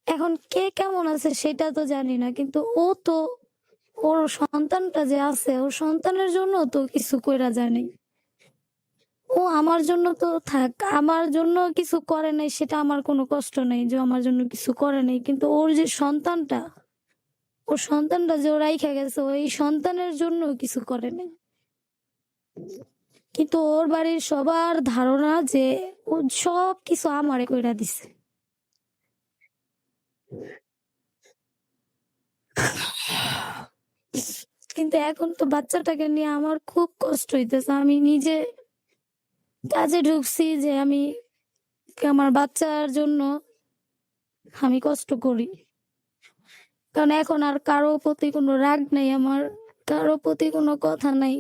এখন কে কেমন আছে সেটা তো জানি না, কিন্তু ও তো ওর সন্তানটা যে আছে, ওর সন্তানের জন্য তো কিছু কইরা জানি। ও আমার জন্য তো থাক, আমার জন্য কিছু করে নাই, সেটা আমার কোনো কষ্ট নেই যে আমার জন্য কিছু করে নাই, কিন্তু ওর যে সন্তানটা, ওর সন্তানটা যে ও রাইখা গেছে, ওই সন্তানের জন্য কিছু করে নাই। কিন্তু ওর বাড়ির সবার ধারণা যে ও সব কিছু আমারে কইরা দিছে। কিন্তু এখন তো বাচ্চাটাকে নিয়ে আমার খুব কষ্ট হইতেছে। আমি নিজে কাজে ঢুকছি যে আমি আমার বাচ্চার জন্য আমি কষ্ট করি, কারণ এখন আর কারো প্রতি কোনো রাগ নেই আমার, কারো প্রতি কোনো কথা নাই।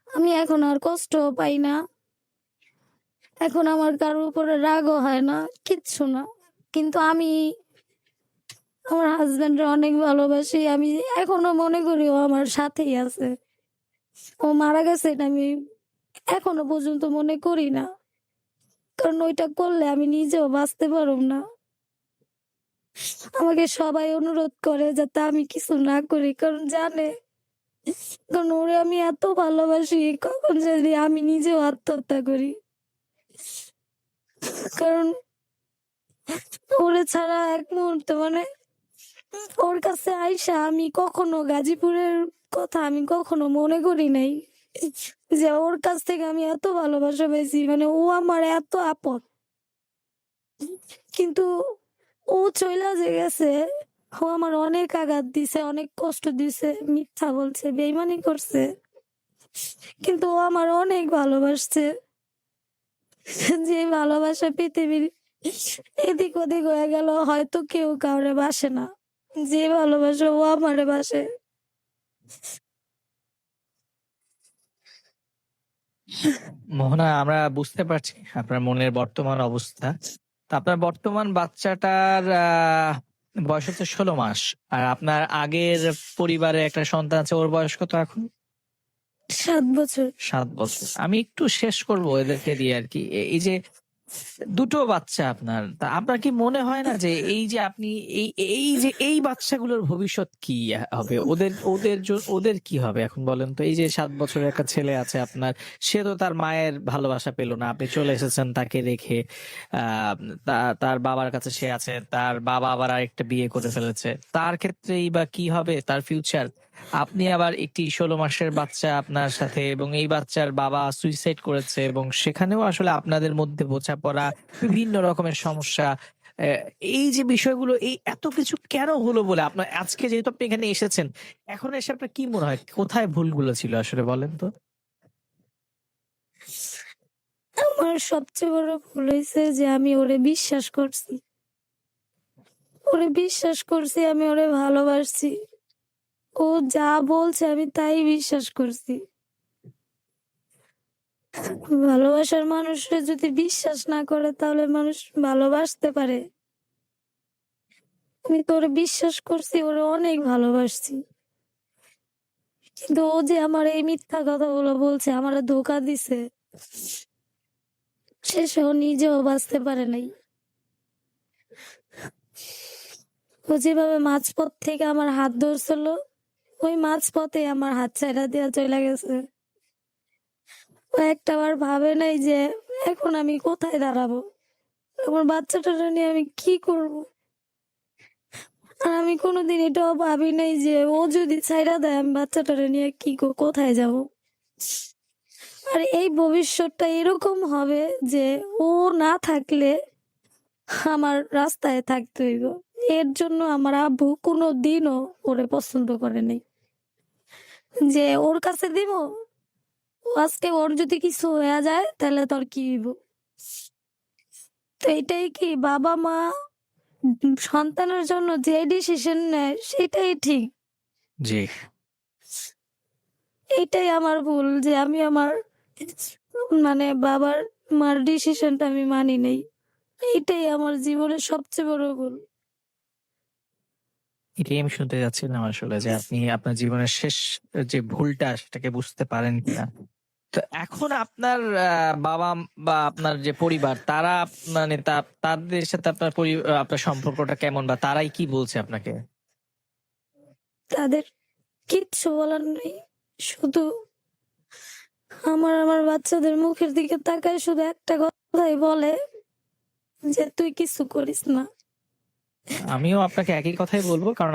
আমি এখন আর কষ্ট পাই না, এখন আমার কারোর উপরে রাগও হয় না, কিচ্ছু না। কিন্তু আমি আমার হাজবেন্ডের অনেক ভালোবাসি, আমি এখনো মনে করি ও আমার সাথেই আছে। ও মারা গেছে এটা আমি এখনো পর্যন্ত মনে করি না, কারণ ওইটা করলে আমি নিজেও বাঁচতে পারব না। আমাকে সবাই অনুরোধ করে যাতে আমি কিছু না করি, কারণ জানে, কারণ ওরে আমি এত ভালোবাসি, কখন যদি আমি নিজেও আত্মহত্যা করি। কারণ ওরে ছাড়া এক মুহূর্তে মানে ওর কাছে আইসা আমি কখনো গাজীপুরের কথা আমি কখনো মনে করি নাই যে ওর কাছ থেকে আমি এত ভালোবাসা পেয়েছি, মানে ও আমার এত আপন। কিন্তু ও চইলা যে গেছে, ও আমার অনেক আঘাত দিছে, অনেক কষ্ট দিছে, মিথ্যা বলছে, বেইমানি করছে, কিন্তু ও আমার অনেক ভালোবাসছে। যে ভালোবাসা পৃথিবীর এদিক ওদিক হয়ে গেল হয়তো কেউ কাউরে বাসে না, যে ভালোবাসা ও আমারে বাসে। মোহনা, আমরা বুঝতে পারছি আপনার মনের বর্তমান অবস্থা। তো আপনার বর্তমান বাচ্চাটার বয়স হচ্ছে 16 মাস, আর আপনার আগের পরিবারে একটা সন্তান আছে, ওর বয়স কত এখন? 7 বছর। 7 বছর। আমি একটু শেষ করব এদেরকে দিয়ে আর কি। এই যে দুটো বাচ্চা আপনার। তা আপনার কি মনে হয় না যে এই যে আপনি এই বাচ্চাগুলোর ভবিষ্যৎ কি হবে? ওদের কি হবে এখন বলেন তো? এই যে ৭ বছরের একটা ছেলে আছে আপনার, সে তো তার মায়ের ভালোবাসা পেল না। আপনি চলে এসেছেন তাকে রেখে। আ তার বাবার কাছে সে আছে। তার বাবা আবার আরেকটা বিয়ে করে ফেলেছে। তার ক্ষেত্রেই বা কি হবে তার ফিউচার? আপনি আবার একটি ১৬ মাসের বাচ্চা আপনার সাথে, এবং এই বাচ্চার বাবা সুইসাইড করেছে, এবং সেখানেও আসলে আপনাদের মধ্যে বোঝাপড়া, বিভিন্ন রকমের সমস্যা। অ্যা এই যে বিষয়গুলো, এই এত কিছু কেন হলো বলে আপনার আজকে যেহেতু আপনি এখানে এসেছেন, এখন এসে আপনার কি মনে হয় কোথায় ভুলগুলো ছিল আসলে বলেন তো? আমার সবচেয়ে বড় ভুল হইছে যে আমি ওরে বিশ্বাস করছি। আমি ওরে ভালোবাসছি। ও যা বলছে আমি তাই বিশ্বাস করছি। ভালোবাসার মানুষরা যদি বিশ্বাস না করে তাহলে মানুষ ভালোবাসতে পারে? আমি তো ওরে বিশ্বাস করছি, ওরে অনেক ভালোবাসছি। কিন্তু ও যে আমার এই মিথ্যা কথাগুলো বলছে, আমারে ধোঁকা দিছে, শেষে ও নিজেও বাঁচতে পারে নাই। ও যেভাবে মাঝপথ থেকে আমার হাত ধরছিল, ওই মাঝপথে আমার হাত ছাইড়া দিয়া চলে গেছে। ও একটাবার ভাবে নাই যে এখন আমি কোথায় দাঁড়াবো, আমার বাচ্চাটাকে নিয়ে আমি কি করব। আর আমি কোনোদিন এটাও ভাবি নাই যে ও যদি ছাইড়া দেয় আমি বাচ্চাটারে নিয়ে কোথায় যাব। আর এই ভবিষ্যৎটা এরকম হবে যে ও না থাকলে আমার রাস্তায় থাকতে হইব। এর জন্য আমার আব্বু কোনোদিনও ওরে পছন্দ করে নাই যে ওর কাছে দিব। ও আজকে ওর যদি কিছু হয়ে যায় তাহলে তোর কি হইব। তো এটাই কি বাবা মা সন্তানের জন্য যে ডিসিশন নেয় সেটাই ঠিক। জি। এটাই আমার ভুল যে আমি আমার মানে বাবার মার ডিসিশনটা আমি মানি নাই। এইটাই আমার জীবনের সবচেয়ে বড় ভুল। এটাই আমি শুনতে যাচ্ছিলাম আসলে, যে আপনি আপনার জীবনের শেষ যে ভুলটা সেটাকে বুঝতে পারেন কিনা। তো এখন আপনার বাবা বা আপনার যে পরিবার, তারা মানে তাদের সাথে আপনার সম্পর্কটা কেমন, বা তারাই কি বলছে আপনাকে? তাদের কিচ্ছু বলার নেই। শুধু আমার বাচ্চাদের মুখের দিকে তাকায় শুধু একটা কথাই বলে যে তুই কিছু করিস না। আমিও আপনাকে একই কথাই বলবো, কারণ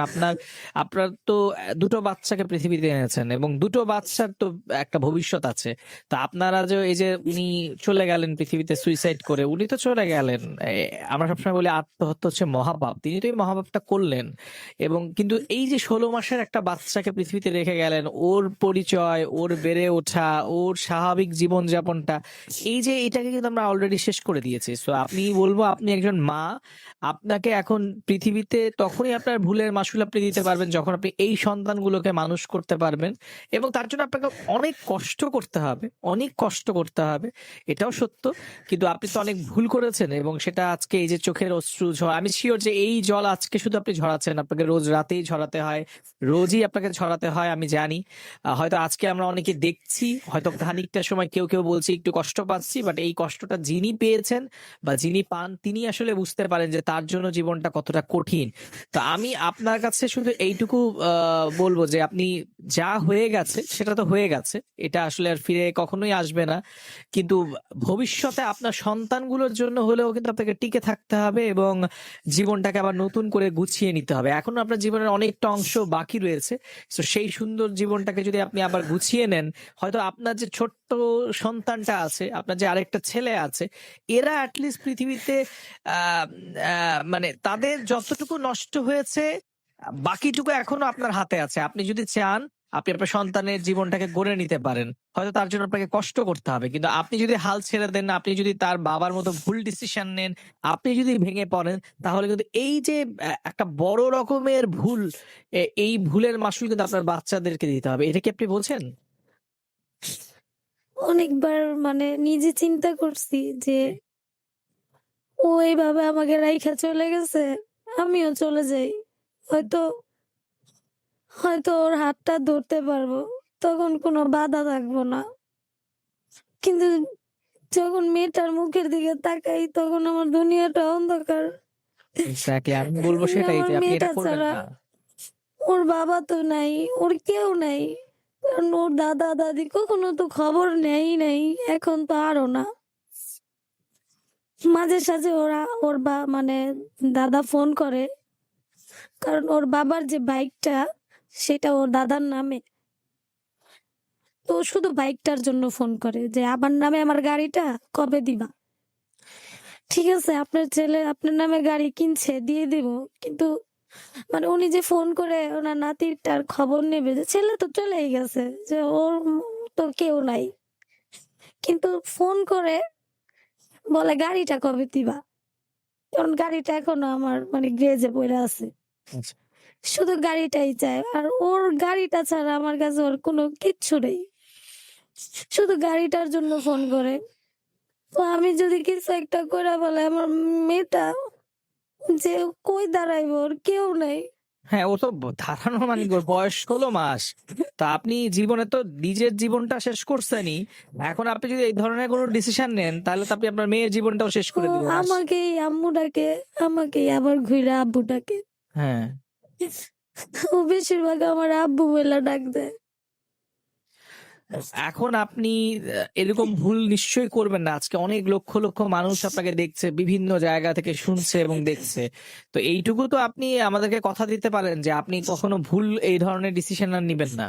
আপনার তো দুটো বাচ্চাকে পৃথিবীতে এনেছেন, এবং দুটো বাচ্চার তো একটা ভবিষ্যৎ আছে। তো আপনারা যে এই যে উনি চলে গেলেন পৃথিবীতে সুইসাইড করে, উনি তো চলে গেলেন। আমরা সবসময় বলি আত্মহত্যা হচ্ছে মহাপাপ, তিনি তো এই মহাপাপটা করলেন। এবং কিন্তু এই যে ১৬ মাসের একটা বাচ্চাকে পৃথিবীতে রেখে গেলেন, ওর পরিচয়, ওর বেড়ে ওঠা, ওর স্বাভাবিক জীবনযাপনটা, এই যে এটাকে কিন্তু আমরা অলরেডি শেষ করে দিয়েছি। তো আপনি বলবো, আপনি একজন মা, আপনাকে এখন পৃথিবীতে তখনই আপনার ভুলের মাসুল আপনি দিতে পারবেন যখন আপনি এই সন্তানগুলোকে মানুষ করতে পারবেন। এবং তার জন্য আপনাকে অনেক কষ্ট করতে হবে, অনেক কষ্ট করতে হবে, এটাও সত্য। কিন্তু আপনি তো অনেক ভুল করেছেন, এবং সেটা আজকে এই যে চোখের অশ্রু আমি শিওর যে এই জল আজকে শুধু আপনি ঝরাচ্ছেন, আপনাকে রোজ রাতেই ঝরাতে হয়, রোজই আপনাকে ঝরাতে হয়, আমি জানি। হয়তো আজকে আমরা অনেকে দেখছি, হয়তো খানিকটা সময় কেউ কেউ বলছি একটু কষ্ট পাচ্ছি, বাট এই কষ্টটা যিনি পেয়েছেন বা যিনি পান তিনি আসলে বুঝতে পারেন যে তার জন্য জীবনটা কতটা কঠিন। তো আমি আপনার কাছে শুধু এইটুকু বলবো যে আপনি যা হয়ে গেছে সেটা তো হয়ে গেছে, এটা আসলে আর ফিরে কখনোই আসবে না। কিন্তু ভবিষ্যতে আপনার সন্তানগুলোর জন্য হলেও কিন্তু আপনাকে টিকে থাকতে হবে, এবং জীবনটাকে আবার নতুন করে গুছিয়ে নিতে হবে। এখনো আপনার জীবনের অনেকটা অংশ বাকি রয়েছে। তো সেই সুন্দর জীবনটাকে যদি আপনি আবার গুছিয়ে নেন, হয়তো আপনার যে ছোট্ট সন্তানটা আছে, আপনার যে আরেকটা ছেলে আছে, এরা অ্যাটলিস্ট পৃথিবীতে আহ মানে তাদের যতটুকু নষ্ট হয়েছে, বাকিটুকু এখনো আপনার হাতে আছে। আপনি যদি চান, আপনি আপনার সন্তানের জীবনটাকে গড়ে নিতে পারেন। হয়তো তার জন্য আপনাকে কষ্ট করতে হবে, কিন্তু আপনি যদি হাল ছেড়ে দেন, আপনি যদি তার বাবার মতো ভুল ডিসিশন নেন, আপনি যদি ভেঙে পড়েন, তাহলে কিন্তু এই যে একটা বড় রকমের ভুল, এই ভুলের মাসুল কিন্তু আপনার বাচ্চাদেরকে দিতে হবে। এটা কি আপনি বলছেন? অনেকবার মানে নিজে চিন্তা করছি যে ও এইভাবে আমাকে রাইখা চলে গেছে, আমিও চলে যাই। হয়তো হয়তো ওর হাতটা ধরতে পারবো, তখন কোনো বাধা থাকবো না। কিন্তু যখন মেয়েটার মুখের দিকে তাকাই তখন আমার দুনিয়াটা অন্ধকার। এক্স্যাক্টলি আমি বলবো সেটাই আমার যে আপনি এটা মেয়েটা করবেন ছাড়া না। ওর বাবা তো নাই, ওর কেউ নাই। কারণ ওর দাদা দাদি কখনো তো খবর নেই নাই, এখন তো আরো না। মাঝে সাঝে ওর মানে দাদা ফোন করে, কারণ ওর বাবার যে বাইকটা সেটা ওর দাদার নামে। তো ও শুধু বাইকটার জন্য ফোন করে যে আমার নামে আমার গাড়িটা কবে দিবা। ঠিক আছে, আপনার ছেলে আপনার নামে গাড়ি কিনছে, দিয়ে দিব, কিন্তু মানে উনি যে ফোন করে ওনার নাতিটার খবর নেবে, যে ছেলে তো চলেই গেছে, যে ওর তো কেউ নাই, কিন্তু ফোন করে বলে গাড়িটা কবে দিবা। কারণ গাড়িটা এখনো আমার মানে গ্রেজে পড়ে আছে, আচ্ছা। শুধু গাড়িটাই চায়। আর ওর গাড়িটা ছাড়া আমার কাছে ওর কোনো কিচ্ছু নেই, শুধু গাড়িটার জন্য ফোন করে। তো আমি যদি কিছু একটা করে বলে আমার মেয়েটা যে কই দাঁড়াইবো, ওর কেউ নাই। হ্যাঁ, ও তো ধারণা মানে ওর বয়স 16 মাস। তা আপনি জীবনে তো নিজের জীবনটা শেষ করছেনই। এখন আপনি যদি এই ধরনের কোনো ডিসিশন নেন তাহলে তো আপনি আপনার মেয়ের জীবনটাও শেষ ও করে দিবেন। আমাকেই আম্মু ডাকে, আমাকেই আবার ঘুরে আব্বু ডাকে। হ্যাঁ, ও বেশিরভাগ আমার আব্বু বলে ডাক দেয়। এখন আপনি এরকম ভুল নিশ্চয়ই করবেন না। আজকে অনেক লক্ষ লক্ষ মানুষ আপনাকে দেখছে, বিভিন্ন জায়গা থেকে শুনছে এবং দেখছে। তো এইটুকু তো আপনি আমাদেরকে কথা দিতে পারেন যে আপনি কখনো ভুল এই ধরনের ডিসিশন আর নিবেন না।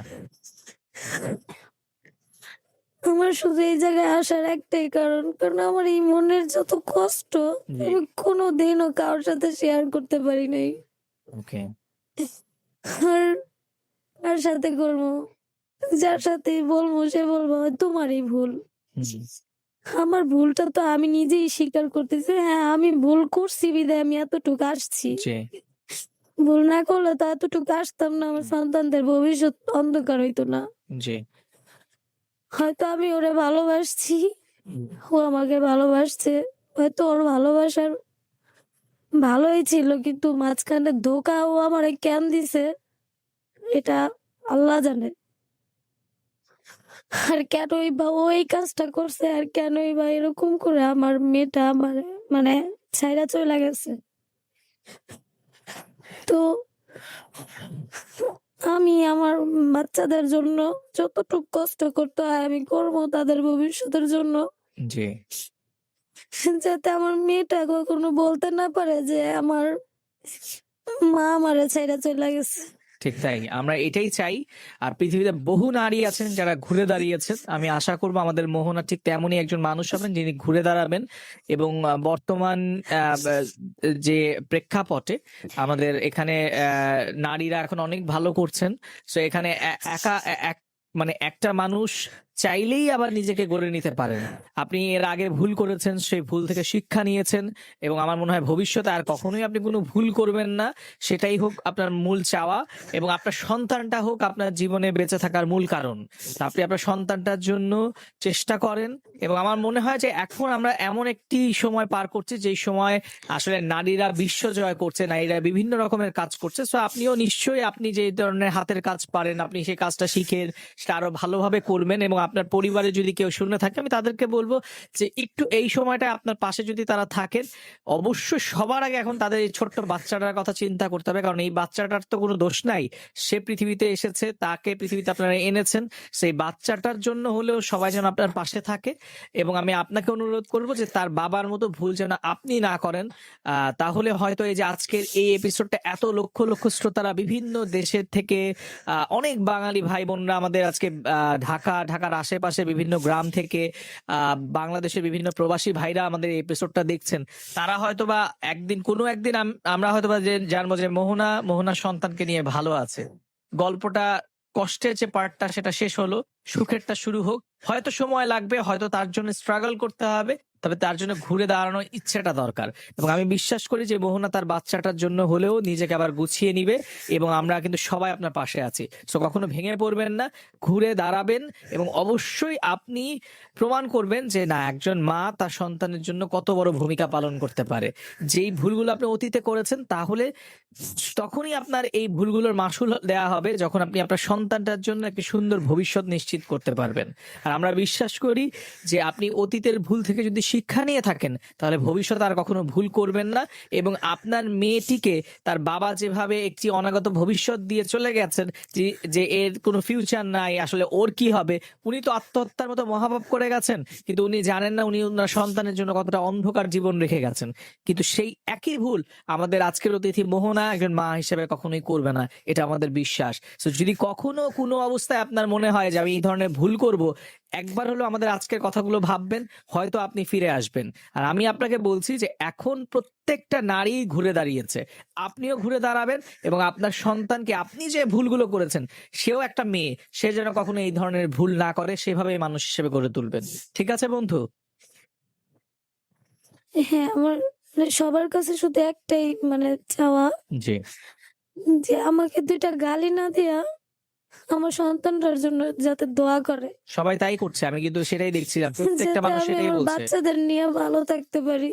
আমার শুধু এই জায়গায় আসার একটাই কারণ, কারণ আমার এই মনের যত কষ্ট জি। আমি কোনোদিনও কারোর সাথে শেয়ার করতে পারি নাই। ওকে। আর কার সাথে করবো, যার সাথে বলবো সে বলবো তোমারই ভুল। আমার ভুলটা তো আমি নিজেই স্বীকার করতেছি, হ্যাঁ আমি ভুল করছি বিধায় আমি এতটুকু আসছি। জি। ভুল না করলে তো এতটুকু আসতাম না, আমার সন্তানদের ভবিষ্যৎ অন্ধকার হইতো না। জি। হয়তো আমি ওরে ভালোবাসছি, ও আমাকে ভালোবাসছে, হয়তো ওর ভালোবাসার ভালোই ছিল, কিন্তু মাঝখানে ধোকা ও আমারে কেন দিছে এটা আল্লাহ জানে। আর কেনই বা ও এই কাজটা করছে, আর কেনই বা এরকম করে আমার মেয়েটা আমার মানে ছাইরা চলে গেছে। তো আমি আমার বাচ্চাদের জন্য যতটুকু কষ্ট করতে হয় আমি করবো তাদের ভবিষ্যতের জন্য, জি। যাতে আমার মেয়েটা কখনো বলতে না পারে যে আমার মা আমারে ছাইরা চলে গেছে। ঠিক তাই, আমরা এটাই চাই। আর পৃথিবীতে বহু নারী আছেন যারা ঘুরে দাঁড়িয়েছেন। আমি আশা করবো আমাদের মোহনা ঠিক তেমনই একজন মানুষ হবেন যিনি ঘুরে দাঁড়াবেন এবং বর্তমান যে প্রেক্ষাপটে আমাদের এখানে নারীরা এখন অনেক ভালো করছেন। তো এখানে একা মানে একটা মানুষ চাইলেই আবার নিজেকে গড়ে নিতে পারেন। আপনি এর আগে ভুল করেছেন, সেই ভুল থেকে শিক্ষা নিয়েছেন এবং আমার মনে হয় ভবিষ্যতে আর কখনোই আপনি কোনো ভুল করবেন না। সেটাই হোক আপনার মূল চাওয়া, এবং আপনার সন্তানটা হোক আপনার জীবনে বেঁচে থাকার মূল কারণ। তা আপনি আপনার সন্তানটার জন্য চেষ্টা করেন। এবং আমার মনে হয় যে এখন আমরা এমন একটি সময় পার করছি যেই সময় আসলে নারীরা বিশ্ব জয় করছে, নারীরা বিভিন্ন রকমের কাজ করছে। সো আপনিও নিশ্চয়ই আপনি যে ধরনের হাতের কাজ পারেন আপনি সেই কাজটা শিখেন, সেটা আরো ভালোভাবে করবেন। এবং আপনার পরিবারে যদি কেউ শুনে থাকে আমি তাদেরকে বলবো যে একটু এই সময়টা আপনার পাশে যদি তারা থাকেন, অবশ্যই সবার আগে এখন তাদের এই ছোট্ট বাচ্চাটার কথা চিন্তা করতে হবে, কারণ এই বাচ্চাটার তো কোনো দোষ নাই। সে পৃথিবীতে এসেছে, তাকে পৃথিবীতে আপনারা এনেছেন, সেই বাচ্চাটার জন্য হলেও সবাই যেন আপনার পাশে থাকে। এবং আমি আপনাকে অনুরোধ করব যে তার বাবার মতো ভুল যেন আপনি না করেন। তাহলে হয়তো এই যে আজকের এই এপিসোডটা এত লক্ষ লক্ষ শ্রোতারা বিভিন্ন দেশের থেকে, অনেক বাঙালি ভাই বোনরা আমাদের আজকে ঢাকার আশেপাশে বিভিন্ন গ্রাম থেকে, বাংলাদেশের বিভিন্ন প্রবাসী ভাইরা আমাদের এই এপিসোডটা দেখছেন। তারা হয়তোবা কোনো একদিন আমরা হয়তোবা যে জানবো যে মোহনার সন্তানকে নিয়ে ভালো আছে। গল্পটা কষ্টের যে পার্টটা সেটা শেষ হলো, সুখেরটা শুরু হোক। হয়তো সময় লাগবে, হয়তো তার জন্য স্ট্রাগল করতে হবে, তবে তার জন্য ঘুরে দাঁড়ানোর ইচ্ছেটা দরকার। এবং আমি বিশ্বাস করি যে মোহনা তার বাচ্চাটার জন্য হলেও নিজেকে আবার গুছিয়ে নিবে, এবং আমরা কিন্তু সবাই আপনার পাশে আছি। সো কখনো ভেঙে পড়বেন না, ঘুরে দাঁড়াবেন, এবং অবশ্যই আপনি প্রমাণ করবেন যে না, একজন মা তার সন্তানের জন্য কত বড় ভূমিকা পালন করতে পারে। যেই ভুলগুলো আপনি অতীতে করেছেন, তাহলে তখনই আপনার এই ভুলগুলোর মাসুল দেওয়া হবে যখন আপনি আপনার সন্তানটার জন্য একটি সুন্দর ভবিষ্যৎ নিশ্চিত করতে পারবেন। আর আমরা বিশ্বাস করি যে আপনি অতীতের ভুল থেকে যদি শিক্ষা নিয়ে থাকেন, তাহলে ভবিষ্যতে আর কখনো ভুল করবেন না। এবং আপনার মেয়েটিকে তার বাবা যেভাবে একটি অনাগত ভবিষ্যৎ দিয়ে চলে গেছেন, যে এর কোনো ফিউচার নাই, আসলে ওর কি হবে, উনি তো আত্মহত্যার মতো মহাপাপ করে গেছেন, কিন্তু উনি জানেন না উনি ওনার সন্তানের জন্য কতটা অন্ধকার জীবন রেখে গেছেন। কিন্তু সেই একই ভুল আমাদের আজকের অতিথি মোহনা একজন মা হিসেবে কখনোই করবে না, এটা আমাদের বিশ্বাস। তো যদি কখনো কোনো অবস্থায় আপনার মনে হয় যে আমি এই ধরনের ভুল করব, একবার হলো আমাদের আজকের কথাগুলো ভাববেন, হয়তো আপনি ফিরে আসবেন। আর আমি আপনাকে বলছি যে এখন প্রত্যেকটা নারী ঘুরে দাঁড়িয়েছে, আপনিও ঘুরে দাঁড়াবেন, এবং আপনার সন্তানকে, আপনি যে ভুলগুলো করেছেন, সেও একটা মেয়ে, সে যেন কখনো এই ধরনের ভুল না করে, সেভাবে মানুষ হিসেবে গড়ে তুলবেন। ঠিক আছে বন্ধু? হ্যাঁ, আমার সবার কাছে শুধু একটাই চাওয়া, জি। যে আমাকে 2টা গালি না দিয়া আমার সন্তানটার জন্য যাতে দোয়া করে, সবাই তাই করছে, আমি কিন্তু সেটাই দেখছিলাম, প্রত্যেকটা যাতে মানুষ আমি সেটাই আমার বলছে। বাচ্চাদের নিয়ে ভালো থাকতে পারি।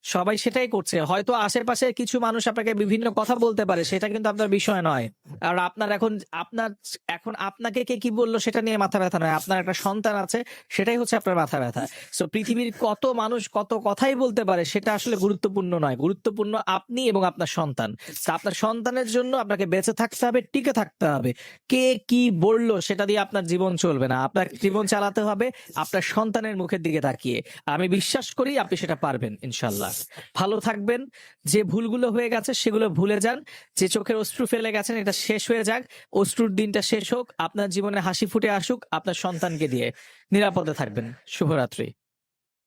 সবাই সেটাই করছে। হয়তো আশেপাশে কিছু মানুষ আপনাকে বিভিন্ন কথা বলতে পারে, সেটা কিন্তু আপনার বিষয় নয়। আর আপনার এখন আপনাকে কে কি বললো সেটা নিয়ে মাথা ব্যথা নয়, আপনার একটা সন্তান আছে, সেটাই হচ্ছে আপনার মাথা ব্যথা। সো পৃথিবীর কত মানুষ কত কথাই বলতে পারে, সেটা আসলে গুরুত্বপূর্ণ নয়, গুরুত্বপূর্ণ আপনি এবং আপনার সন্তান। তো আপনার সন্তানের জন্য আপনাকে বেঁচে থাকতে হবে, টিকে থাকতে হবে। কে কি বললো সেটা দিয়ে আপনার জীবন চলবে না, আপনার জীবন চালাতে হবে আপনার সন্তানের মুখের দিকে তাকিয়ে। আমি বিশ্বাস করি আপনি সেটা পারবেন ইনশাল্লাহ। ভালো থাকবেন, যে ভুলগুলো হয়ে গেছে সেগুলো ভুলে যান, যে চোখের অশ্রু ফেলে গেছেন এটা শেষ হয়ে যাক, অশ্রুর দিনটা শেষ হোক, আপনার জীবনে হাসি ফুটে আসুক আপনার সন্তানকে দিয়ে। নিরাপদে থাকবেন। শুভরাত্রি।